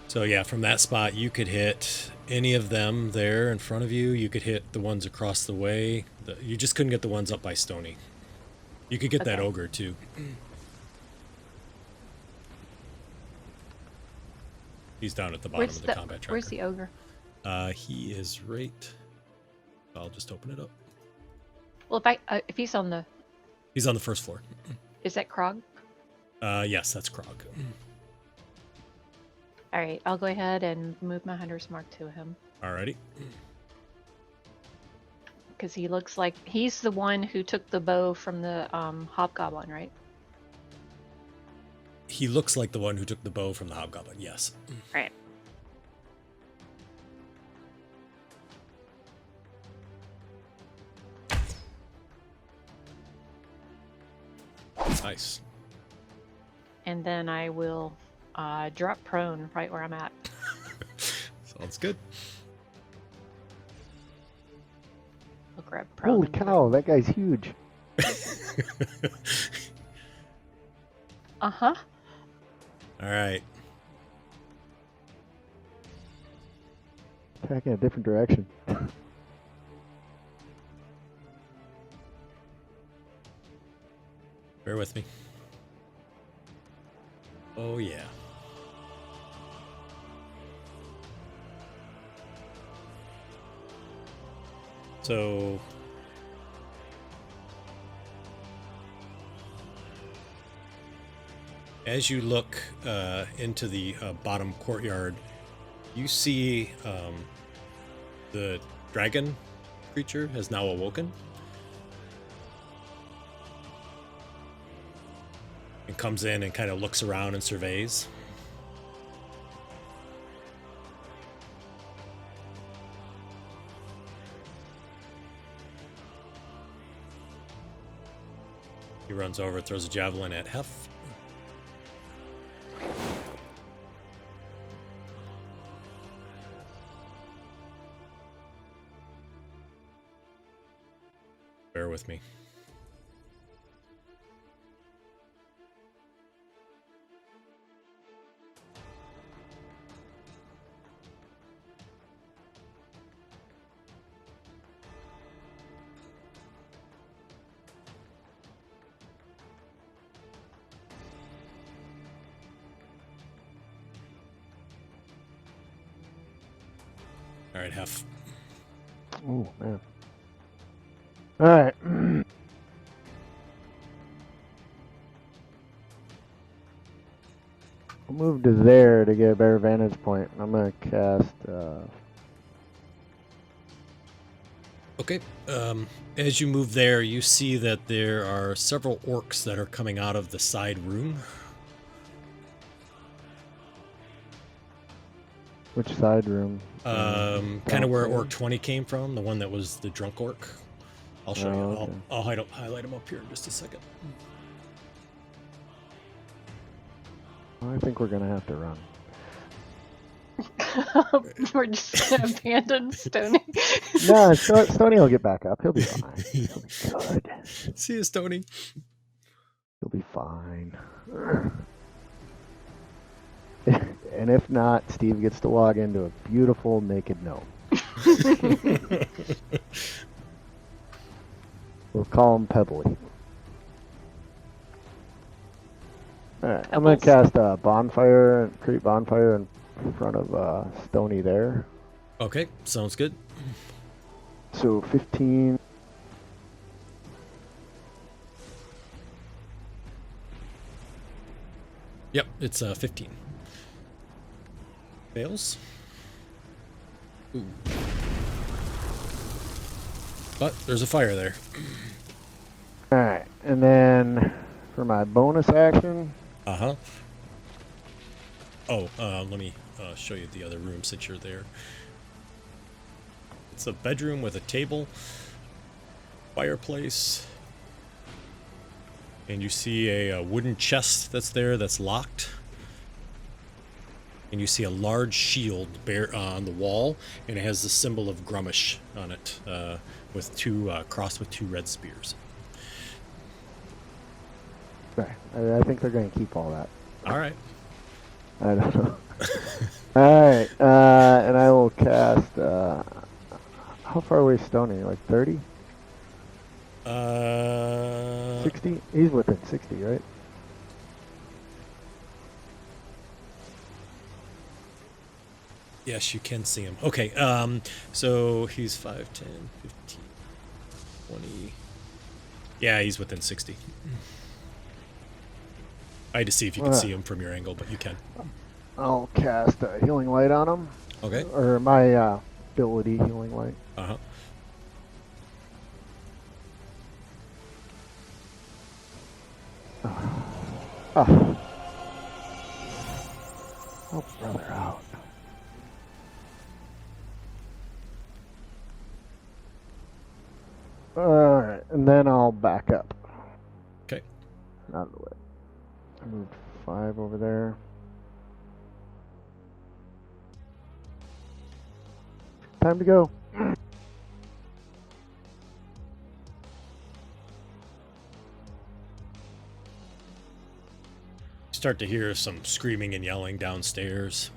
So yeah, from that spot you could hit any of them there in front of you. You could hit the ones across the way. You just couldn't get the ones up by Stony. You could get that Okay. ogre too. He's down at the bottom of the combat tracker. Where's the ogre? He is right. I'll just open it up. Well, if he's on the, He's on the first floor. is that Krog? Yes, that's Krog. All right, I'll go ahead and move my hunter's mark to him Alrighty. because he looks like he's the one who took the bow from the hobgoblin, right? He looks like the one who took the bow from the hobgoblin. Yes. Right. Nice. And then I will drop prone right where I'm at. Sounds good. I'll grab prone. Holy and cow, that guy's huge. Uh-huh. All right. Attacking a different direction. Bear with me. Oh, yeah. So... as you look into the bottom courtyard, you see the dragon creature has now awoken and comes in and kind of looks around and surveys. He runs over, throws a javelin at Hef. Bear with me. All right, Hef. Oh, man. Alright. I'll move to there to get a better vantage point. I'm going to cast... Okay. As you move there, you see that there are several orcs that are coming out of the side room. which side room? Kind of where Orc 20 came from, the one that was the drunk orc. I'll show you. okay. I'll highlight him up here in just a second. I think we're going to have to run. We're just gonna abandon Stony. No, Stoney will get back up. He'll be fine. He'll be good. See you, Stony. He'll be fine. And if not, Steve gets to log into a beautiful naked gnome. We'll call him Pebbly. Alright, I'm going to cast a bonfire, create bonfire in front of Stony there. Okay, sounds good. So 15. Yep, it's 15. Fails. Ooh. But there's a fire there. Alright, and then for my bonus action, Uh-huh. Oh, let me show you the other room since you're there. It's a bedroom with a table, fireplace, and you see a wooden chest that's there that's locked. And you see a large shield on the wall, and it has the symbol of Gruumsh on it, with two crossed with two red spears. okay, I think they're going to keep all that. All right. I don't know. Alright, and I will cast, how far away is Stony? Like 30? 60? He's within 60, right? Yes, you can see him. Okay, so he's 5, 10, 15, 20. Yeah, he's within 60. I had to see if you could see him from your angle, but you can. I'll cast a healing light on him. Okay. Or my ability healing light. Uh-huh. Oh. Help brother out. Alright, and then I'll back up. Okay. Out of the way. I moved 5 over there. Time to go. Start to hear some screaming and yelling downstairs.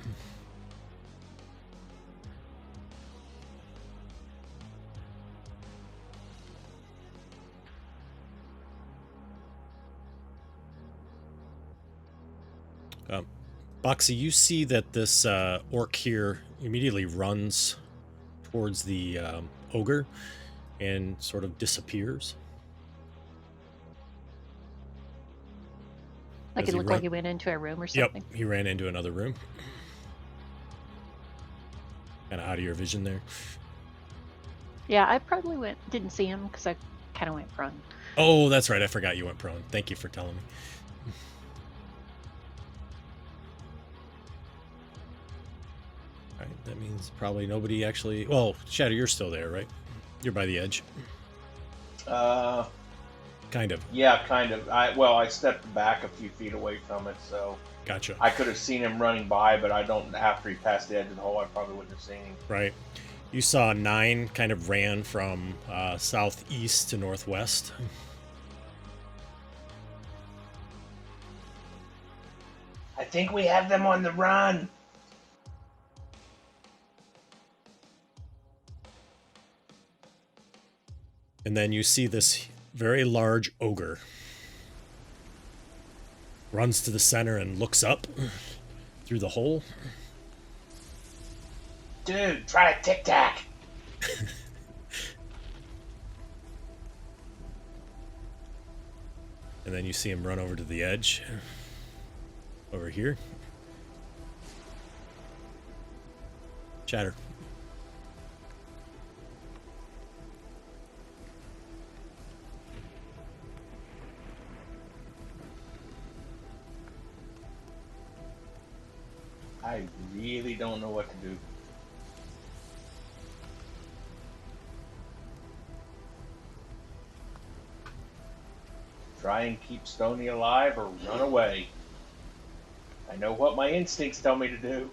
Boxy, you see that this orc here immediately runs towards the ogre and sort of disappears. Like Does it he looked run- like he went into a room or Yep, something. he ran into another room. Kind of out of your vision there. Yeah, I probably didn't see him because I kind of went prone. Oh, that's right. I forgot you went prone. Thank you for telling me. All right, that means probably nobody actually... Well, Shadow, you're still there, right? You're by the edge. Kind of. Yeah, kind of. I stepped back a few feet away from it, so Gotcha. I could have seen him running by, but I don't. After he passed the edge of the hole, I probably wouldn't have seen him. Right. You saw 9 kind of ran from southeast to northwest. I think we have them on the run. And then you see this very large ogre runs to the center and looks up through the hole. Dude, try a tic tac. And then you see him run over to the edge. Over here. Chatter. I really don't know what to do. Try and keep Stony alive or run away. I know what my instincts tell me to do.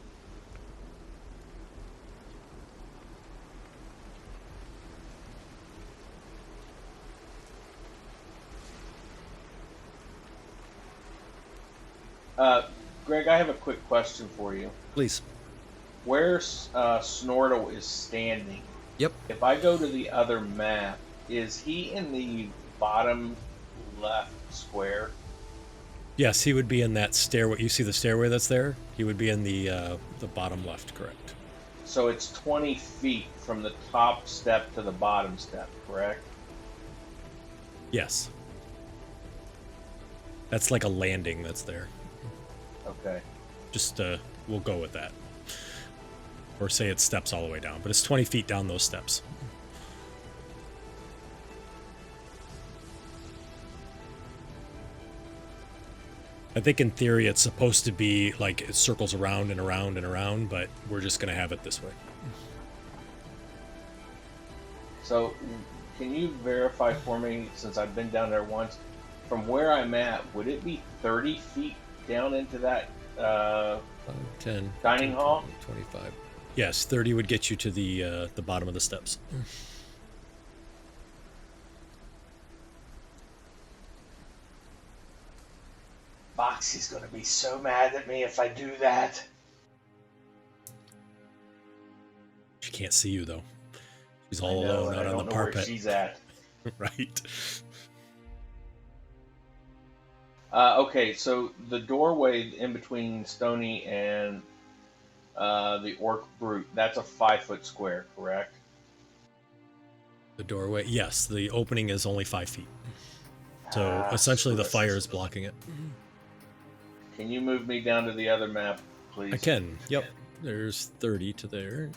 Greg, I have a quick question for you. Please. Where Snortle is standing, Yep. if I go to the other map, is he in the bottom left square? Yes, he would be in that stairway. You see the stairway that's there? He would be in the bottom left, correct? So it's 20 feet from the top step to the bottom step, correct? Yes. That's like a landing that's there. Okay. Just, we'll go with that. Or say it steps all the way down, but it's 20 feet down those steps. I think in theory it's supposed to be like it circles around and around and around, but we're just going to have it this way. So can you verify for me, since I've been down there once, from where I'm at, would it be 30 feet down into that 10, dining hall? 25. Yes, 30 would get you to the bottom of the steps. Boxy's gonna be so mad at me if I do that. She can't see you though. She's I all know, alone and I out don't on the know where parapet. she's at. Right. Okay, so the doorway in between Stony and the Orc Brute, that's a 5-foot square, correct? The doorway, yes, the opening is only 5 feet. So essentially the fire is blocking it. Can you move me down to the other map, please? I can, yep. There's 30 to there.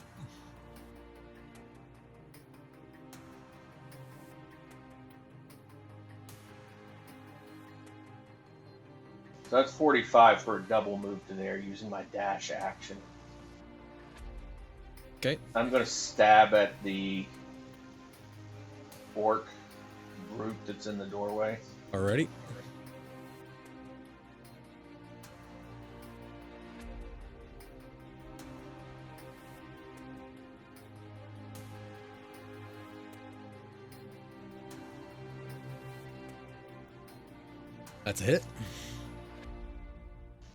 So that's 45 for a double move to there using my dash action. Okay. I'm going to stab at the orc brute that's in the doorway. Alrighty. That's a hit.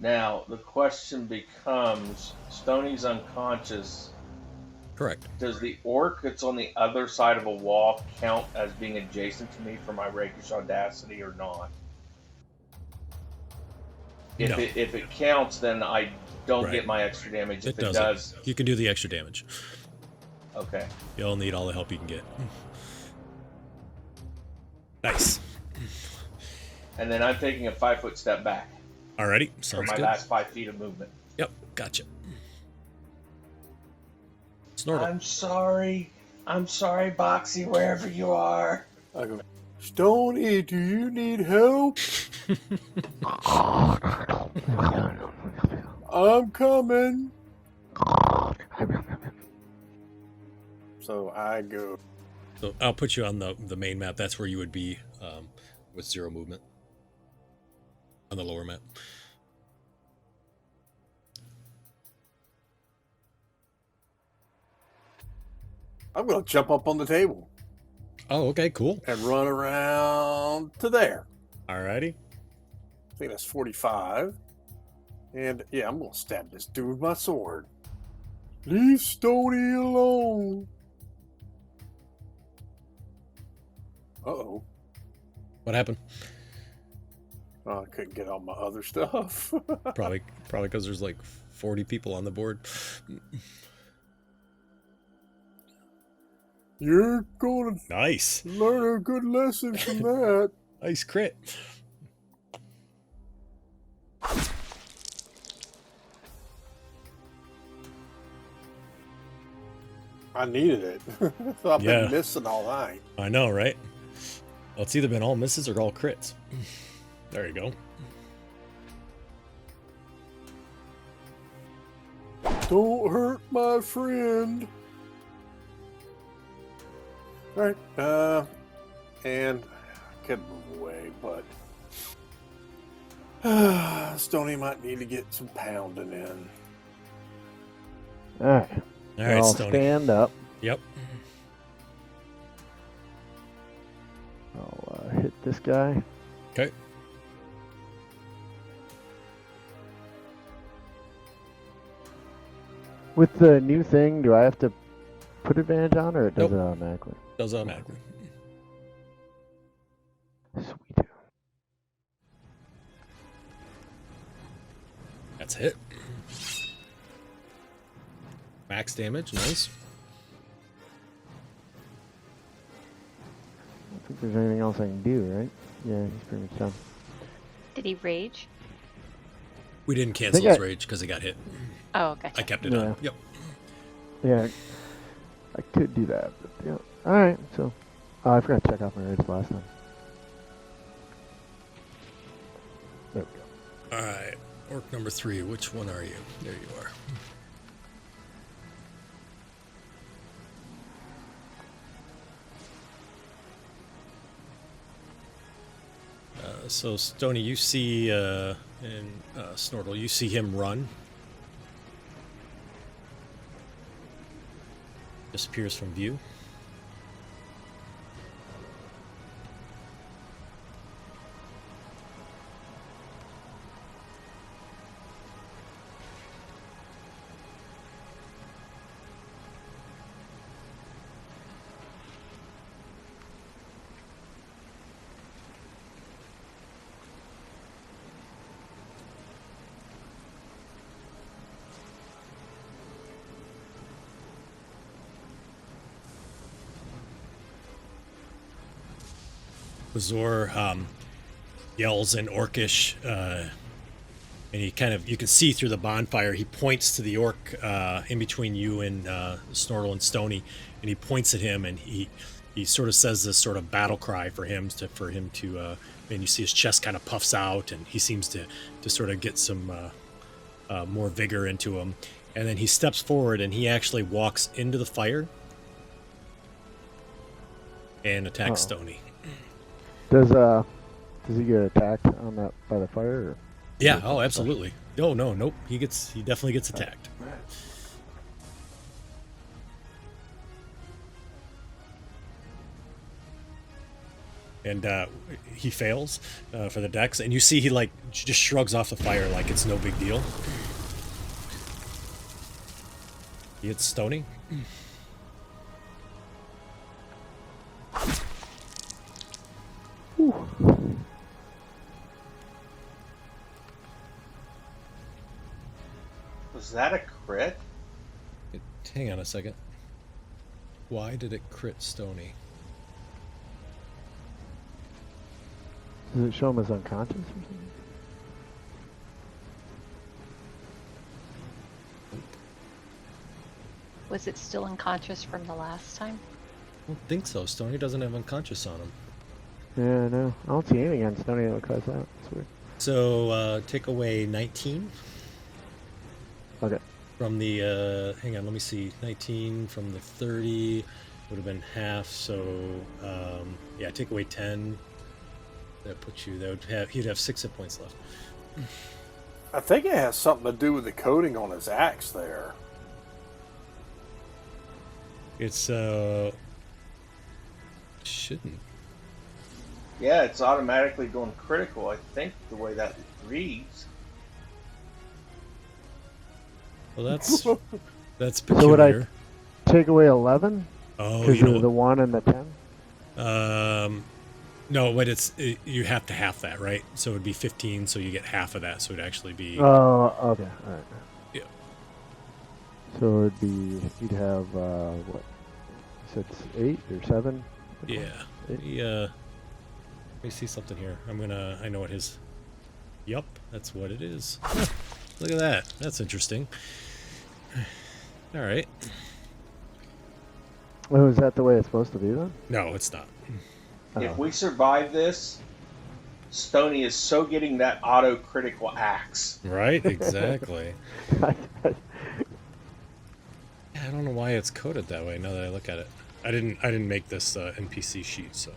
Now the question becomes: Stoney's unconscious. Correct. Does the orc that's on the other side of a wall count as being adjacent to me for my rakish audacity or not? No. If it counts, then I don't Right. get my extra damage. If It it doesn't. does, You can do the extra damage. okay. You'll need all the help you can get. Nice. And then I'm taking a 5-foot step back Alrighty. for Sounds my good. last 5 feet of movement. Yep. Gotcha. Snortle. I'm sorry, Boxy, wherever you are. I go, Stony, do you need help? I'm coming. So I go. So I'll put you on the main map. That's where you would be with 0 movement. On the lower map. I'm going to jump up on the table Oh, okay, cool. and run around to there. Alrighty. I think that's 45. And yeah, I'm going to stab this dude with my sword. Leave Stony alone. Uh-oh. What happened? Oh, I couldn't get all my other stuff. Probably because there's like 40 people on the board. You're going to Nice. learn a good lesson from that. Nice crit. I needed it. I've Yeah. been missing all night. I know, right? Well, it's either been all misses or all crits. There you go. Don't hurt my friend. All right. And I could move away, but Stony might need to get some pounding in. All right. All right, I'll Stoney. stand up. Yep. I'll hit this guy. Okay. With the new thing, do I have to put advantage on, or it does Nope. it automatically? Does automatically. Sweet. That's a hit. Max damage. Nice. I don't think there's anything else I can do, right? Yeah, he's pretty much done. Did he rage? We didn't cancel think his I- rage because he got hit. Oh, gotcha. I kept it Yeah. on. Yep. Yeah, I could do that, but yeah. All right, so I forgot to check off my rage last time. There we go. All right. Orc number 3. Which one are you? There you are. So Stony, you see, and Snortle, you see him run. Disappears from view. Bazor yells in Orcish, and he kind of, you can see through the bonfire, he points to the orc in between you and Snortle and Stony, and he points at him, and he sort of says this sort of battle cry for him to and you see his chest kind of puffs out, and he seems to sort of get some more vigor into him. And then he steps forward, and he actually walks into the fire and attacks Uh-oh. Stony. Does he get attacked on that by the fire? Or Yeah. Oh, absolutely. No, nope. He definitely gets attacked. and he fails for the dex, and you see he like just shrugs off the fire like it's no big deal. He hits Stony. Was that a crit? Hang on a second. Why did it crit Stony? Does it show him as unconscious or something? Was it still unconscious from the last time? I don't think so. Stony doesn't have unconscious on him. Yeah, no. I don't see anything on Stony that would cause that. It's weird. So take away 19 Okay. from the, hang on, let me see, 19 from the 30 would have been half, so yeah, take away 10. That puts you, he'd have 6 hit points left. I think it has something to do with the coating on his axe there. It's, shouldn't. Yeah, it's automatically going critical, I think, the way that reads. Well, that's So would I peculiar. take away 11? Oh, Because you of the know, 1 and the 10? no, but you have to half that, right? So it'd be 15, so you get half of that, so it'd actually be, Oh, okay. All right. yeah. So it'd be, you'd have, what? You said 8 or 7? Yeah. Eight? Let me see something here. I know what his, yup, that's what it is. Huh, look at that. That's interesting. All right. Oh, is that the way it's supposed to be then? No, it's not. If Oh. we survive this, Stony is so getting that auto critical axe. Right? Exactly. I- Yeah, I don't know why it's coded that way now that I look at it. I didn't make this NPC sheet, so.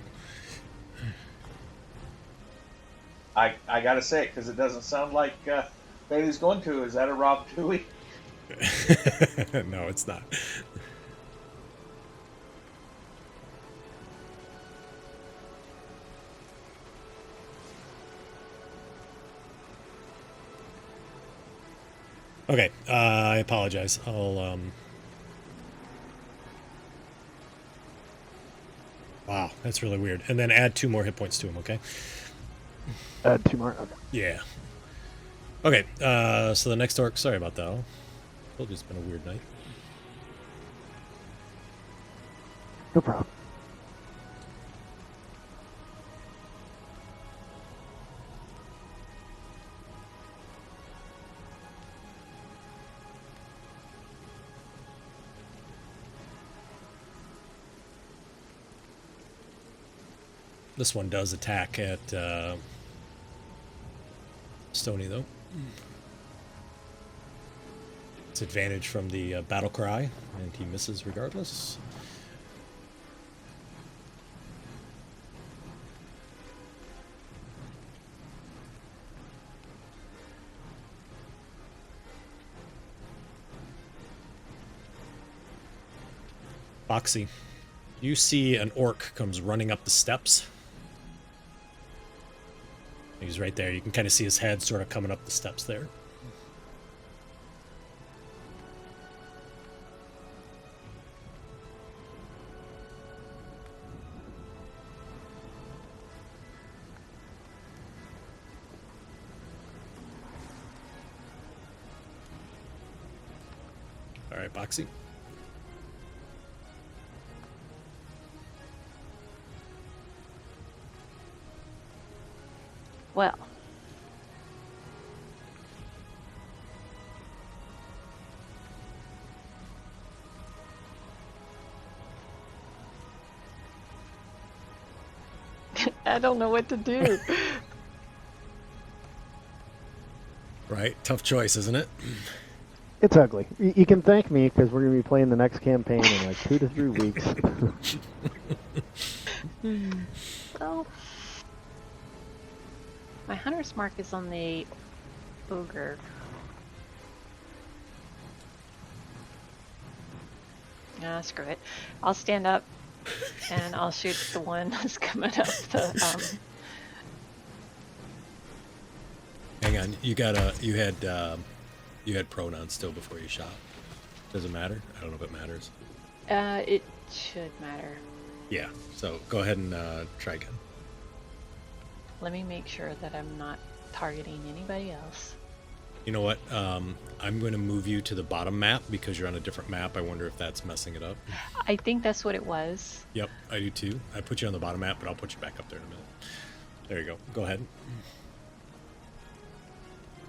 I gotta say it because it doesn't sound like Bailey's going to. Is that a Rob Dewey? No, it's not. Okay, I apologize. Wow, that's really weird. And then add 2 more hit points to him, okay? Add 2 more? Okay. Yeah. Okay, so the next orc, sorry about that. I told you it's been a weird night. No problem. This one does attack at Stony, though. It's advantage from the battle cry, and he misses regardless. Foxy, you see an orc comes running up the steps. He's right there. You can kind of see his head sort of coming up the steps there. All right, Boxy. Well, I don't know what to do. Right? Tough choice, isn't it? It's ugly. You can thank me because we're going to be playing the next campaign in like 2 to 3 weeks. Well, my hunter's mark is on the ogre. Screw it. I'll stand up And I'll shoot the one that's coming up the. Hang on, you had pronoun still before you shot. Does it matter? I don't know if it matters. It should matter. Yeah. So go ahead and try again. Let me make sure that I'm not targeting anybody else. You know what? I'm going to move you to the bottom map because you're on a different map. I wonder if that's messing it up. I think that's what it was. Yep, I do too. I put you on the bottom map, but I'll put you back up there in a minute. There you go. Go ahead.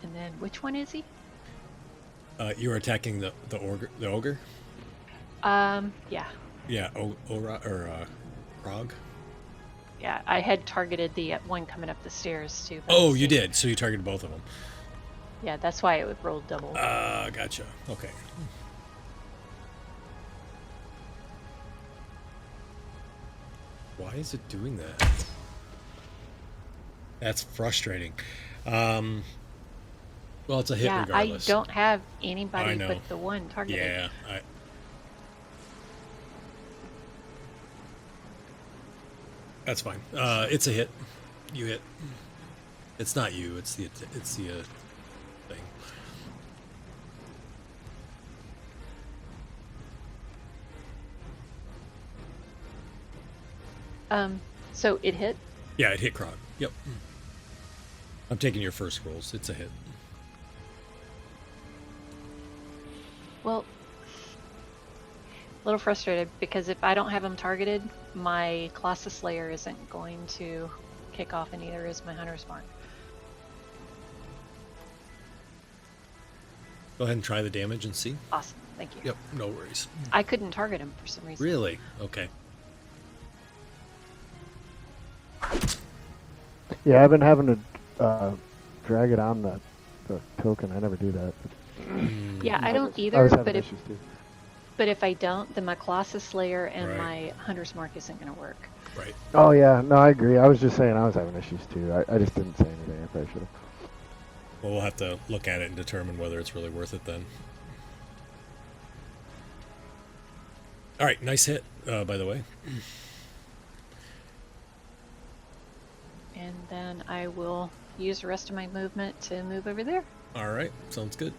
And then which one is he? You're attacking the ogre. Yeah. Yeah, Krog. Yeah, I had targeted the one coming up the stairs too. Oh, you did. So you targeted both of them. Yeah, that's why it would roll double. Gotcha. Okay. Why is it doing that? That's frustrating. Well, it's a hit yeah, regardless. I don't have anybody I know. but the one targeted. Yeah, that's fine. It's a hit. You hit. It's not you. It's the thing. So it hit? Yeah, it hit Krog. Yep. I'm taking your first rolls. It's a hit. Well, a little frustrated because if I don't have him targeted, my Colossus Slayer isn't going to kick off, and neither is my Hunter's Mark. Go ahead and try the damage and see. Awesome, thank you. Yep, no worries. I couldn't target him for some reason. Really? Okay. Yeah, I've been having to drag it on the token. I never do that. Yeah, I don't I either, was having but issues too. if I don't, then my Colossus Slayer and Right. my Hunter's Mark isn't going to work. Right. Oh yeah, no, I agree. I was just saying I was having issues too. I just didn't say anything. I probably should have. Well, we'll have to look at it and determine whether it's really worth it then. All right, nice hit, by the way. And then I will use the rest of my movement to move over there. All right, sounds good.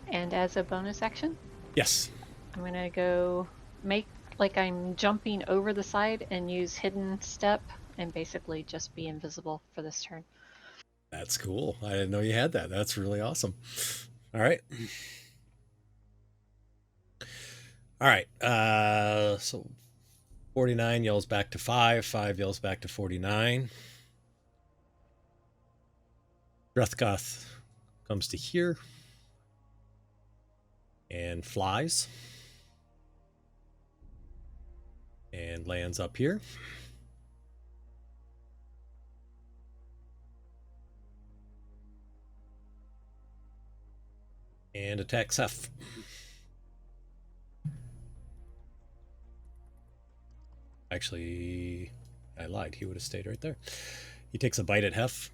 And as a bonus action, Yes. I'm going to go make like I'm jumping over the side and use hidden step and basically just be invisible for this turn. That's cool. I didn't know you had that. That's really awesome. All right. All right. So 49 yells back to 5. 5 yells back to 49. Drethgoth comes to here and flies and lands up here. And attacks Hef. Actually, I lied. He would have stayed right there. He takes a bite at Hef.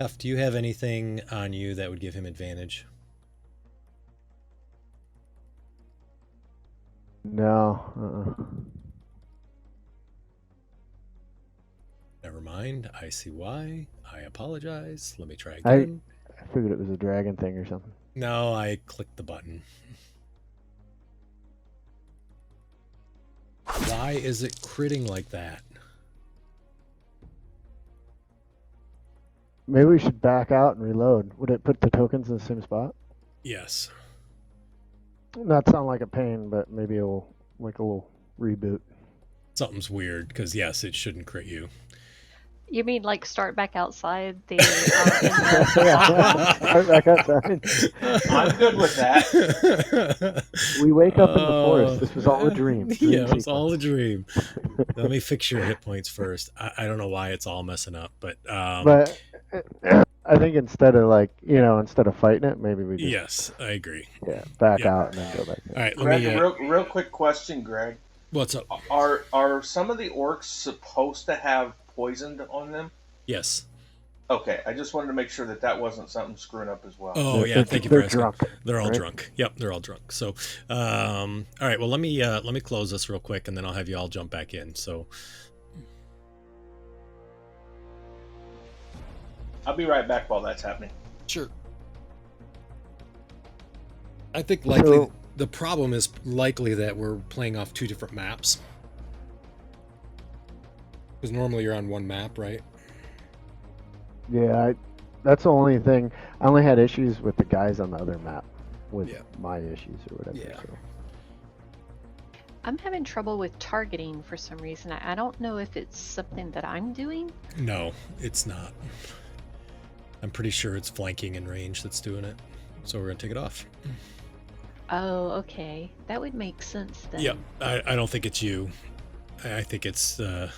Hef, do you have anything on you that would give him advantage? No. Never mind. I see why. I apologize. Let me try I again. figured it was a dragon thing or something. No, I clicked the button. Why is it critting like that? Maybe we should back out and reload. Would it put the tokens in the same spot? Yes. Not sound like a pain, but maybe it'll like a little reboot. Something's weird, because yes, it shouldn't crit you. You mean like start back outside the? Start back outside. I'm good with that. We wake up in the forest. This was all a dream. Yeah, it was all a dream. Let me fix your hit points first. I don't know why it's all messing up, but But I think instead of fighting it, maybe we just yes, I agree. back Yeah. out and then go back. All right, let Greg, me. real quick question, Greg. What's up? Are some of the orcs supposed to have poisoned on them? Yes. Okay, I just wanted to make sure that that wasn't something screwing up as well. Oh yeah, thank you for they're asking. drunk. They're all right? drunk. Yep, they're all drunk. So, all right. Well, let me close this real quick, and then I'll have you all jump back in. So, I'll be right back while that's happening. sure. I think likely So- the problem is likely that we're playing off two different maps. Because normally you're on one map, right? Yeah, that's the only thing. I only had issues with the guys on the other map with Yeah. my issues or whatever. Yeah. So. I'm having trouble with targeting for some reason. I don't know if it's something that I'm doing. No, it's not. I'm pretty sure it's flanking and range that's doing it. So we're gonna take it off. Oh, okay. That would make sense then. Yep. I don't think it's you. I think it's the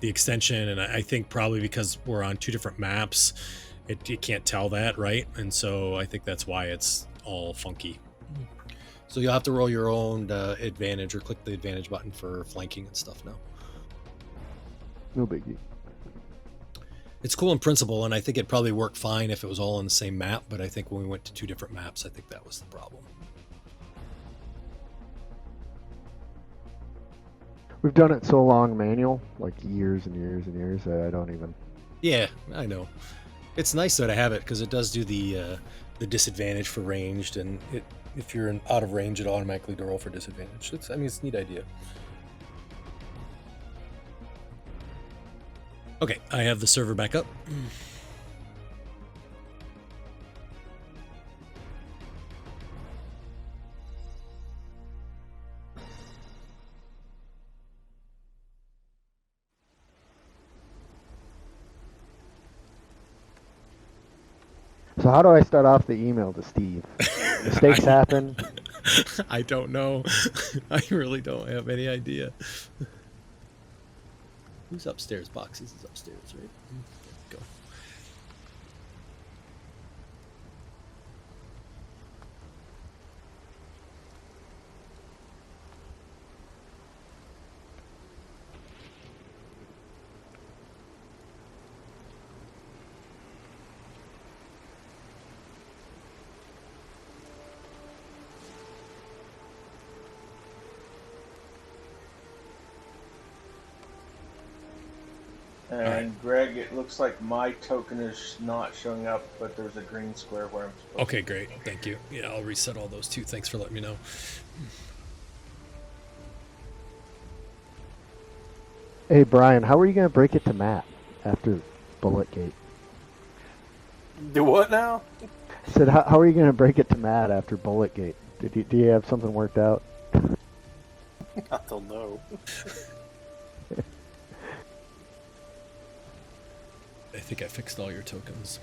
extension, and I think probably because we're on two different maps, it can't tell that, right? And so I think that's why it's all funky. So you'll have to roll your own advantage or click the advantage button for flanking and stuff now. No biggie. It's cool in principle, and I think it'd probably work fine if it was all on the same map, but I think when we went to two different maps, I think that was the problem. We've done it so long manual, like years and years and years, that I don't even. Yeah, I know. It's nice though to have it because it does do the disadvantage for ranged, and if you're out of range, it automatically roll for disadvantage. It's a neat idea. Okay, I have the server back up. So how do I start off the email to Steve? Mistakes happen. I don't know. I really don't have any idea. Who's upstairs? Boxes is upstairs, right? Go. And Greg, it looks like my token is not showing up, but there's a green square where I'm supposed Okay, great. Thank you. Yeah, I'll reset all those too. Thanks for letting me know. Hey Brian, how are you gonna break it to Matt after Bullet Gate? Do what now? I said, how are you gonna break it to Matt after Bullet Gate? Do you have something worked out? I don't know. I think I fixed all your tokens.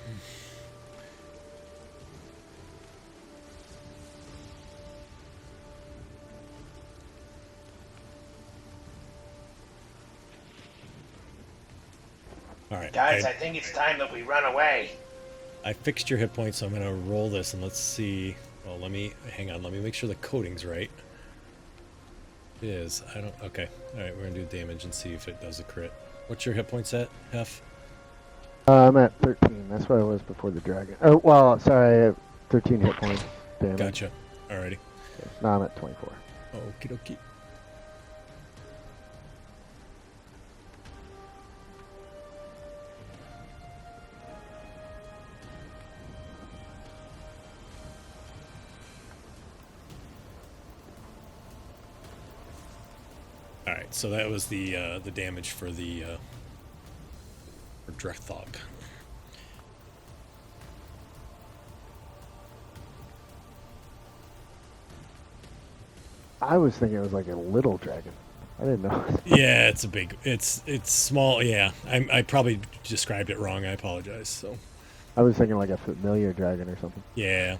All right, Guys, I think it's time that we run away. I fixed your hit points, so I'm gonna roll this and let's see. Well, hang on. Let me make sure the coding's right. It is. Okay. All right, we're gonna do damage and see if it does a crit. What's your hit points at, Hef? I'm at 13. That's what I was before the dragon. Oh, well, sorry, I have 13 hit points. Damage. Gotcha. Alrighty. Now I'm at 24. Okie dokie. All right, so that was the damage for the for Drethog. I was thinking it was like a little dragon. I didn't know. Yeah, it's small. Yeah, I probably described it wrong. I apologize. So. I was thinking like a familiar dragon or something. Yeah.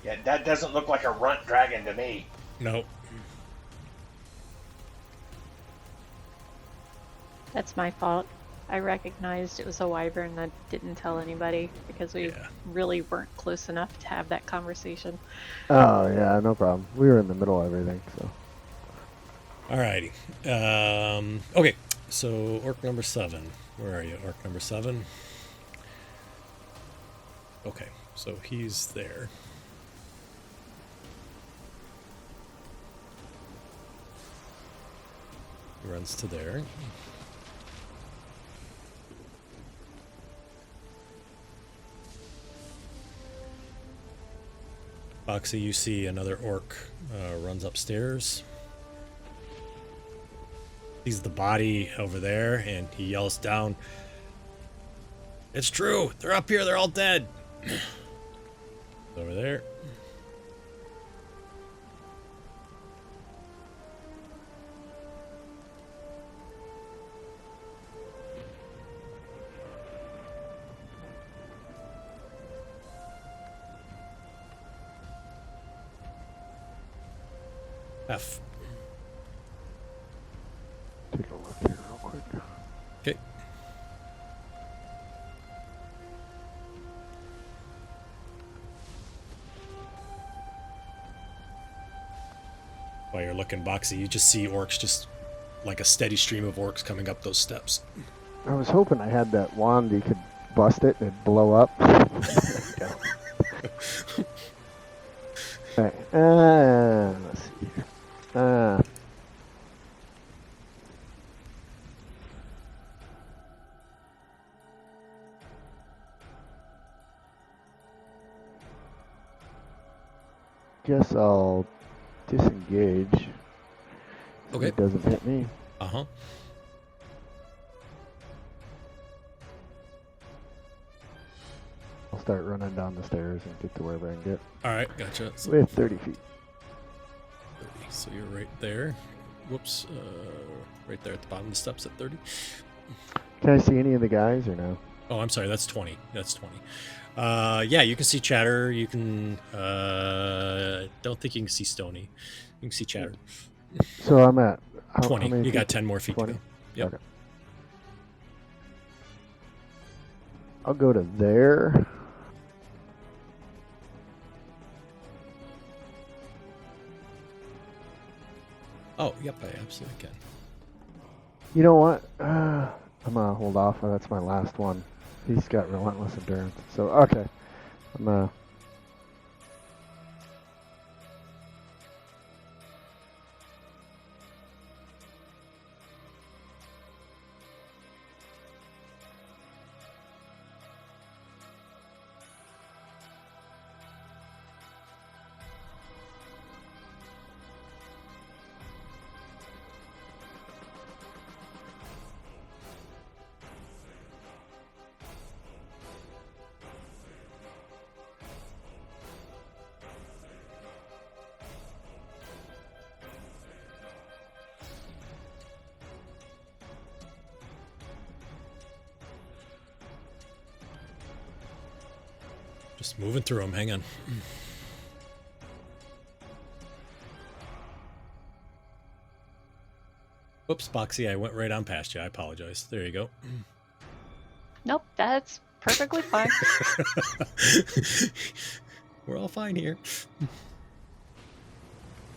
Yeah, that doesn't look like a runt dragon to me. Nope. That's my fault. I recognized it was a wyvern and I didn't tell anybody because we really weren't close enough to have that conversation. Oh yeah, no problem. We were in the middle of everything, so. Alrighty. Okay. so orc number 7. Where are you, orc number 7? Okay, so he's there. He runs to there. Foxy, you see another orc runs upstairs. Sees the body over there, and he yells down, "It's true! They're up here! They're all dead!" Over there. F. Take a look here real quick. Okay. While you're looking, Boxy, you just see orcs, just like a steady stream of orcs coming up those steps. I was hoping I had that wand you could bust it and it'd blow up. Alright, let's see here. Guess I'll disengage. Okay. It doesn't hit me. Uh-huh. I'll start running down the stairs and get to wherever I can get. Alright, gotcha. So, With 30 feet. 30. So you're right there. Whoops. Right there at the bottom of the steps at 30. Can I see any of the guys or no? Oh, I'm sorry. That's 20. That's 20. Yeah, you can see Chatter. You can... don't think you can see Stony. You can see Chatter. So I'm at... How 20. many You feet? got 10 more feet 20? to go. Yep. Okay. I'll go to there. Oh, yep, I absolutely can. You know what? I'm gonna hold off. That's my last one. He's got relentless endurance. So, okay. I'm Just moving through them. Hang on. Whoops, Boxy, I went right on past you. I apologize. There you go. Nope, that's perfectly fine. We're all fine here.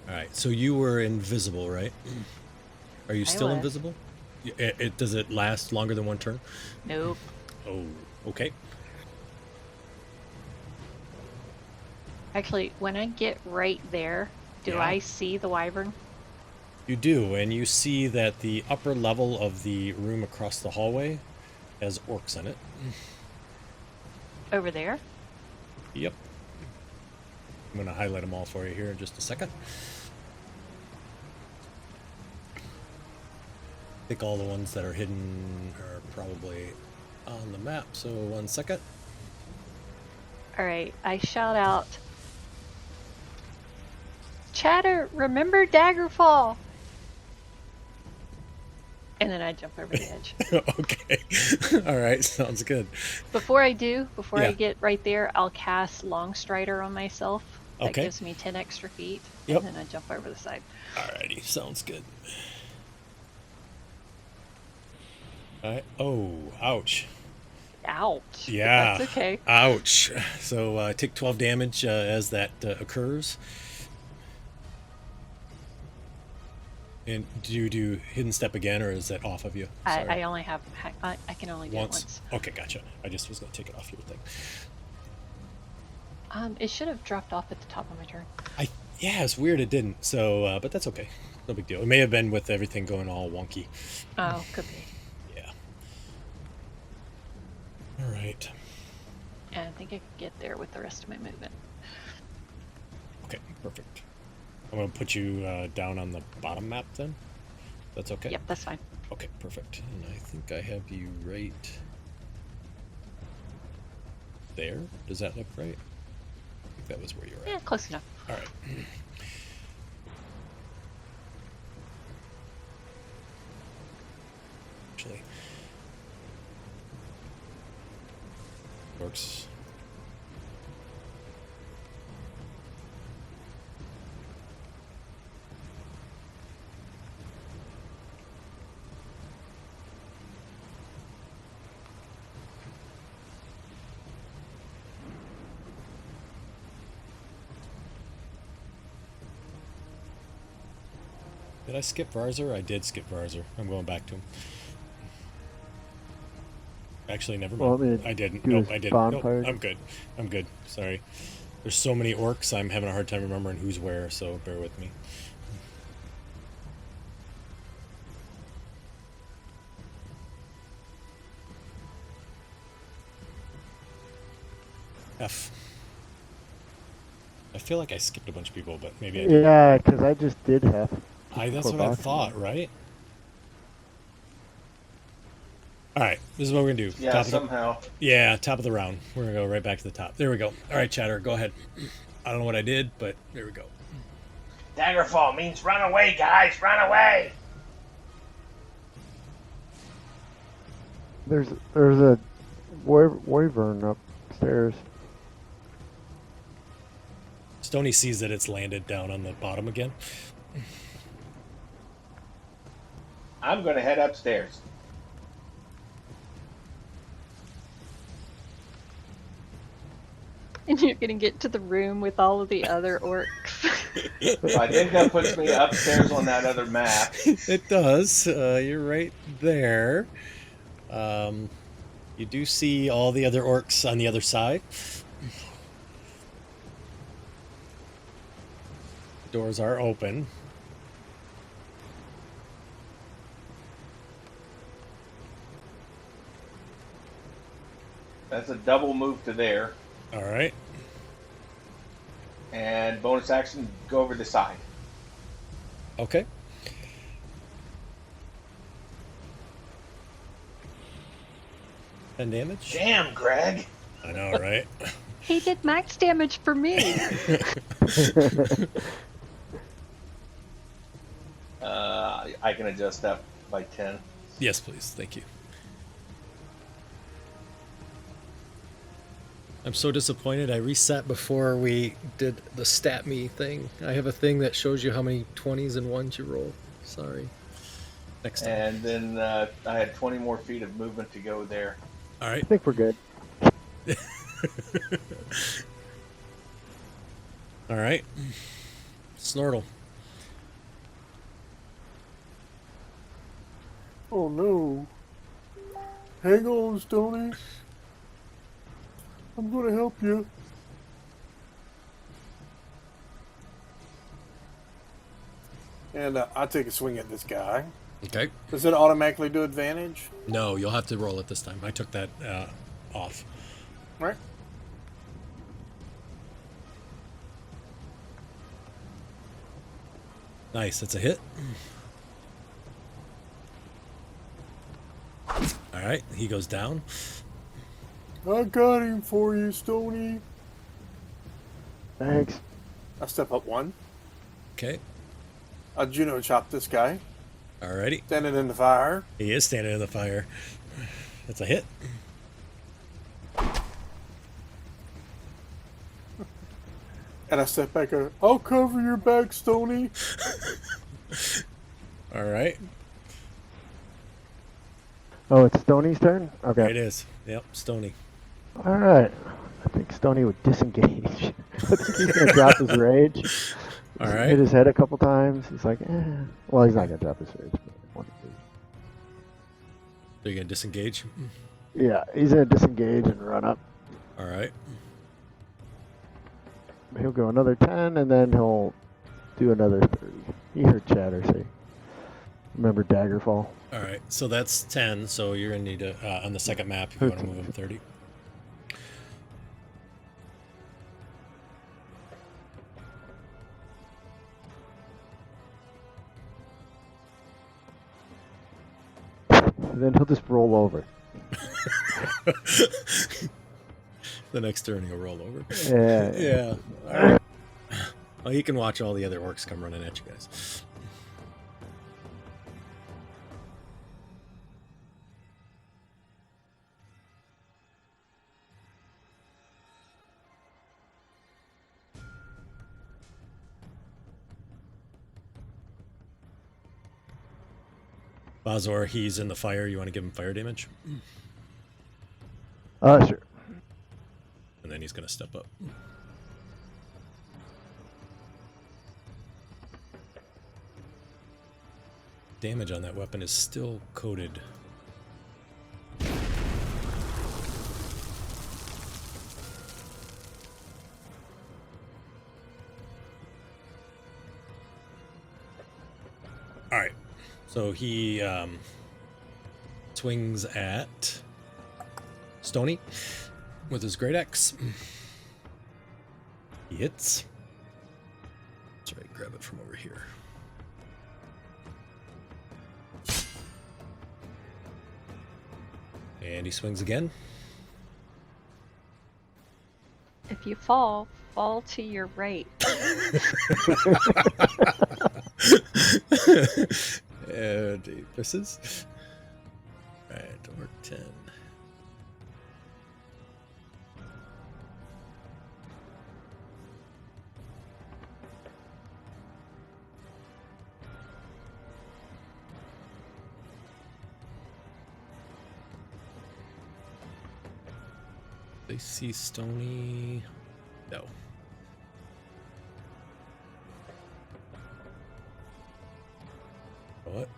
All right, so you were invisible, right? Are you still was. invisible? Does it last longer than one turn? Nope. Oh, okay. Actually, when I get right there, do Yeah. I see the wyvern? You do, and you see that the upper level of the room across the hallway has orcs in it. Over there? Yep. I'm going to highlight them all for you here in just a second. I think all the ones that are hidden are probably on the map, so 1 second. Alright, I shout out, Chatter, remember Daggerfall! And then I jump over the edge. Okay. All right, sounds good. Before I Yeah. get right there, I'll cast Longstrider on myself. That Okay. gives me 10 extra feet. Yep. And then I jump over the side. Alrighty, sounds good. Alright. Oh, ouch. Ouch. Yeah. That's okay. Ouch. So take 12 damage as that occurs. And do you do hidden step again, or is that off of you? Sorry. I only have. I can only do it once. Okay, gotcha. I just was gonna take it off your thing. It should have dropped off at the top of my turn. Yeah, it's weird it didn't. So, but that's okay. No big deal. It may have been with everything going all wonky. Oh, could be. Yeah. All right. And I think I could get there with the rest of my movement. Okay, perfect. I'm gonna put you down on the bottom map then. That's okay. Yep, that's fine. Okay, perfect. And I think I have you right there. Does that look right? I think that was where you were Yeah, at. close enough. All right. Actually, works. Did I skip Varzer? I did skip Varzer. I'm going back to him. Actually, never mind. Well, I didn't. do Nope, his I didn't. bonfire. Nope, I'm good. I'm good. Sorry. There's so many orcs, I'm having a hard time remembering who's where, so bear with me. F. I feel like I skipped a bunch of people, but maybe I did. Yeah, because I just did have. That's before what I boxing. thought, right? All right, this is what we're gonna do. Yeah, somehow. Yeah, top of the round. We're gonna go right back to the top. There we go. All right, Chatter, go ahead. I don't know what I did, but there we go. Daggerfall means run away, guys, run away. There's a wyvern upstairs. Stony sees that it's landed down on the bottom again. I'm going to head upstairs. And you're gonna get to the room with all of the other orcs. So I think that puts me upstairs on that other map. It does. You're right there. You do see all the other orcs on the other side. Doors are open. That's a double move to there. All right. And bonus action, go over the side. Okay. And damage? Damn, Greg. I know, right? He did max damage for me. I can adjust that by 10. Yes, please. Thank you. I'm so disappointed. I reset before we did the stat me thing. I have a thing that shows you how many 20s and 1s you roll. Sorry. Next time. And then I had 20 more feet of movement to go there. All right. I think we're good. All right. Snortle. Oh no. Hang on, Stony. I'm gonna help you. And I take a swing at this guy. Okay. Does it automatically do advantage? No, you'll have to roll it this time. I took that off. Right. Nice. That's a hit. All right. He goes down. I got him for you, Stony. Thanks. I step up one. Okay. I Juno chop this guy. Alrighty. Standing in the fire. He is standing in the fire. That's a hit. And I step back and I'll cover your back, Stony. All right. Oh, it's Stoney's turn? Okay. It is. Yep, Stony. Alright. I think Stoney would disengage. I think he's going to drop his rage. All Hit right. his head a couple times. He's like, eh. Well, he's not gonna drop his sword. So you're gonna disengage. Yeah, he's gonna disengage and run up. All right. He'll go another 10, and then he'll do another 30. He heard chatter say, remember Daggerfall? All right. So that's 10. So you're gonna need to on the second map if you want to move him 30. And then he'll just roll over. The next turn he'll roll over. Yeah. Yeah. All right. Well, you can watch all the other orcs come running at you guys. Bazor, he's in the fire. You want to give him fire damage? Sure. And then he's going to step up. Damage on that weapon is still coated. All right. So he swings at Stony with his great axe. He hits. That's right, grab it from over here. And he swings again. If you fall to your right. And he misses. Alright, orc 10. They see Stony. No. What?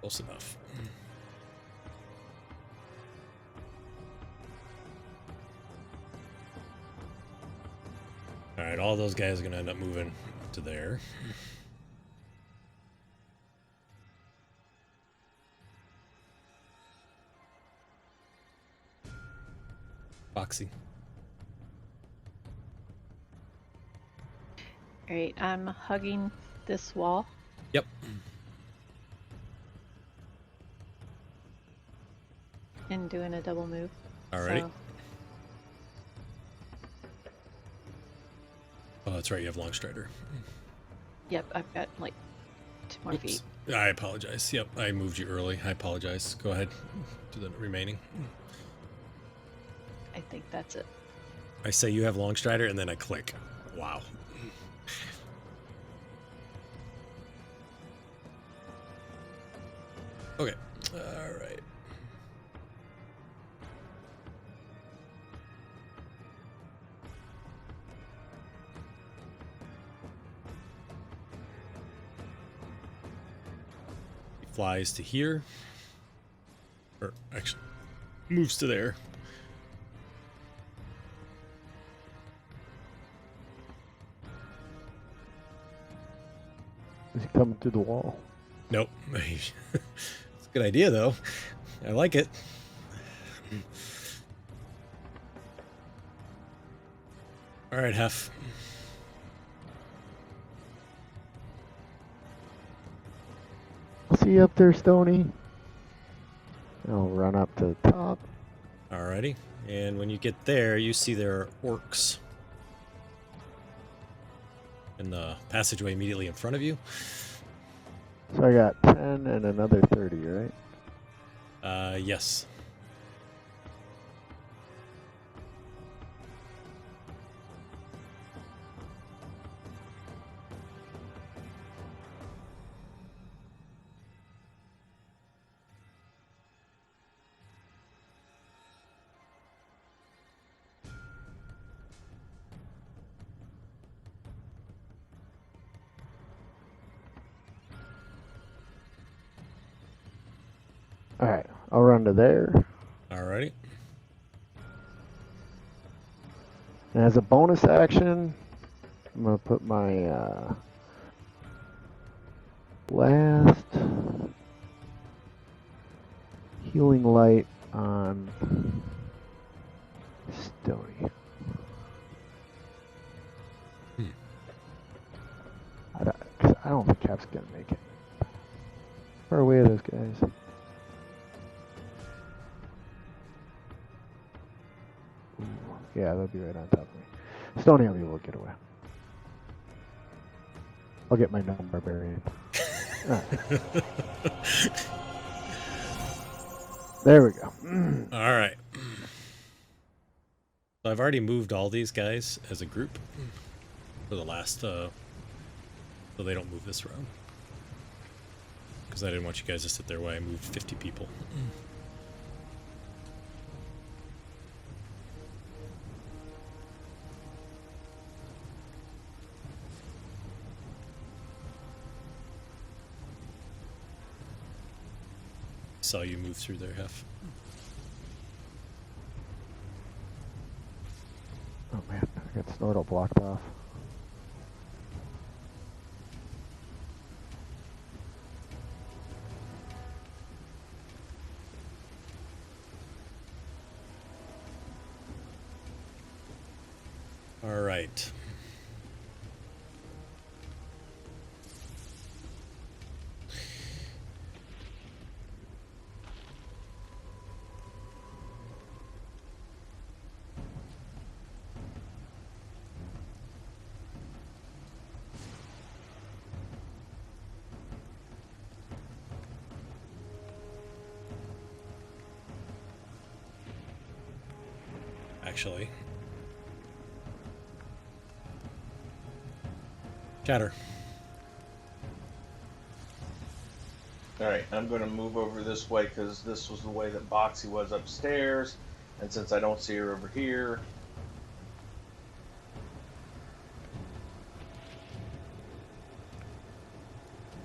Close enough. Alright, all those guys are going to end up moving to there. Foxy. Alright, I'm hugging this wall. Yep. And doing a double move. Alrighty. So, Oh, that's right, you have Long Strider. yep, I've got like 2 more feet. I apologize. Yep, I moved you early. I apologize. Go ahead. Do the remaining. I think that's it. I say you have Long Strider, and then I click. Wow. Okay. All right. He flies to here. Or actually, moves to there. Is he coming through the wall? Nope. It's a good idea, though. I like it. All right, Hef. I'll see you up there, Stony. I'll run up to the top. Alrighty. And when you get there, you see there are orcs in the passageway immediately in front of you. So I got 10 and another 30, right? Yes. All right, I'll run to there. Alrighty. And as a bonus action, I'm gonna put my last healing light on Stony. I don't think Cap's gonna make it. How far away are those guys? Ooh, yeah, they'll be right on top of me. Stony will be able to get away. I'll get my non-barbarian. Right. There we go. All right. So I've already moved all these guys as a group for the last, so they don't move this round. Because I didn't want you guys to sit there while I moved 50 people. Saw you move through there, Hef. Oh man, I got Snortle blocked off. All right. Actually. Chatter. Alright, I'm going to move over this way because this was the way that Boxy was upstairs. And since I don't see her over here,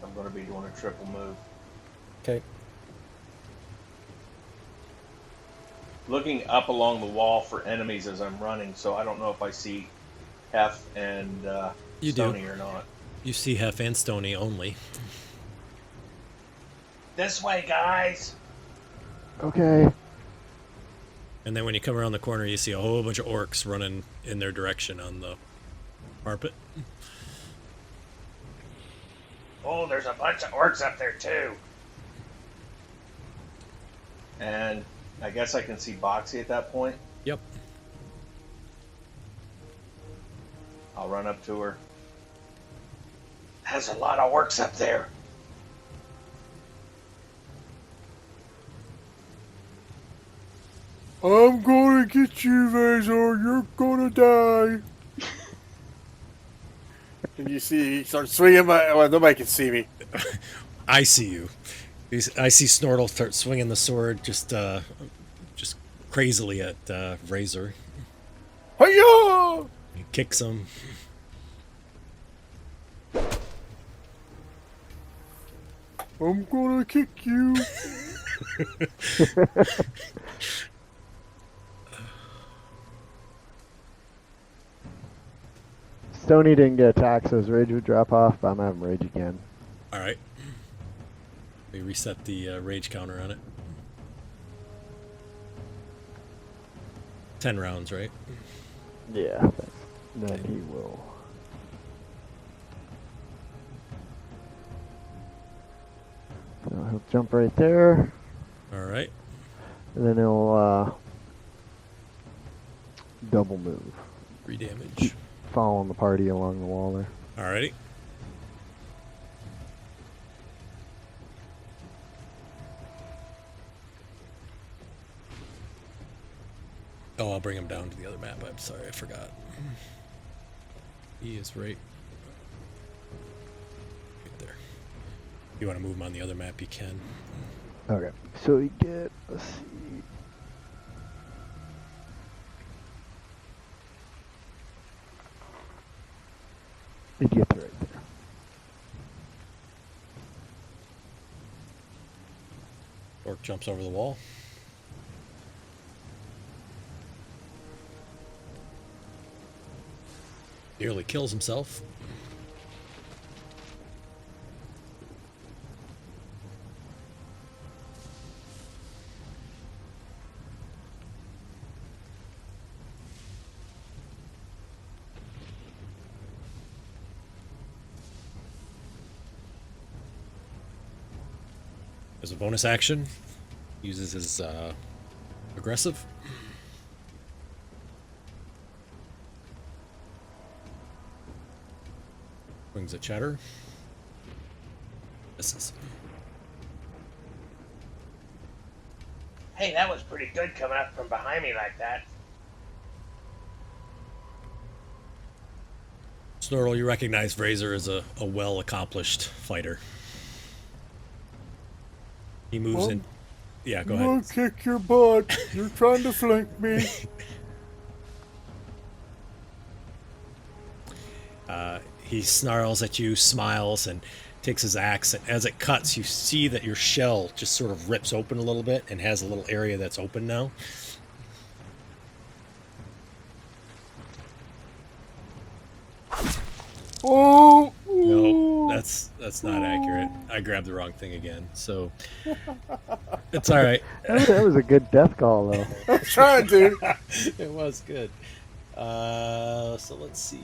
I'm going to be doing a triple move. Okay. Looking up along the wall for enemies as I'm running, so I don't know if I see Hef and You Stony do. or not. You see Hef and Stony only. This way, guys! Okay. And then when you come around the corner, you see a whole bunch of orcs running in their direction on the carpet. Oh, there's a bunch of orcs up there, too. And I guess I can see Boxy at that point. Yep. I'll run up to her. There's a lot of orcs up there. I'm gonna get you, Vazor. You're gonna die. And you see, he starts swinging my. Well, nobody can see me. I see you. I see Snortle start swinging the sword just crazily at Razor. Hiya! He kicks him. I'm gonna kick you. Stony didn't get attacked, so his rage would drop off, but I'm having rage again. All right. We reset the rage counter on it. 10 rounds, right? Yeah. Then he will. So he'll jump right there, All right. and then he'll double move, 3 damage. following the party along the wall there. All righty. Oh, I'll bring him down to the other map. I'm sorry, I forgot. He is right there. You want to move him on the other map, you can. Okay. So we get, let's see. He gets right there. Orc Jumps over the wall. Nearly kills himself. As a bonus action, uses his aggressive. Swings at Chatter. Misses. Hey, that was pretty good coming up from behind me like that. Snortle, you recognize Razor as a well-accomplished fighter. He moves in. Yeah, go I'll ahead. kick your butt. You're trying to flank me. He snarls at you, smiles, and takes his axe. And as it cuts, you see that your shell just sort of rips open a little bit and has a little area that's open now. Oh! No, that's not accurate. I grabbed the wrong thing again, so it's all right. That was a good death call, though. I'm trying to. It was good. So let's see.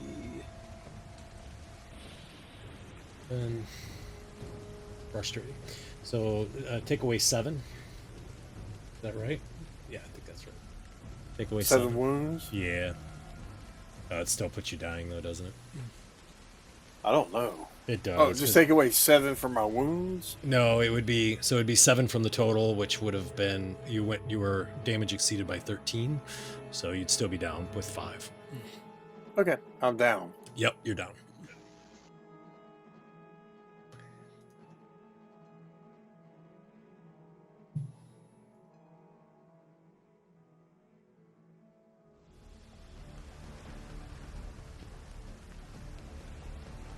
And frustrating. So take away 7. Is that right? Yeah, I think that's right. Take away 7 wounds? Yeah. It still puts you dying though, doesn't it? I don't know. It does. Oh, just take away 7 from my wounds? No, it would be 7 from the total, which would have been you were damage exceeded by 13, so you'd still be down with 5. Okay, I'm down. Yep, you're down.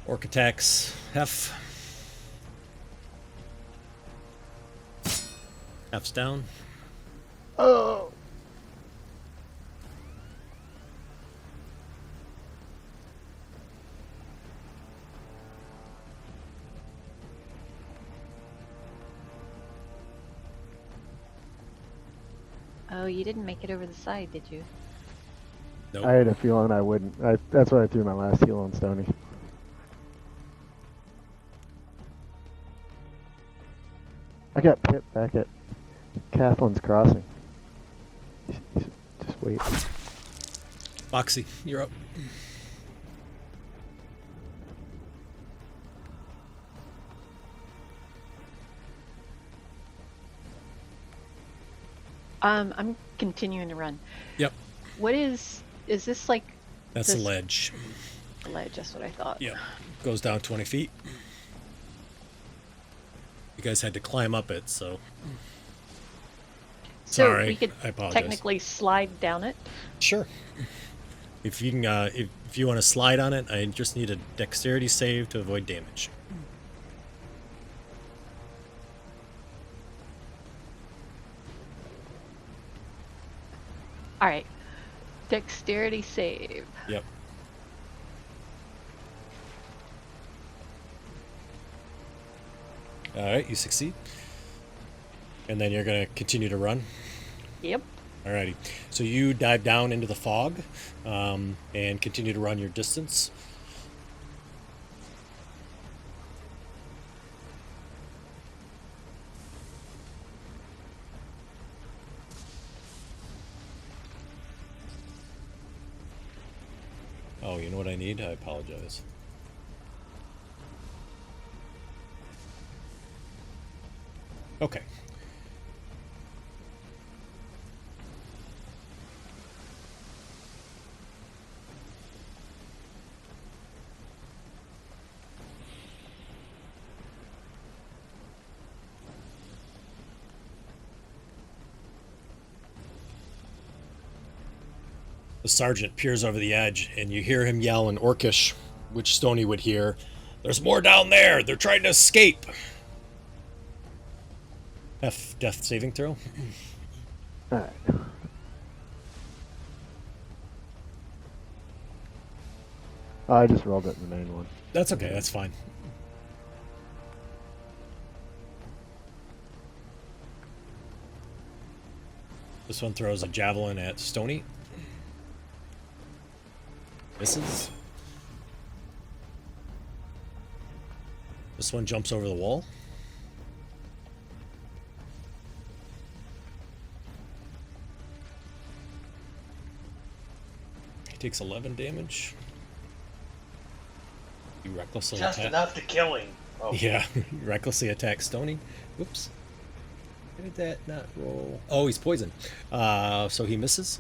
Orc attacks Hef. Hef's down. Oh! Oh, you didn't make it over the side, did you? Nope. I had a feeling I wouldn't. That's why I threw my last heal on Stony. I got Pip back at Cathleen's Crossing. Just wait. Foxy, you're up. I'm continuing to run. Yep. What is this like? That's a this ledge. ledge? That's what I thought. Yep. Goes down 20 feet. You guys had to climb up it, so. So Sorry, we could I apologize. technically slide down it. Sure. If you can, if you want to slide on it, I just need a dexterity save to avoid damage. All right. Dexterity save. Yep. All right, you succeed. And then you're going to continue to run. Yep. Alrighty. So you dive down into the fog and continue to run your distance. Oh, you know what I need? I apologize. Okay. The sergeant peers over the edge, and you hear him yell in Orcish, which Stony would hear, "There's more down there! They're trying to escape!" F death saving throw. Alright. I just rolled it in the main one. That's okay. That's fine. This one throws a javelin at Stony. Misses. This one jumps over the wall. He takes 11 damage. You recklessly Just attack. enough to kill him. Oh. Yeah, recklessly attack Stony. Whoops. How did that not roll? Oh, he's poisoned. So he misses.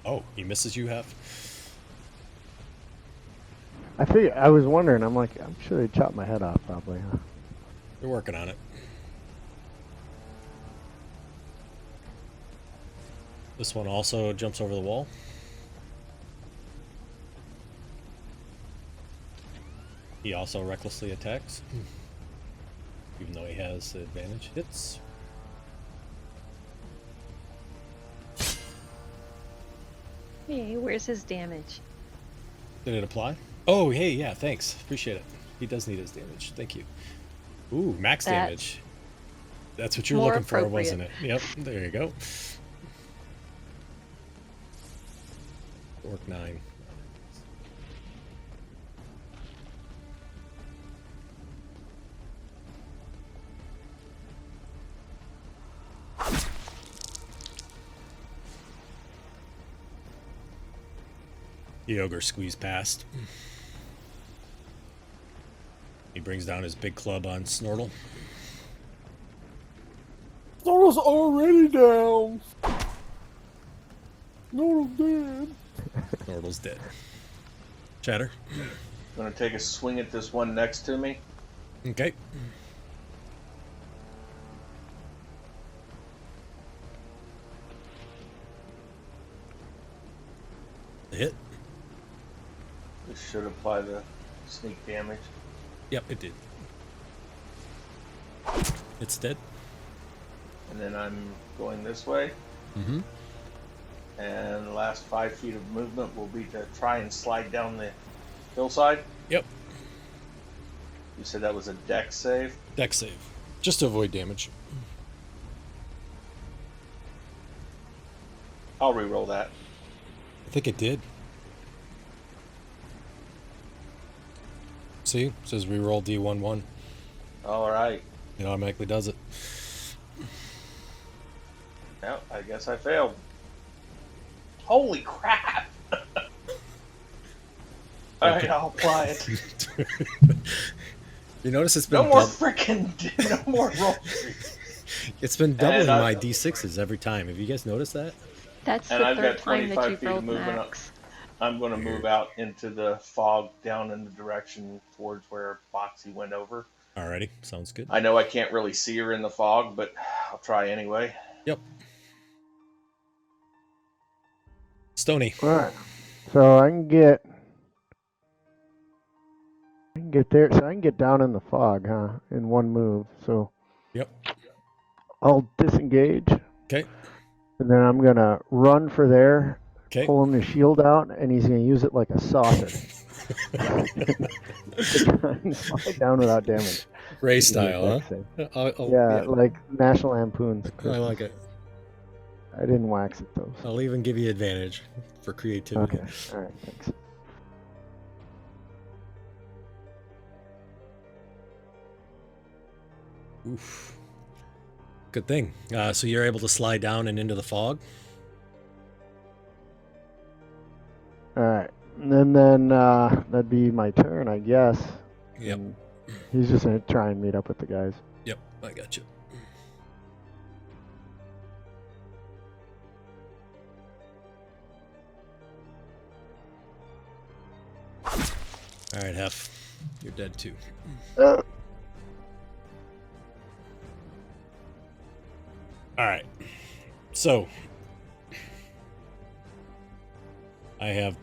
Oh, he misses you half. I was wondering, I'm like, I'm sure they chopped my head off probably, huh? They're working on it. This one also jumps over the wall. He also recklessly attacks. Even though he has advantage. Hits. Hey, where's his damage? Did it apply? Oh, hey, yeah, thanks. Appreciate it. He does need his damage. Thank you. Ooh, max damage. That's what you're more looking for, appropriate. wasn't it? Yep, there you go. Orc 9. The ogre squeezed past. He brings down his big club on Snortle. Snortle's already down. Snortle's dead. Snortle's dead. Chatter. I'm gonna take a swing at this one next to me. Okay. Hit. This should apply the sneak damage. Yep, it did. It's dead. And then I'm going this way. Mm-hmm. And the last 5 feet of movement will be to try and slide down the hillside. Yep. You said that was a dex save. Dex save. Just to avoid damage. I'll re-roll that. I think it did. See? It says reroll D11. All right. It automatically does it. Well, I guess I failed. Holy crap! All right, I'll apply it. You notice it's been No more freaking, no more roll. it's been doubling And my D6s every time. Have you guys noticed that? That's And the I've third got time that 25 you've feet of rolled movement up. max. I'm going to move out into the fog down in the direction towards where Foxy went over. Alrighty, sounds good. I know I can't really see her in the fog, but I'll try anyway. Yep. Stony. Alright. So I can get there, so I can get down in the fog, huh? In one move. So Yep. I'll disengage, Okay. and then I'm gonna run for there, Okay. pulling the shield out, and he's gonna use it like a saucer to try and slide down without damage. Ray Use it style, dex save. huh? Yeah, like National Lampoon's I Christmas. like it. I didn't wax it though. I'll even give you advantage for creativity. Okay. All right. Thanks. Oof. Good thing. So you're able to slide down and into the fog. All right. And then that'd be my turn, I guess. Yep. And he's just gonna try and meet up with the guys. Yep. I got you. All right, Hef. You're dead too. Uh, All right. So I have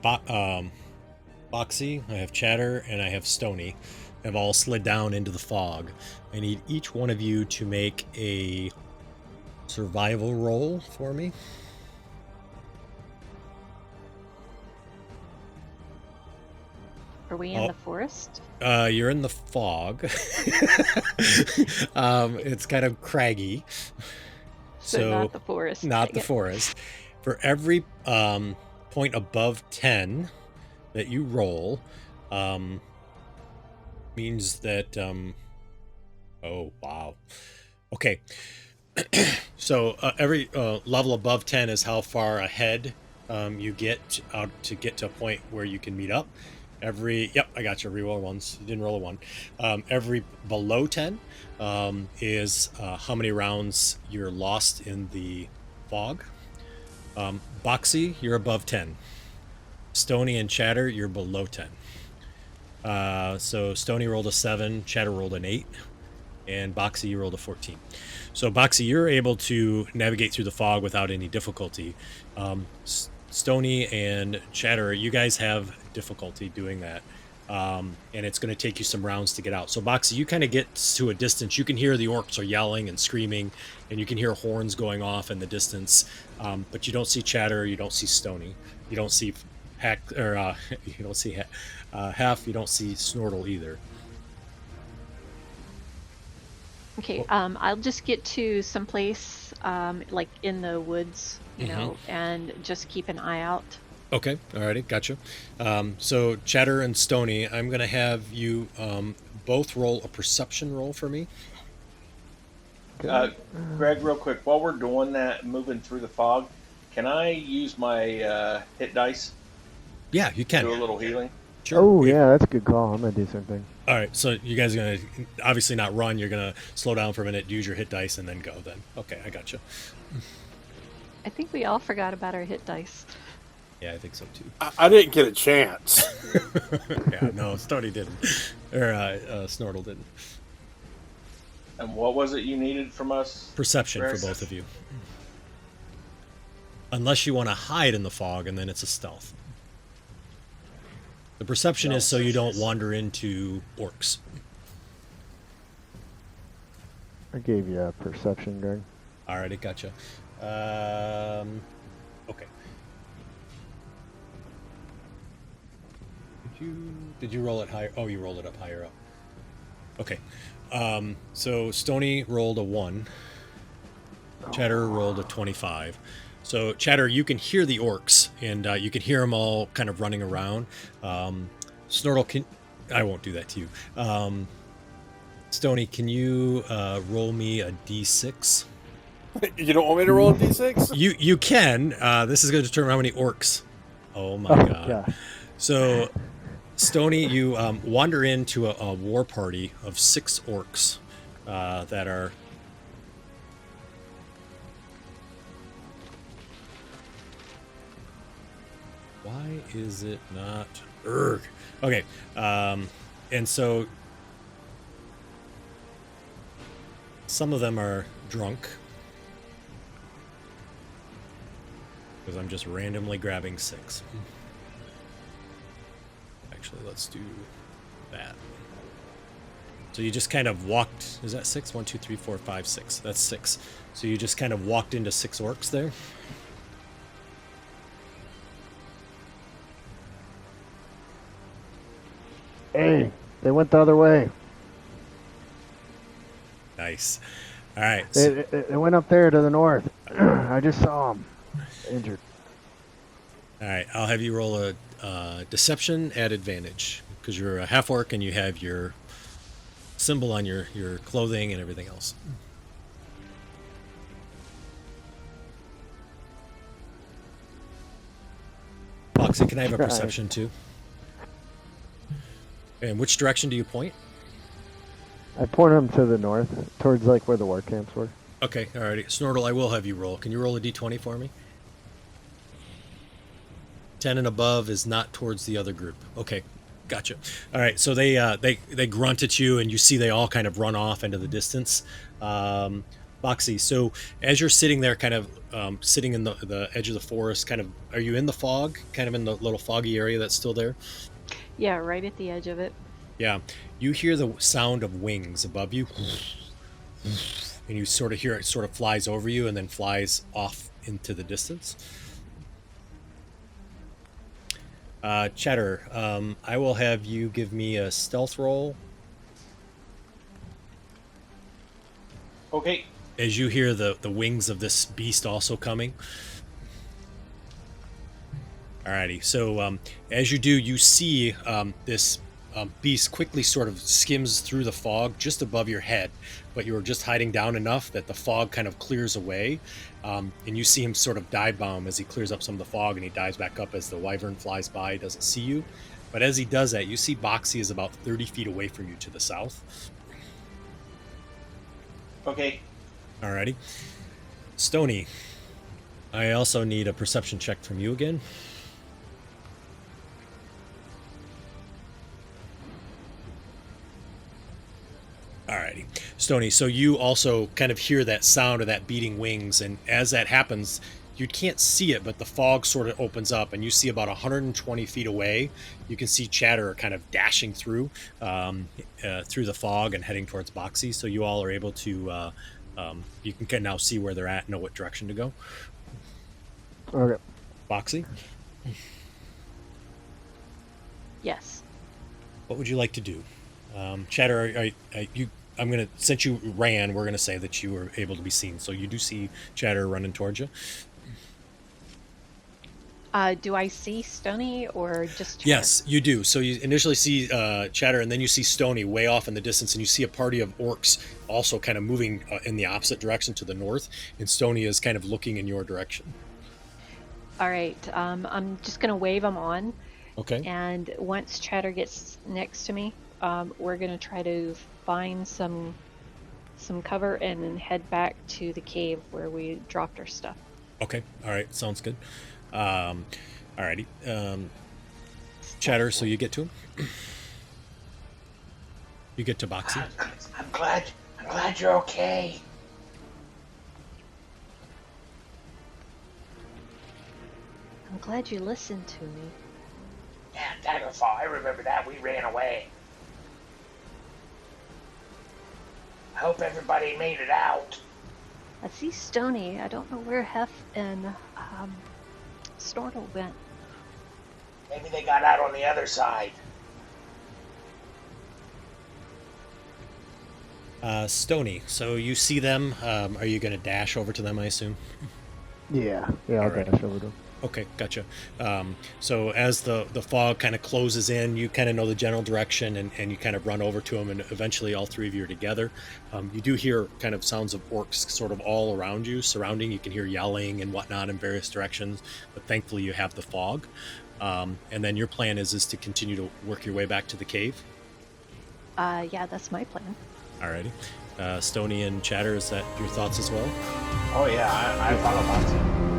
Boxy, I have Chatter, and I have Stony. Have all slid down into the fog. I need each one of you to make a survival roll for me. Are we in the forest? You're in the fog. It's kind of craggy. So not the forest. Not the forest. For every point above 10 that you roll, means that oh wow. Okay. So every level above 10 is how far ahead you get out to get to a point where you can meet up. Yep, I got you. Reroll ones. You didn't roll a one. Every below 10 is how many rounds you're lost in the fog. Boxy, you're above 10. Stony and Chatter, you're below 10. So Stony rolled a 7, Chatter rolled an 8, and Boxy, you rolled a 14. So Boxy, you're able to navigate through the fog without any difficulty. Stony and Chatter, you guys have difficulty doing that. And it's going to take you some rounds to get out. So Boxy, you kind of get to a distance. You can hear the orcs are yelling and screaming, and you can hear horns going off in the distance. But you don't see Chatter. You don't see Stony. You don't see Hack, or you don't see Half. You don't see Snortle either. Okay, I'll just get to someplace like in the woods, you know, and just keep an eye out. Okay, alrighty, gotcha. So Chatter and Stony, I'm gonna have you both roll a perception roll for me. Greg, real quick, while we're doing that, moving through the fog, can I use my hit dice? Yeah, you can. Do a little healing. Sure. Oh, yeah, that's a good call. I'm going to do something. All right, so you guys are going to obviously not run. You're going to slow down for a minute, use your hit dice, and then go then. Okay, I got you. I think we all forgot about our hit dice. Yeah, I think so too. I didn't get a chance. Yeah, no, Stony didn't. Or Snortle didn't. And what was it you needed from us? Perception Greg? for both of you. Unless you want to hide in the fog, and then it's a stealth. The perception is so you don't wander into orcs. I gave you a perception, Greg. All right, I gotcha. Okay. Did you roll it higher? Oh, you rolled it up higher up. Okay. So Stony rolled a 1. Chatter rolled a 25. So Chatter, you can hear the orcs, and you can hear them all kind of running around. Snortle, I won't do that to you. Stony, can you roll me a d6? You don't want me to roll a d6? You can. This is going to determine how many orcs. Oh my god. So, Stony, you wander into a war party of 6 orcs that are... Why is it not... Urgh. Okay. And so... Some of them are drunk. Because I'm just randomly grabbing 6. Actually, let's do that. So you just kind of walked... Is that 6? 1, 2, 3, 4, 5, 6. That's 6. So you just kind of walked into 6 orcs there. Hey, they went the other way. Nice. All right. They went up there to the north. I just saw them. Injured. All right. I'll have you roll a deception at advantage because you're a half orc and you have your symbol on your clothing and everything else. Foxy, can I have a perception too? And which direction do you point? I point them to the north, towards like where the war camps were. Okay, alrighty. Snortle, I will have you roll. Can you roll a d20 for me? 10 and above is not towards the other group. Okay, gotcha. All right, so they grunt at you, and you see they all kind of run off into the distance. Boxy, so as you're sitting there, kind of sitting in the edge of the forest, kind of, are you in the fog? Kind of in the little foggy area that's still there? Yeah, right at the edge of it. Yeah, you hear the sound of wings above you, and you sort of hear it sort of flies over you and then flies off into the distance. Cheddar, I will have you give me a stealth roll Okay. as you hear the wings of this beast also coming. Alrighty, so as you do, you see this beast quickly sort of skims through the fog just above your head, but you are just hiding down enough that the fog kind of clears away, and you see him sort of dive bomb as he clears up some of the fog, and he dives back up as the wyvern flies by. He doesn't see you, but as he does that, you see Boxy is about 30 feet away from you to the south. Okay. Alrighty, Stony, I also need a perception check from you again. Alrighty, Stony. So you also kind of hear that sound of that beating wings, and as that happens, you can't see it, but the fog sort of opens up, and you see about 120 feet away. You can see Chatter kind of dashing through the fog and heading towards Boxy. So you all are able to you can now see where they're at, know what direction to go. Okay. Boxy, Yes. what would you like to do? Chatter, I'm gonna, since you ran, we're gonna say that you were able to be seen. So you do see Chatter running towards you. Do I see Stony or just Chatter? Yes, you do. So you initially see Chatter, and then you see Stony way off in the distance, and you see a party of orcs also kind of moving in the opposite direction to the north, and Stony is kind of looking in your direction. All right. I'm just gonna wave them on, Okay. and once Chatter gets next to me, we're gonna try to find some cover and then head back to the cave where we dropped our stuff. Okay. All right. Sounds good. Alrighty. Chatter. So you get to him. You get to Boxy. I'm glad you're okay. I'm glad you listened to me. Yeah, Daggerfall. I remember that. We ran away. I hope everybody made it out. I see Stony. I don't know where Hef and Snortle went. Maybe they got out on the other side. Stony. So you see them. Are you going to dash over to them, I assume? Yeah. Yeah, I'll Alright. dash over to him. Okay, gotcha. So as the fog kind of closes in, you kind of know the general direction, and you kind of run over to them, and eventually all three of you are together. You do hear kind of sounds of orcs sort of all around you, surrounding. You can hear yelling and whatnot in various directions, but thankfully you have the fog. And then your plan is to continue to work your way back to the cave. Yeah, that's my plan. Alrighty. Stony and Chatter, is that your thoughts as well? Oh yeah, I thought about it.